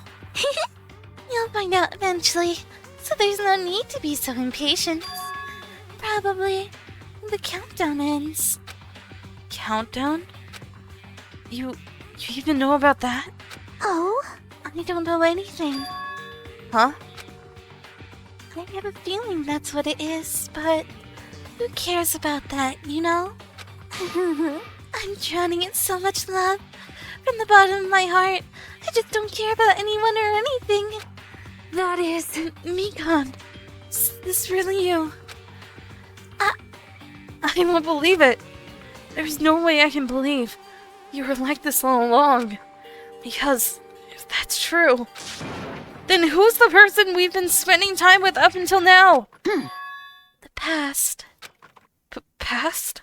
Speaker 12: You'll find out eventually, so there's no need to be so impatient. Probably when the countdown ends.
Speaker 1: Countdown? You even know about that?
Speaker 12: Oh? I don't know anything.
Speaker 1: Huh?
Speaker 12: I have a feeling that's what it is, but who cares about that, you know? I'm drowning in so much love. From the bottom of my heart, I just don't care about anyone or anything.
Speaker 2: That is...
Speaker 1: Mikan, is this really you? I won't believe it. There's no way I can believe you were like this all along. Because if that's true, then who's the person we've been spending time with up until now?
Speaker 12: The past.
Speaker 1: Past?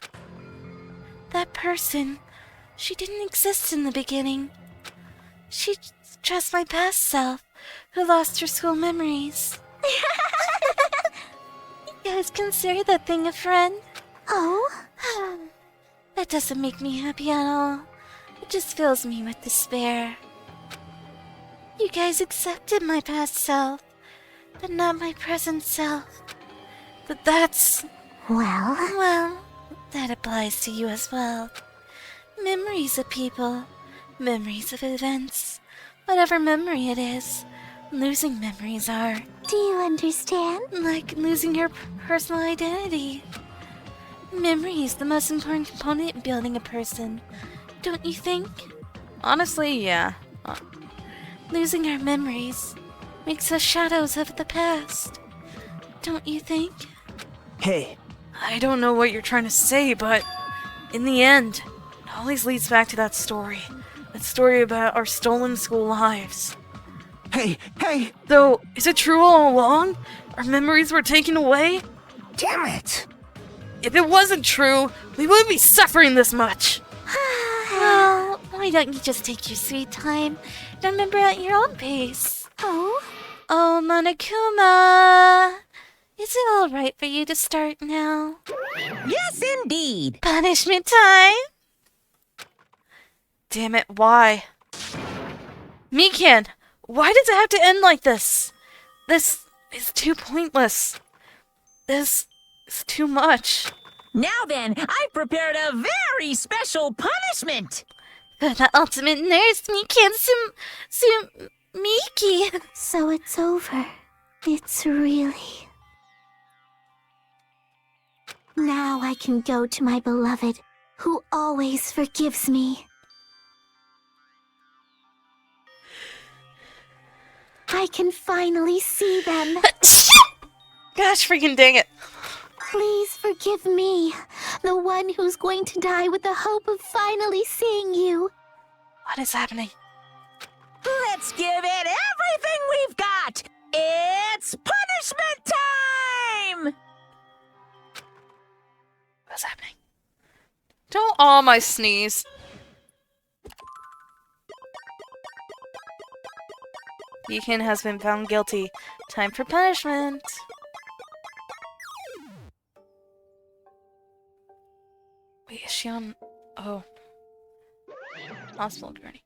Speaker 12: That person, she didn't exist in the beginning. She's just my past self, who lost her school memories. You guys consider that thing a friend? Oh? That doesn't make me happy at all. It just fills me with despair. You guys accepted my past self, but not my present self.
Speaker 1: But that's...
Speaker 12: Well, that applies to you as well. Memories of people, memories of events, whatever memory it is, losing memories are.
Speaker 8: Do you understand?
Speaker 12: Like losing your personal identity. Memory is the most important component in building a person, don't you think?
Speaker 1: Honestly, yeah.
Speaker 12: Losing our memories makes us shadows of the past, don't you think?
Speaker 3: hey,
Speaker 1: I don't know what you're trying to say, but in the end, it always leads back to that story. That story about our stolen school lives.
Speaker 7: Hey,
Speaker 1: Though, is it true all along? Our memories were taken away?
Speaker 7: damn it.
Speaker 1: If it wasn't true, we wouldn't be suffering this much.
Speaker 12: Well, why don't you just take your sweet time and remember at your own pace?
Speaker 8: Oh?
Speaker 12: Oh, Monokuma! Is it alright for you to start now?
Speaker 9: Yes, indeed.
Speaker 12: Punishment time?
Speaker 1: Damn it, why? Mikan, why does it have to end like this? This is too pointless. This is too much.
Speaker 9: Now then, I've prepared a very special punishment.
Speaker 12: For the ultimate nurse, Mikan Miki.
Speaker 8: So it's over. It's really... Now I can go to my beloved, who always forgives me. I can finally see them.
Speaker 1: Gosh freaking dang it.
Speaker 8: Please forgive me, the one who's going to die with the hope of finally seeing you.
Speaker 1: What is happening?
Speaker 9: Let's give it everything we've got! It's punishment time!
Speaker 1: What's happening? Don't awe my sneeze. Beacon has been found guilty. Time for punishment. Wait, is she on... Oh. Hospital journey.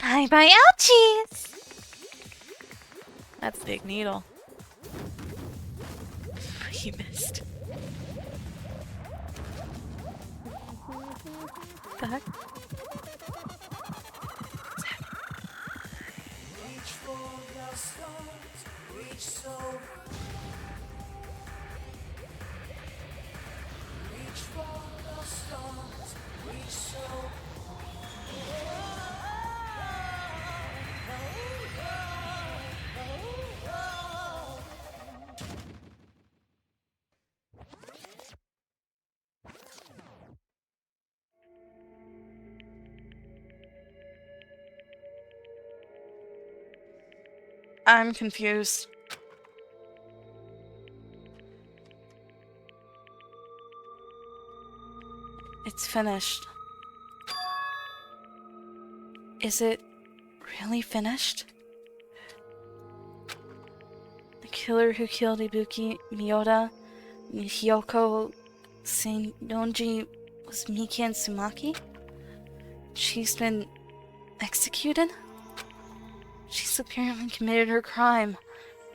Speaker 12: Bye-bye ouchies!
Speaker 1: That's a big needle. You missed. The heck? I'm confused. It's finished. Is it really finished? The killer who killed Ibuki, Miyoda, Hiyoko, Seinonji was Mikan Sumaki? She's been executed? She's apparently committed her crime.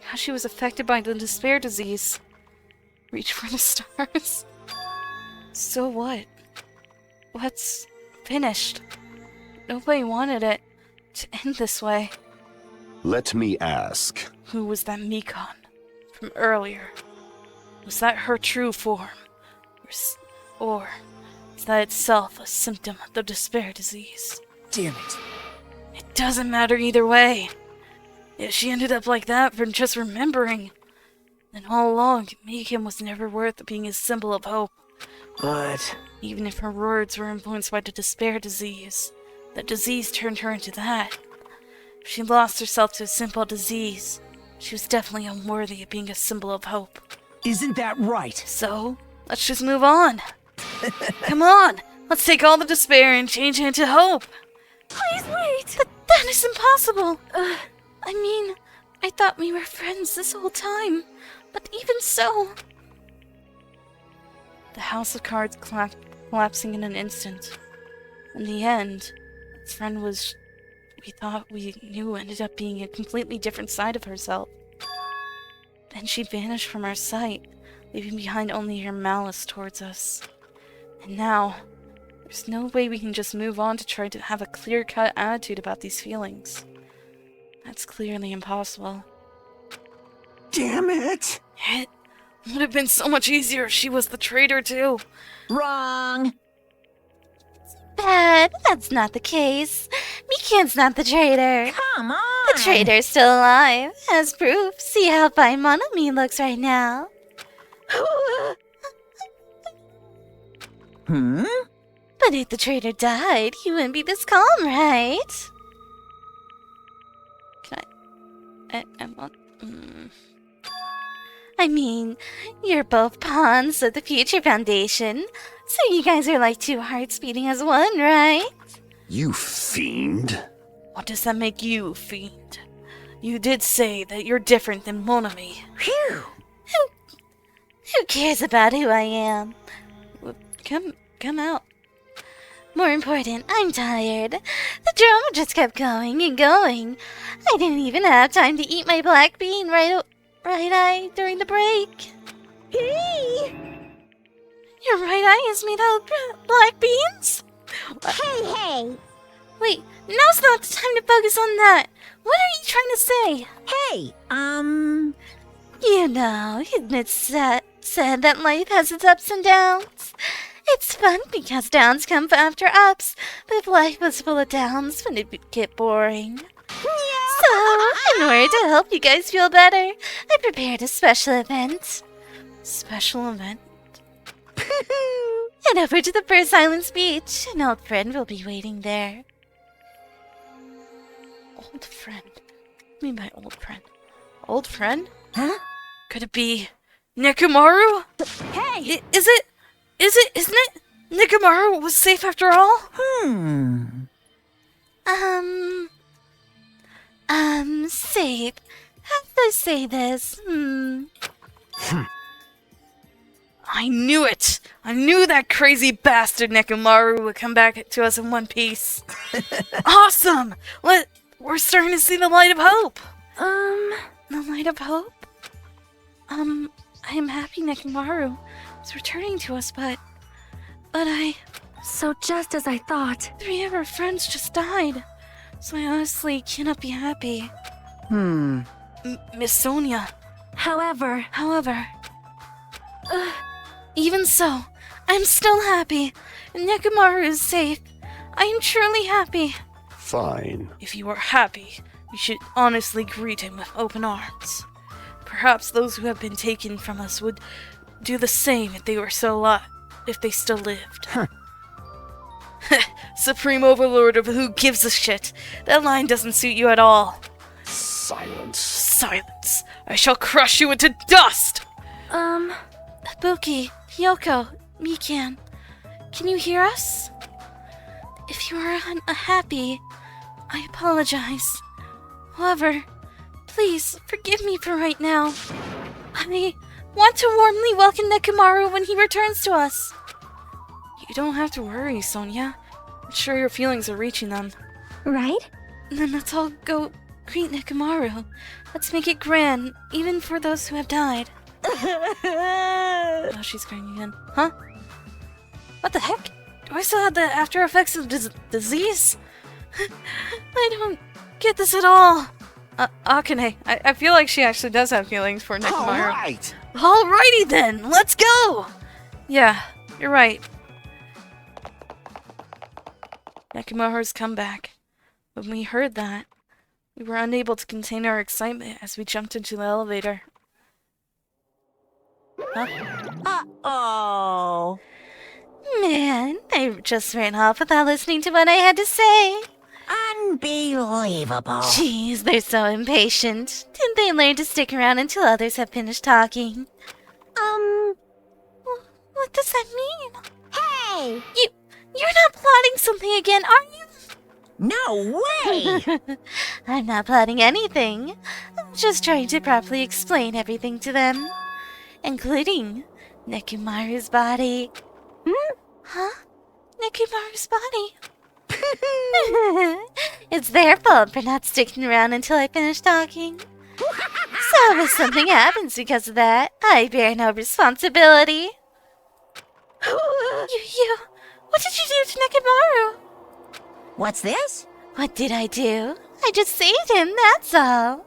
Speaker 1: How she was affected by the despair disease. Reach for the stars. So what? What's finished? Nobody wanted it to end this way.
Speaker 4: Let me ask.
Speaker 1: Who was that Mikan from earlier? Was that her true form? Or is that itself a symptom of the despair disease?
Speaker 3: Damn it.
Speaker 1: It doesn't matter either way. If she ended up like that from just remembering, then all along, Mikan was never worth being a symbol of hope.
Speaker 3: But...
Speaker 1: Even if her words were influenced by the despair disease, the disease turned her into that. If she lost herself to a simple disease, she was definitely unworthy of being a symbol of hope.
Speaker 3: Isn't that right?
Speaker 1: So, let's just move on. Come on, let's take all the despair and change it into hope.
Speaker 12: Please wait! That is impossible! I mean, I thought we were friends this whole time, but even so...
Speaker 1: The house of cards collapsing in an instant. In the end, its friend we thought we knew ended up being a completely different side of herself. Then she vanished from our sight, leaving behind only her malice towards us. And now, there's no way we can just move on to try to have a clear-cut attitude about these feelings. That's clearly impossible.
Speaker 3: Damn it!
Speaker 1: It would have been so much easier if she was the traitor too.
Speaker 9: Wrong!
Speaker 12: Bad, that's not the case. Mikan's not the traitor.
Speaker 9: Come on!
Speaker 12: The traitor's still alive. As proof, see how fine Monami looks right now.
Speaker 9: Hmm?
Speaker 12: But if the traitor died, he wouldn't be this calm, right? I mean, you're both pawns of the Future Foundation, so you guys are like two hearts beating as one, right?
Speaker 4: You fiend.
Speaker 1: What does that make you, fiend? You did say that you're different than Monami.
Speaker 9: Phew!
Speaker 12: Who cares about who I am?
Speaker 1: Come out.
Speaker 12: More important, I'm tired. The drama just kept going and going. I didn't even have time to eat my black bean right eye during the break.
Speaker 9: Hey!
Speaker 12: Your right eye is made out of black beans?
Speaker 8: Hey!
Speaker 12: Wait, now's not the time to focus on that. What are you trying to say?
Speaker 9: Hey,
Speaker 12: You know, it's said that life has its ups and downs. It's fun because downs come after ups, but if life was full of downs, wouldn't it get boring? So, in order to help you guys feel better, I prepared a special event.
Speaker 1: Special event?
Speaker 12: Head over to the First Island Beach. An old friend will be waiting there.
Speaker 1: Old friend. What do you mean by old friend? Old friend?
Speaker 11: Huh?
Speaker 1: Could it be Nekomaru?
Speaker 11: Hey!
Speaker 1: Isn't it? Nekomaru was safe after all?
Speaker 12: Safe. How do I say this?
Speaker 1: I knew it! I knew that crazy bastard Nekomaru would come back to us in one piece. Awesome! We're starting to see the light of hope! The light of hope? I am happy Nekomaru is returning to us, but
Speaker 2: So just as I thought.
Speaker 1: 3 of our friends just died. So I honestly cannot be happy. Miss Sonia.
Speaker 2: However,
Speaker 1: Even so, I'm still happy. Nekomaru is safe. I am truly happy.
Speaker 4: Fine.
Speaker 1: If you are happy, you should honestly greet him with open arms. Perhaps those who have been taken from us would do the same if they were still alive, if they still lived. Supreme Overlord of who gives a shit. That line doesn't suit you at all.
Speaker 4: Silence.
Speaker 1: Silence. I shall crush you into dust! Buki, Hyoko, Mikan, can you hear us? If you are unhappy, I apologize. However, please forgive me for right now. I want to warmly welcome Nekomaru when he returns to us. You don't have to worry, Sonia. I'm sure your feelings are reaching them.
Speaker 6: Right?
Speaker 1: Then let's all go greet Nekomaru. Let's make it grand, even for those who have died. Oh, she's crying again. Huh? What the heck? Do I still have the after effects of disease? I don't get this at all. Akane, I feel like she actually does have feelings for Nekomaru.
Speaker 10: Alright!
Speaker 1: Alrighty then, let's go! Yeah, you're right. Nekomaru's come back. When we heard that, we were unable to contain our excitement as we jumped into the elevator. Huh?
Speaker 9: Uh-oh.
Speaker 12: Man, I just ran off without listening to what I had to say.
Speaker 9: Unbelievable.
Speaker 12: Jeez, they're so impatient. Didn't they learn to stick around until others have finished talking? What does that mean?
Speaker 8: Hey!
Speaker 12: You're not plotting something again, are you?
Speaker 9: No way!
Speaker 12: I'm not plotting anything. I'm just trying to properly explain everything to them. Including Nekomaru's body. Huh? Nekomaru's body? It's their fault for not sticking around until I finish talking. So if something happens because of that, I bear no responsibility. What did you do to Nekomaru?
Speaker 9: What's this?
Speaker 12: What did I do? I just saved him, that's all.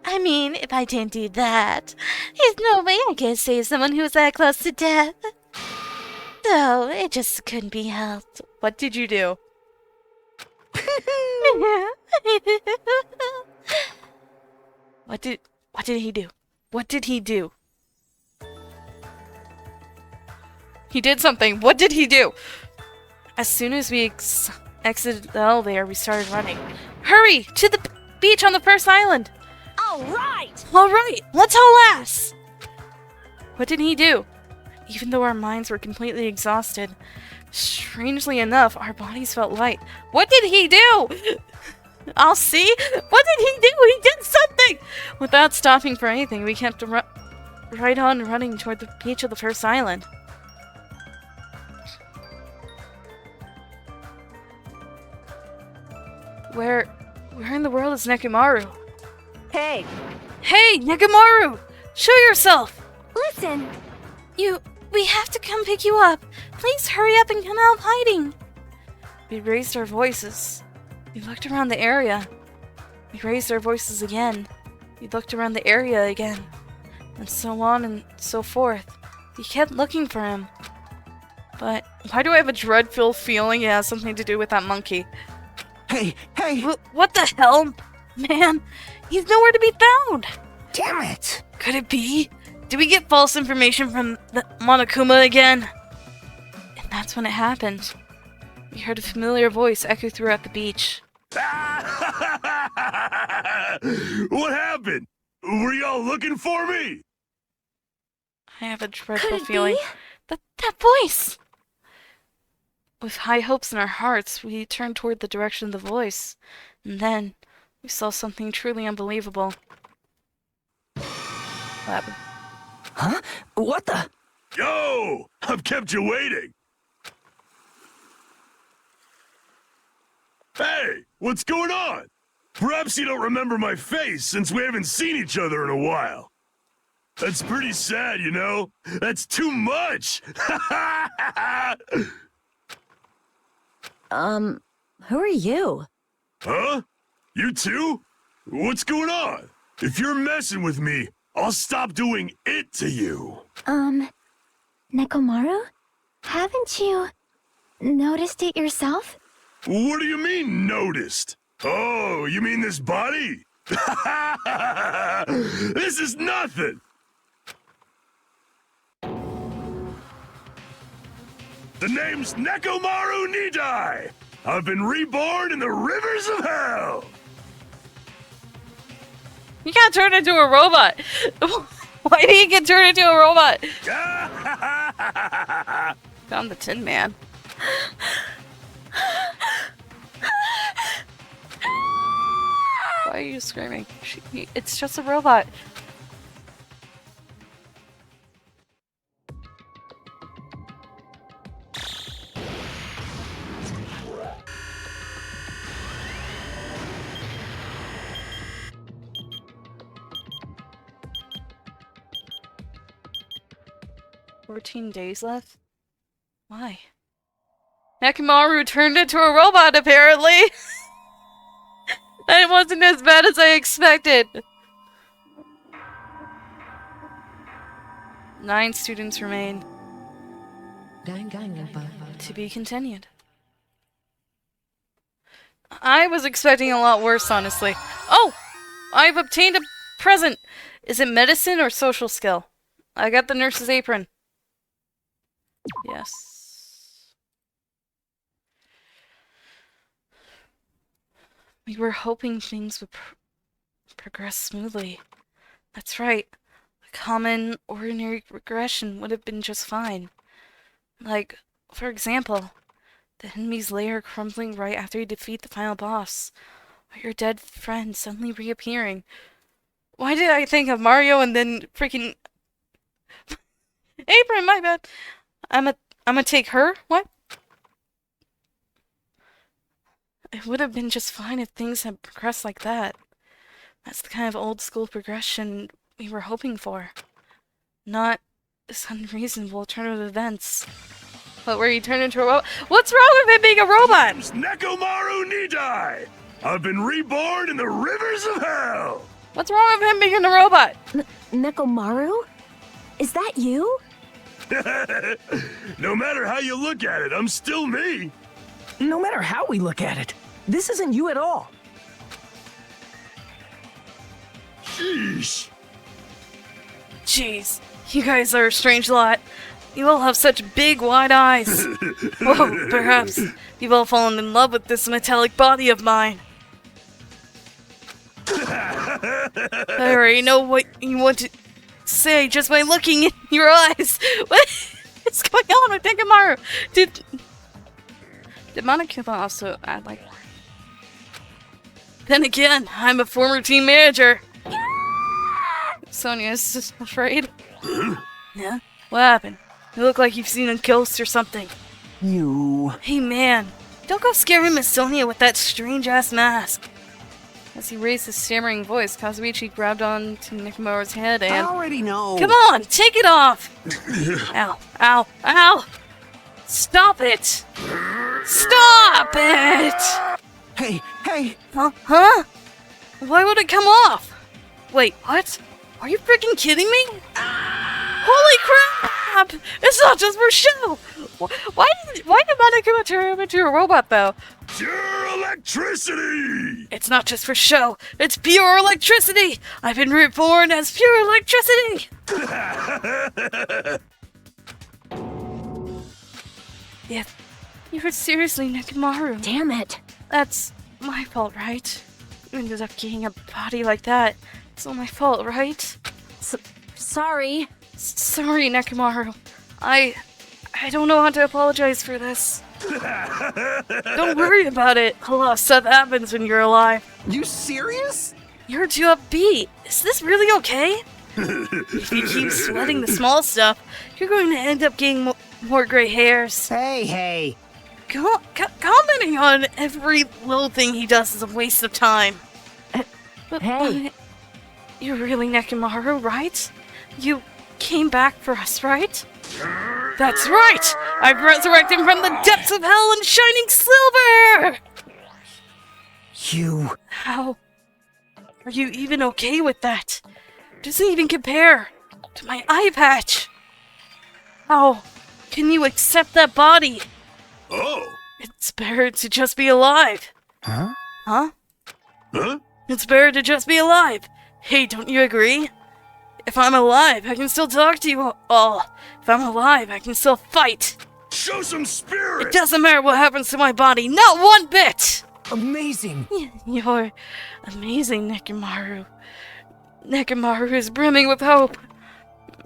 Speaker 12: I mean, if I didn't do that, there's no way I could save someone who was that close to death. No, it just couldn't be helped.
Speaker 1: What did you do? What did he do? What did he do? He did something. What did he do? As soon as we exited the elevator, we started running. Hurry! To the beach on the first island!
Speaker 11: Alright!
Speaker 1: Alright, let's haul ass! What did he do? Even though our minds were completely exhausted, strangely enough, our bodies felt light. What did he do? I'll see. What did he do? He did something! Without stopping for anything, we kept right on running toward the beach of the first island. Where in the world is Nekomaru?
Speaker 11: Hey!
Speaker 1: Hey, Nekomaru! Show yourself!
Speaker 2: listen.
Speaker 12: We have to come pick you up. Please hurry up and come out of hiding.
Speaker 1: We raised our voices. We looked around the area. We raised our voices again. We looked around the area again. And so on and so forth. We kept looking for him. But why do I have a dread-filled feeling it has something to do with that monkey?
Speaker 10: Hey!
Speaker 1: What the hell? Man, he's nowhere to be found!
Speaker 7: Damn it!
Speaker 1: Could it be? Did we get false information from the Monokuma again? And that's when it happened. We heard a familiar voice echo throughout the beach.
Speaker 13: What happened? Were y'all looking for me?
Speaker 1: I have a dreadful feeling. That voice! With high hopes in our hearts, we turned toward the direction of the voice. And then, we saw something truly unbelievable. What happened?
Speaker 5: Huh? What the?
Speaker 13: Yo! I've kept you waiting! Hey! What's going on? Perhaps you don't remember my face since we haven't seen each other in a while. That's pretty sad, you know? That's too much!
Speaker 11: Who are you?
Speaker 13: Huh? You too? What's going on? If you're messing with me, I'll stop doing it to you.
Speaker 6: Nekomaru? Haven't you noticed it yourself?
Speaker 13: What do you mean, noticed? Oh, you mean this body? This is nothing! The name's Nekomaru Nidai! I've been reborn in the rivers of hell!
Speaker 1: You got turned into a robot! Why did you get turned into a robot? Found the Tin Man. Why are you screaming? It's just a robot. "14 days left? Why?" Nekomaru turned into a robot, apparently! That wasn't as bad as I expected! 9 students remain.
Speaker 14: Danganronpa.
Speaker 1: To be continued. I was expecting a lot worse, honestly. Oh! I've obtained a present! Is it medicine or social skill? I got the nurse's apron. Yes. We were hoping things would progress smoothly. That's right. A common, ordinary regression would have been just fine. Like, for example, the enemy's lair crumbling right after you defeat the final boss, or your dead friend suddenly reappearing. Why did I think of Mario and then freaking... Apron, my bad! I'ma take her? What? It would have been just fine if things had progressed like that. That's the kind of old-school progression we were hoping for. Not this unreasonable turn of events. But where you turn into a robot? What's wrong with it being a robot?
Speaker 13: It's Nekomaru Nidai! I've been reborn in the rivers of hell!
Speaker 1: What's wrong with him being a robot?
Speaker 11: Nekomaru? Is that you?
Speaker 13: No matter how you look at it, I'm still me!
Speaker 5: No matter how we look at it, this isn't you at all.
Speaker 13: Sheesh!
Speaker 1: Jeez, you guys are a strange lot. You all have such big, wide eyes. Whoa, perhaps you've all fallen in love with this metallic body of mine. I already know what you want to say just by looking in your eyes. What is going on with Danganronpa? Did Monokuma also add like... Then again, I'm a former team manager. Sonia's just afraid. Yeah? What happened? You look like you've seen a ghost or something.
Speaker 7: You...
Speaker 1: Hey man, don't go scare Miss Sonia with that strange-ass mask. As he raised his stammering voice, Kazuichi grabbed on to Nekomaru's head and...
Speaker 10: I already know.
Speaker 1: Come on, take it off! Ow, ow, ow! Stop it! Stop it!
Speaker 7: Hey, hey!
Speaker 1: Huh? Why would it come off? Wait, what? Are you freaking kidding me? Holy crap! It's not just for show! Why did Monokuma turn him into a robot, though?
Speaker 13: Pure electricity!
Speaker 1: It's not just for show. It's pure electricity! I've been reborn as pure electricity! Yeah, You're seriously Nekomaru.
Speaker 11: Damn it.
Speaker 1: That's my fault, right? You ended up getting a body like that. It's all my fault, right?
Speaker 11: Sorry.
Speaker 1: Sorry, Nekomaru. I don't know how to apologize for this. Don't worry about it. A lot of stuff happens when you're alive.
Speaker 10: You serious?
Speaker 1: You're too upbeat. Is this really okay? If you keep sweating the small stuff, you're going to end up getting more gray hairs.
Speaker 7: Hey.
Speaker 1: Commenting on every little thing he does is a waste of time. But you're really Nekomaru, right? You came back for us, right? That's right! I've resurrected from the depths of hell in shining silver!
Speaker 7: You...
Speaker 1: How are you even okay with that? Doesn't even compare to my eye patch. How can you accept that body?
Speaker 13: Oh!
Speaker 1: It's better to just be alive.
Speaker 7: Huh?
Speaker 1: Huh?
Speaker 13: Huh?
Speaker 1: It's better to just be alive. Hey, don't you agree? If I'm alive, I can still talk to you all. If I'm alive, I can still fight.
Speaker 13: Show some spirit!
Speaker 1: It doesn't matter what happens to my body, not one bit!
Speaker 3: Amazing.
Speaker 1: You're amazing, Nekomaru. Nekomaru is brimming with hope.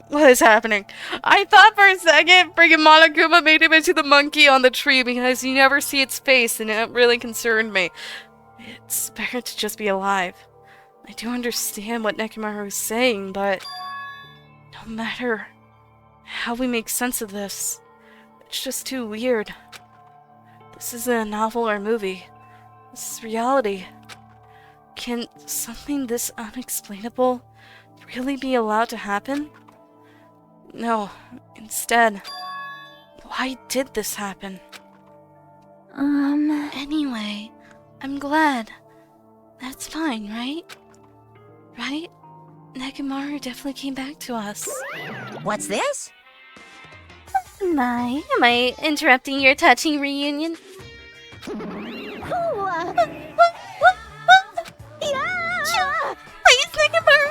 Speaker 1: What is happening? I thought for a second friggin' Monokuma made him into the monkey on the tree because you never see its face and it really concerned me. It's better to just be alive. I do understand what Nekomaru is saying, but no matter how we make sense of this, it's just too weird. This isn't a novel or a movie. This is reality. Can something this unexplainable really be allowed to happen? No, instead, why did this happen? Anyway, I'm glad. That's fine, right? Right? Nekomaru definitely came back to us.
Speaker 9: What's this?
Speaker 12: Am I interrupting your touching reunion? Please, Nekomaru!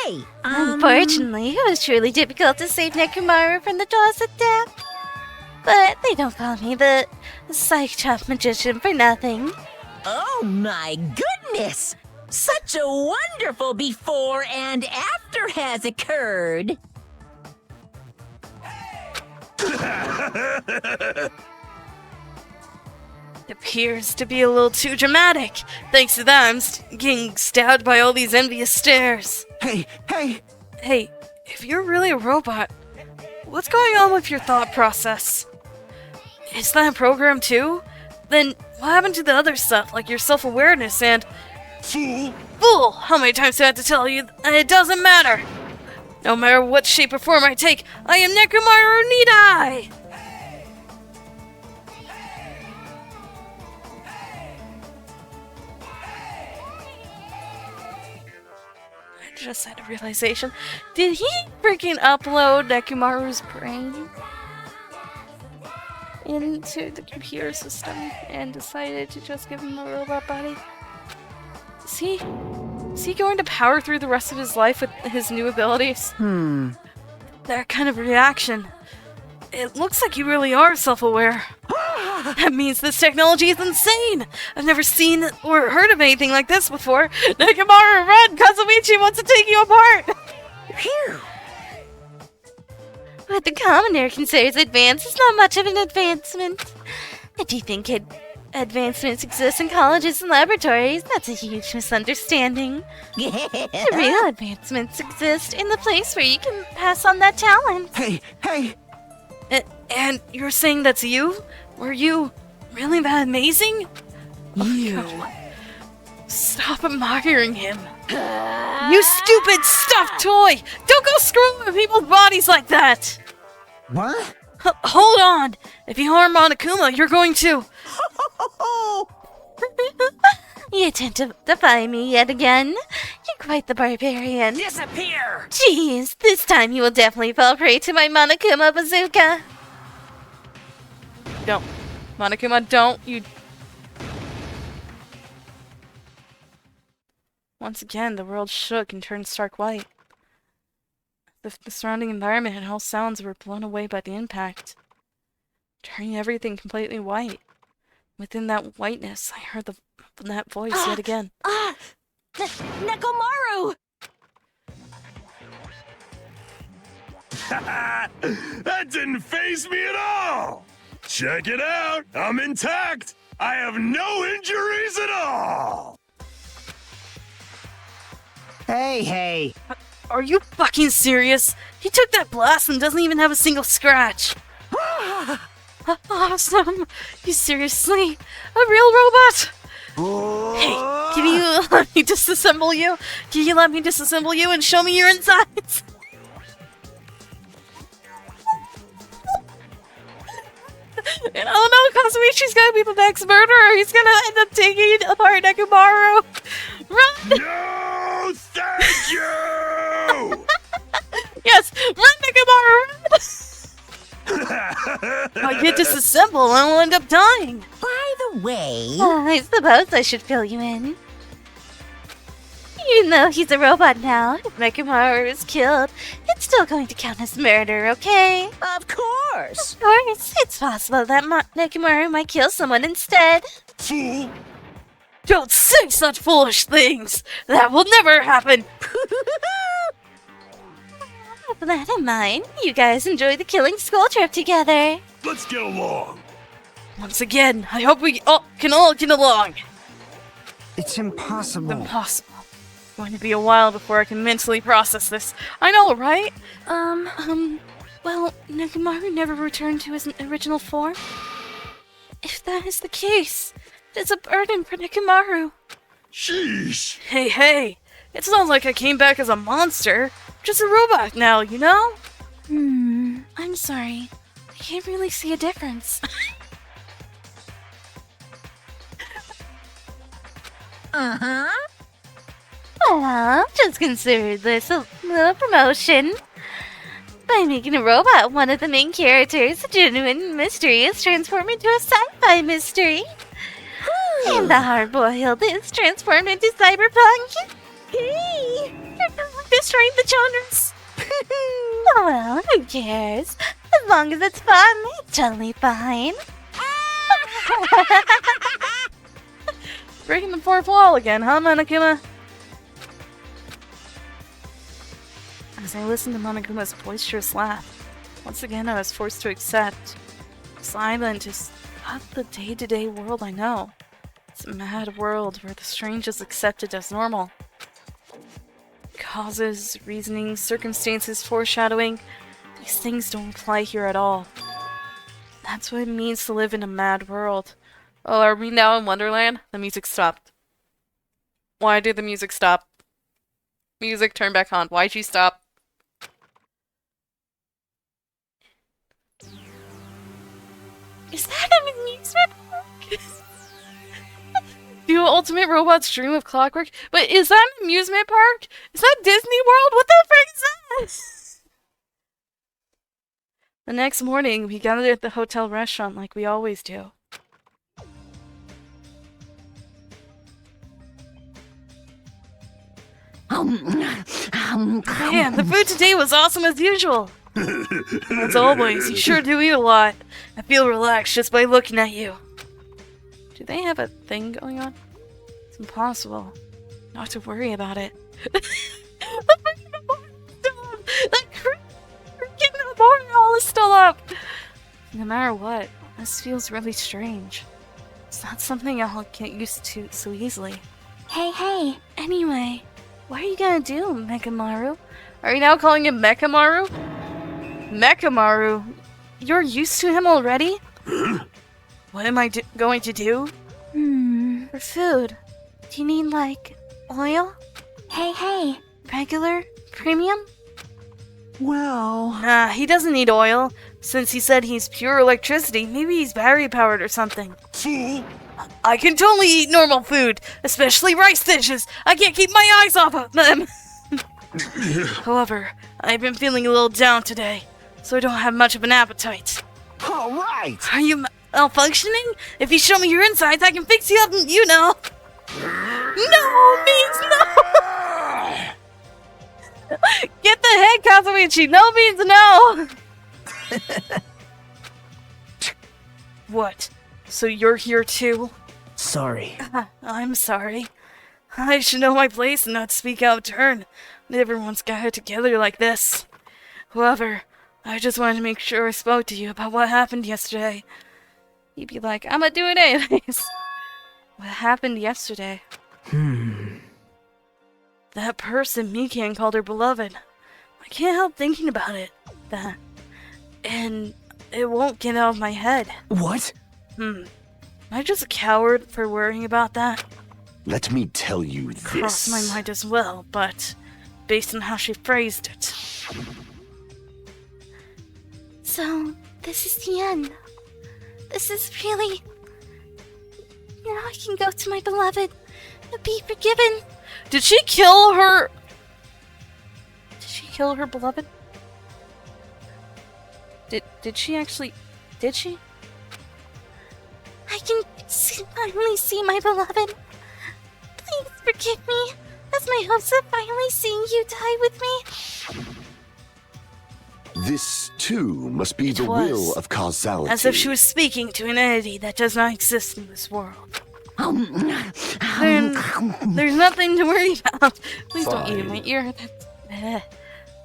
Speaker 9: Hey,
Speaker 12: Unfortunately, it was truly difficult to save Nekomaru from the jaws of death. But they don't call me the psych magician for nothing.
Speaker 9: Oh my goodness! Such a wonderful before and after has occurred.
Speaker 1: It appears to be a little too dramatic. Thanks to that, I'm getting stabbed by all these envious stares.
Speaker 10: Hey!
Speaker 1: Hey, if you're really a robot, what's going on with your thought process? Is that a program too? Then what happened to the other stuff, like your self-awareness and...
Speaker 13: Fool!
Speaker 1: Fool! How many times do I have to tell you that it doesn't matter? No matter what shape or form I take, I am Nekomaru Nidai! I just had a realization. Did he freaking upload Nekomaru's brain into the computer system and decided to just give him a robot body? Is he going to power through the rest of his life with his new abilities? That kind of reaction. It looks like you really are self-aware. That means this technology is insane! I've never seen or heard of anything like this before. Nekomaru, run! Kazumichi wants to take you apart!
Speaker 9: Phew!
Speaker 12: What the commoner considers advance is not much of an advancement. If you think advancements exist in colleges and laboratories, that's a huge misunderstanding. The real advancements exist in the place where you can pass on that talent.
Speaker 10: Hey!
Speaker 1: And you're saying that's you? Were you really that amazing? You. Stop admiring him. You stupid stuffed toy! Don't go screwing with people's bodies like that!
Speaker 7: What?
Speaker 1: Hold on! If you harm Monokuma, you're going to...
Speaker 12: You attempt to defy me yet again? You're quite the barbarian.
Speaker 5: Disappear!
Speaker 12: Jeez, this time you will definitely fall prey to my Monokuma bazooka.
Speaker 1: Don't. Monokuma, don't. You... Once again, the world shook and turned stark white. The surrounding environment and all sounds were blown away by the impact. turning everything completely white. Within that whiteness, I heard that voice yet again.
Speaker 11: Nekomaru!
Speaker 13: That didn't faze me at all! Check it out! I'm intact! I have no injuries at all!
Speaker 7: Hey!
Speaker 1: Are you fucking serious? He took that blast and doesn't even have a single scratch. Awesome! You seriously? A real robot? Hey, can you let me disassemble you? Can you let me disassemble you and show me your insides? And oh no, Kazuichi's gonna be the next murderer. He's gonna end up taking apart Nekomaru. Run!
Speaker 13: No, thank you!
Speaker 1: Yes, run, Nekomaru, run! If I get disassembled, I'll end up dying.
Speaker 9: By the way...
Speaker 12: I suppose I should fill you in. Even though he's a robot now, if Nekomaru is killed, it's still going to count as murder, okay?
Speaker 9: Of course!
Speaker 12: Of course, it's possible that Nekomaru might kill someone instead.
Speaker 13: Fool!
Speaker 1: Don't say such foolish things! That will never happen!
Speaker 12: With that in mind, you guys enjoy the killing school trip together.
Speaker 13: Let's get along.
Speaker 1: Once again, I hope we can all get along.
Speaker 7: It's impossible.
Speaker 1: It's impossible. It's going to be a while before I can mentally process this. I know, right? Well, Nekomaru never returned to his original form. If that is the case, it's a burden for Nekomaru.
Speaker 13: Sheesh.
Speaker 1: Hey, it's not like I came back as a monster. I'm just a robot now, you know?
Speaker 12: I'm sorry. I can't really see a difference.
Speaker 9: Uh-huh.
Speaker 12: Well, just consider this a little promotion. By making a robot one of the main characters, a genuine mystery is transformed into a sci-fi mystery. And the hard-boiled is transformed into cyberpunk.
Speaker 9: Hey!
Speaker 12: Destroying the genres. Oh well, who cares? As long as it's fun, it's totally fine.
Speaker 1: Breaking the fourth wall again, huh, Monokuma? As I listened to Monokuma's boisterous laugh, once again I was forced to accept silent is not the day-to-day world I know. It's a mad world where the strange is accepted as normal. Causes, reasonings, circumstances, foreshadowing, these things don't apply here at all. That's what it means to live in a mad world. Oh, are we now in Wonderland? The music stopped. Why did the music stop? Music, turn back on. Why'd you stop?
Speaker 12: Is that an amusement park?
Speaker 1: Do ultimate robots dream of clockwork? But is that an amusement park? Is that Disney World? What the frick is that? The next morning, we gathered at the hotel restaurant like we always do. Man, the food today was awesome as usual. As always, you sure do eat a lot. I feel relaxed just by looking at you. Do they have a thing going on? It's impossible not to worry about it. That freaking memorial is still up! No matter what, this feels really strange. It's not something I'll get used to so easily.
Speaker 12: Hey.
Speaker 1: Anyway, what are you gonna do, Mechamaru? Are you now calling him Mechamaru? Mechamaru? You're used to him already? What am I going to do?
Speaker 12: For food, do you need, like, oil? Hey. Regular? Premium?
Speaker 7: Well...
Speaker 1: Nah, he doesn't need oil. Since he said he's pure electricity, maybe he's battery-powered or something.
Speaker 13: Fool!
Speaker 1: I can totally eat normal food, especially rice dishes. I can't keep my eyes off of them. However, I've been feeling a little down today, so I don't have much of an appetite.
Speaker 7: All right!
Speaker 1: Are you malfunctioning? If you show me your insides, I can fix you up, you know. No means no! Get the heck, Kazuichi! No means no! What? So you're here too?
Speaker 3: Sorry.
Speaker 1: I'm sorry. I should know my place and not speak out of turn when everyone's gathered together like this. However, I just wanted to make sure I spoke to you about what happened yesterday. You'd be like, I'ma do it anyways. What happened yesterday? That person Mikan called her beloved. I can't help thinking about it. And it won't get out of my head.
Speaker 3: What?
Speaker 1: Am I just a coward for worrying about that?
Speaker 4: Let me tell you
Speaker 1: It crossed my mind as well, but based on how she phrased it.
Speaker 12: So, this is the end. This is really... Now I can go to my beloved and be forgiven.
Speaker 1: Did she kill her? Did she kill her beloved? Did she actually? Did she?
Speaker 12: I can finally see my beloved. Please forgive me, as my hopes of finally seeing you die with me.
Speaker 4: This, too, must be the
Speaker 1: was.
Speaker 4: will of causality.
Speaker 1: As if she was speaking to an entity that does not exist in this world. Then there's nothing to worry about. Please don't eat in my ear.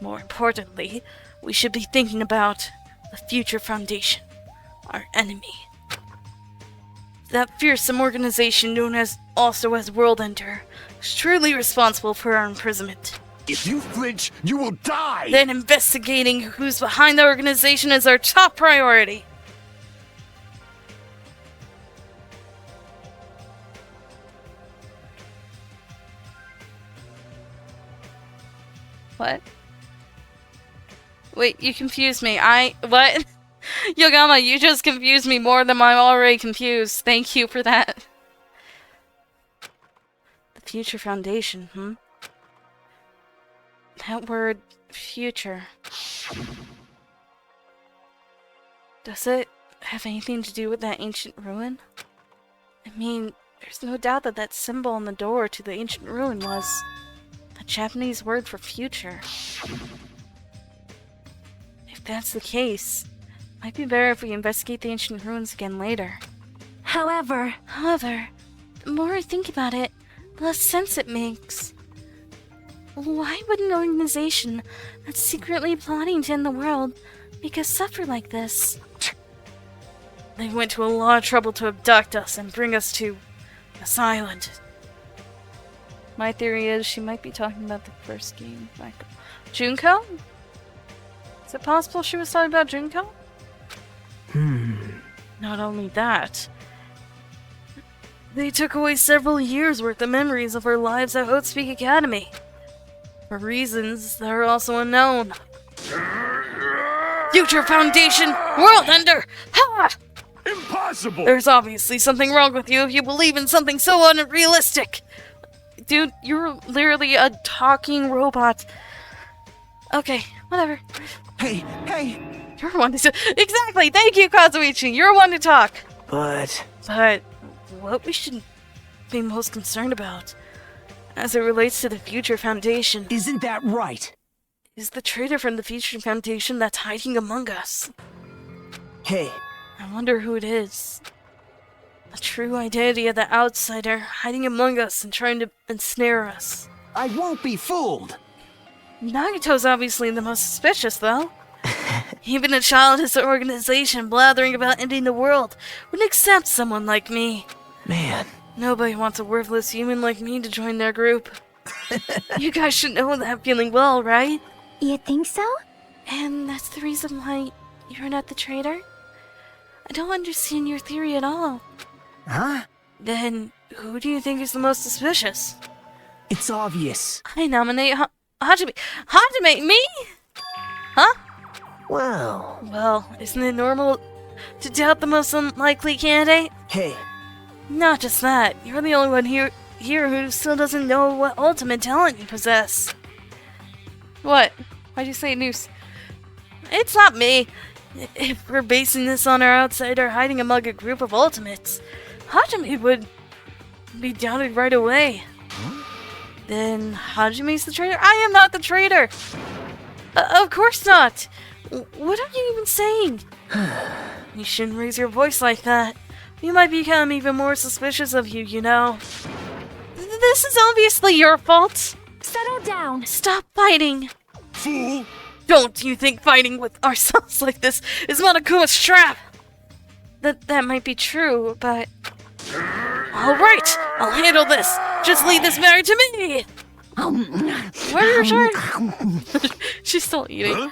Speaker 1: More importantly, we should be thinking about the future foundation, our enemy. That fearsome organization known as World Ender is truly responsible for our imprisonment.
Speaker 4: If you flinch, you will die!
Speaker 1: Then investigating who's behind the organization is our top priority. What? Wait, you confused me. What? Yogama, you just confused me more than I'm already confused. Thank you for that. The Future Foundation, That word, future. Does it have anything to do with that ancient ruin? I mean, there's no doubt that that symbol on the door to the ancient ruin was a Japanese word for future. If that's the case, it might be better if we investigate the ancient ruins again later.
Speaker 2: However,
Speaker 12: the more I think about it, the less sense it makes. Why would an organization that's secretly plotting to end the world make us suffer like this?
Speaker 1: They went to a lot of trouble to abduct us and bring us to this island. My theory is she might be talking about the first game. Junko? Is it possible she was talking about Junko? Not only that, they took away several years' worth of memories of our lives at Oatspeak Academy. For reasons that are also unknown. Future Foundation! World Ender! Ha!
Speaker 13: Impossible!
Speaker 1: There's obviously something wrong with you if you believe in something so unrealistic! Dude, you're literally a talking robot. Okay, whatever.
Speaker 7: Hey!
Speaker 1: You're one to... Exactly! Thank you, Kazuichi! You're one to talk!
Speaker 3: But
Speaker 1: what we should be most concerned about, as it relates to the Future Foundation...
Speaker 3: Isn't that right?
Speaker 1: ...is the traitor from the Future Foundation that's hiding among us.
Speaker 3: Hey.
Speaker 1: I wonder who it is. The true identity of the outsider hiding among us and trying to ensnare us.
Speaker 7: I won't be fooled!
Speaker 1: Nagito's obviously the most suspicious, though. Even a childless organization blathering about ending the world wouldn't accept someone like me.
Speaker 3: Man.
Speaker 1: Nobody wants a worthless human like me to join their group. You guys should know that feeling well, right?
Speaker 6: You think so?
Speaker 12: And that's the reason why you're not the traitor? I don't understand your theory at all.
Speaker 7: Huh?
Speaker 1: Then, who do you think is the most suspicious?
Speaker 3: It's obvious.
Speaker 1: I nominate Hajime. Hajime, me? Huh?
Speaker 3: Well,
Speaker 1: isn't it normal to doubt the most unlikely candidate?
Speaker 3: Hey.
Speaker 1: Not just that, you're the only one here who still doesn't know what ultimate talent you possess. What? Why'd you say noose? It's not me. If we're basing this on our outsider hiding among a group of ultimates, Hajime would be doubted right away. Then Hajime's the traitor? I am not the traitor! Of course not! What are you even saying? You shouldn't raise your voice like that. We might become even more suspicious of you, you know. This is obviously your fault.
Speaker 2: Settle down.
Speaker 1: Stop fighting.
Speaker 13: Fool!
Speaker 1: Don't you think fighting with ourselves like this is Monokuma's trap? That might be true, but... Alright, I'll handle this. Just leave this matter to me. Where is she? She's still eating.
Speaker 13: Huh?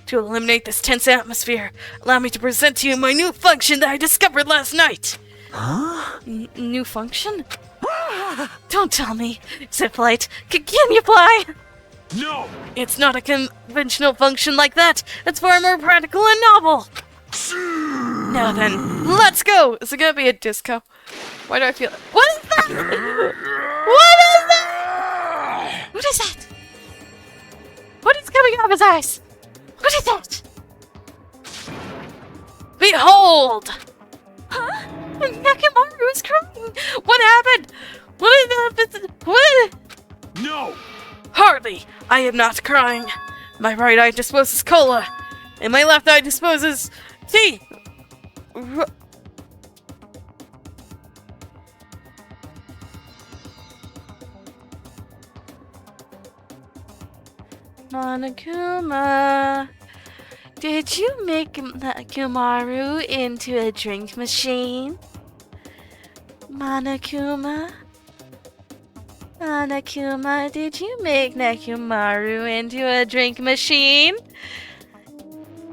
Speaker 1: To eliminate this tense atmosphere, allow me to present to you my new function that I discovered last night.
Speaker 7: Huh?
Speaker 1: New function? Don't tell me. Is it flight? Can you fly?
Speaker 13: No!
Speaker 1: It's not a conventional function like that. It's far more practical and novel. Now then, let's go! Is it gonna be a disco? Why do I feel... What is that? What is that? What is that? What is coming out of his eyes? What is that? Behold! Huh? Nekomaru is crying! What happened? What is that? What?
Speaker 13: No!
Speaker 1: Hardly! I am not crying. My right eye disposes cola, and my left eye disposes tea. Monokuma, did you make Nekomaru into a drink machine? Monokuma? Monokuma, did you make Nekomaru into a drink machine?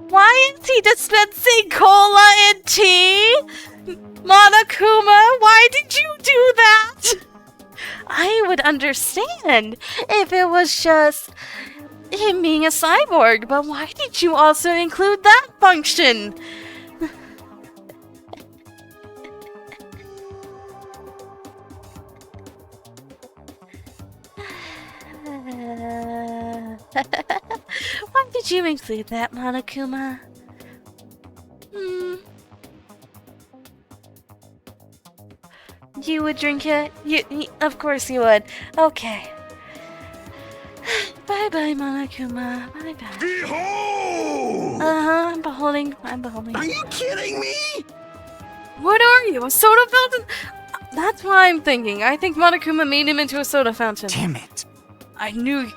Speaker 1: Why is he dispensing cola and tea? Monokuma, why did you do that? I would understand if it was just him being a cyborg, but why did you also include that function? Why did you include that, Monokuma? You would drink it? Of course you would. Okay. Bye-bye, Monokuma. Bye-bye.
Speaker 13: Behold!
Speaker 1: I'm beholding.
Speaker 10: Are you kidding me?
Speaker 1: What are you, a soda fountain? That's what I'm thinking. I think Monokuma made him into a soda fountain.
Speaker 7: Damn it.
Speaker 1: I knew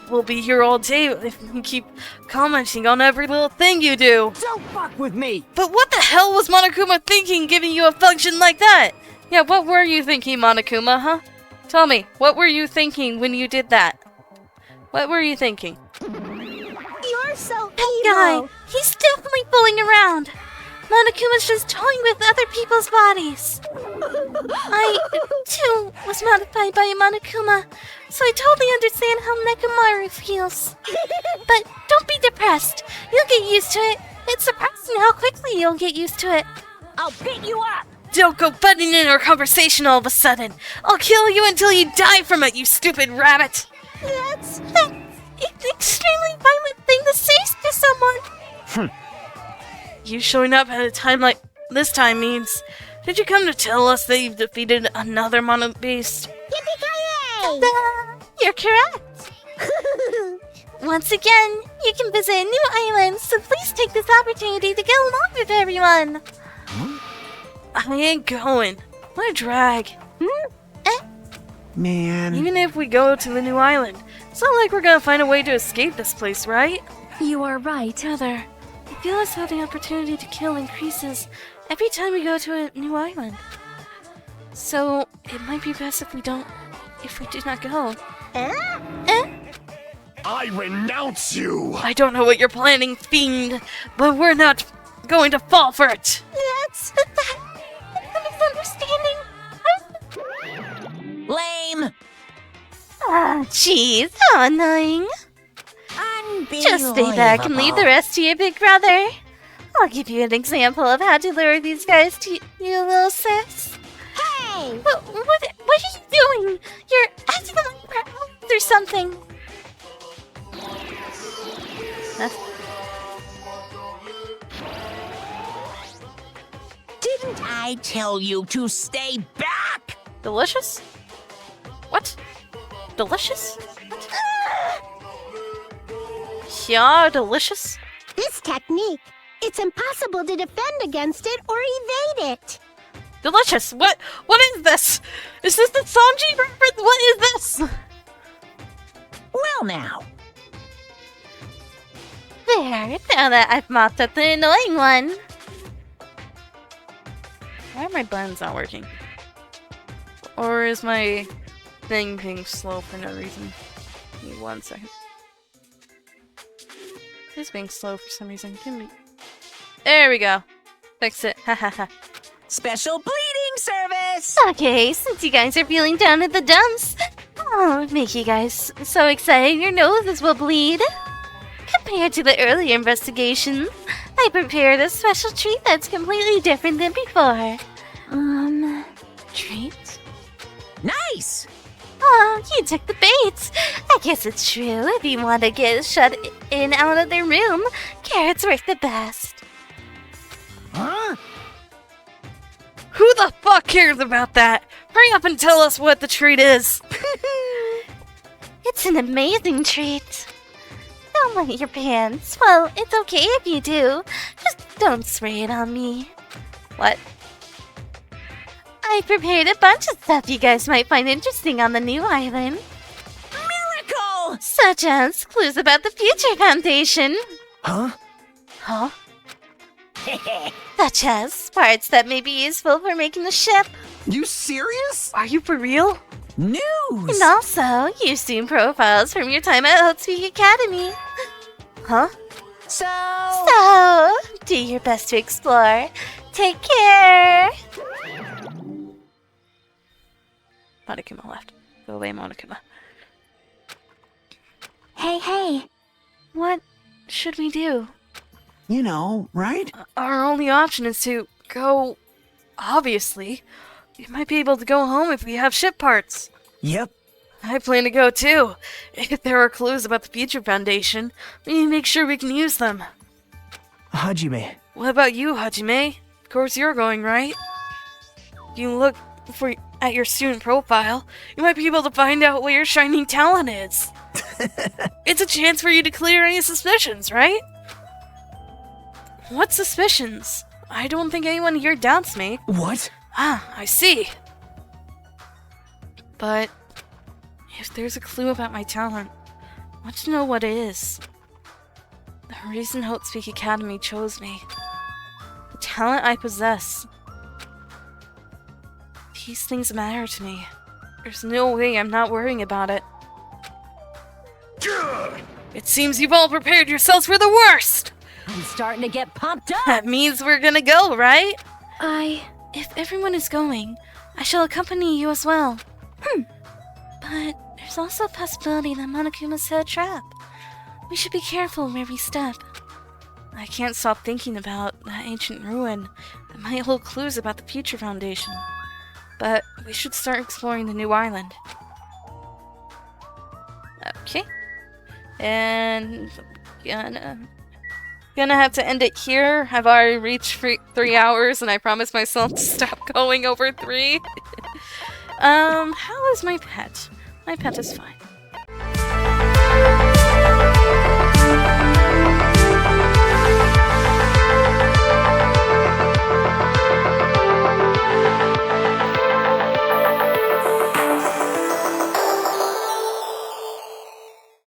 Speaker 1: we'll be here all day if you keep commenting on every little thing you do.
Speaker 7: Don't fuck with me!
Speaker 1: But what the hell was Monokuma thinking giving you a function like that? Yeah, what were you thinking, Monokuma, huh? Tell me, what were you thinking when you did that? What were you thinking?
Speaker 8: You're so
Speaker 12: That guy, he's definitely fooling around. Monokuma's just toying with other people's bodies. I, too, was modified by a Monokuma, so I totally understand how Nekomaru feels. But don't be depressed. You'll get used to it. It's surprising how quickly you'll get used to it.
Speaker 11: I'll beat you up!
Speaker 1: Don't go butting in our conversation all of a sudden. I'll kill you until you die from it, you stupid rabbit.
Speaker 12: That's an extremely violent thing to say to someone.
Speaker 1: You showing up at a time like this time means... Did you come to tell us that you've defeated another mono beast?
Speaker 12: Yippee-ki-yay! You're correct. Once again, you can visit a new island, so please take this opportunity to get along with everyone.
Speaker 1: I ain't going. What a drag.
Speaker 7: Man.
Speaker 1: Even if we go to the new island, it's not like we're gonna find a way to escape this place, right?
Speaker 2: You are right.
Speaker 1: Rather, I feel as though the opportunity to kill increases every time we go to a new island. So, it might be best if we do not go.
Speaker 4: I renounce you!
Speaker 1: I don't know what you're planning, fiend, but we're not going to fall for it.
Speaker 12: That's a misunderstanding.
Speaker 9: Lame!
Speaker 12: Ah, jeez, how annoying. Just stay back and leave the rest to your big brother. I'll give you an example of how to lure these guys to you, little sis. Hey! What are you doing? You're acting like we're or something.
Speaker 9: Didn't I tell you to stay back?
Speaker 1: Delicious? What? Delicious? Yeah, delicious?
Speaker 8: This technique It's impossible to defend against it or evade it.
Speaker 1: Delicious. What is this? Is this the Sanji reference? What is this?
Speaker 9: Well now.
Speaker 12: There, now that I've mopped up the annoying one.
Speaker 1: Why are my buttons not working? Or is my thing being slow for no reason? Give me 1 second. It's being slow for some reason. Give me... There we go. Fix it. Ha ha ha.
Speaker 9: Special bleeding service!
Speaker 12: Okay, since you guys are feeling down at the dumps, I'll make you guys so excited your noses will bleed. Compared to the earlier investigation, I prepared a special treat that's completely different than before.
Speaker 1: Treat?
Speaker 9: Nice!
Speaker 12: Oh, you took the bait. I guess it's true. If you want to get shut in out of their room, carrots work the best.
Speaker 9: Huh?
Speaker 1: Who the fuck cares about that? Hurry up and tell us what the treat is.
Speaker 12: It's an amazing treat. Don't wet your pants. Well, it's okay if you do. Just don't spray it on me.
Speaker 1: What?
Speaker 12: I prepared a bunch of stuff you guys might find interesting on the new island.
Speaker 9: Miracle!
Speaker 12: Such as clues about the Future Foundation.
Speaker 3: Huh?
Speaker 1: Huh?
Speaker 12: Such as parts that may be useful for making the ship.
Speaker 10: You serious?
Speaker 1: Are you for real?
Speaker 9: News!
Speaker 12: And also, using profiles from your time at Hope's Academy.
Speaker 1: Huh?
Speaker 12: So, do your best to explore. Take care!
Speaker 1: Monokuma left. Go away, Monokuma.
Speaker 8: Hey.
Speaker 1: What should we do?
Speaker 10: You know, right?
Speaker 1: Our only option is to go... Obviously. We might be able to go home if we have ship parts.
Speaker 3: Yep.
Speaker 1: I plan to go too. If there are clues about the Future Foundation, we need to make sure we can use them.
Speaker 3: Hajime.
Speaker 1: What about you, Hajime? Of course you're going, right? If you look at your student profile, you might be able to find out what your shining talent is. It's a chance for you to clear any suspicions, right? What suspicions? I don't think anyone here doubts me.
Speaker 3: What?
Speaker 1: Ah, I see. But if there's a clue about my talent, I want to know what it is. The reason Hotespeak Academy chose me. The talent I possess. These things matter to me. There's no way I'm not worrying about it. It seems you've all prepared yourselves for the worst!
Speaker 11: I'm starting to get pumped up.
Speaker 1: That means we're gonna go, right?
Speaker 12: If everyone is going, I shall accompany you as well. But there's also a possibility that Monokuma's set a trap. We should be careful where we step.
Speaker 1: I can't stop thinking about that ancient ruin that might hold clues about the Future Foundation. But we should start exploring the new island. Okay. And gonna have to end it here. I've already reached 3 hours and I promised myself to stop going over 3. How is my pet? My pet is fine.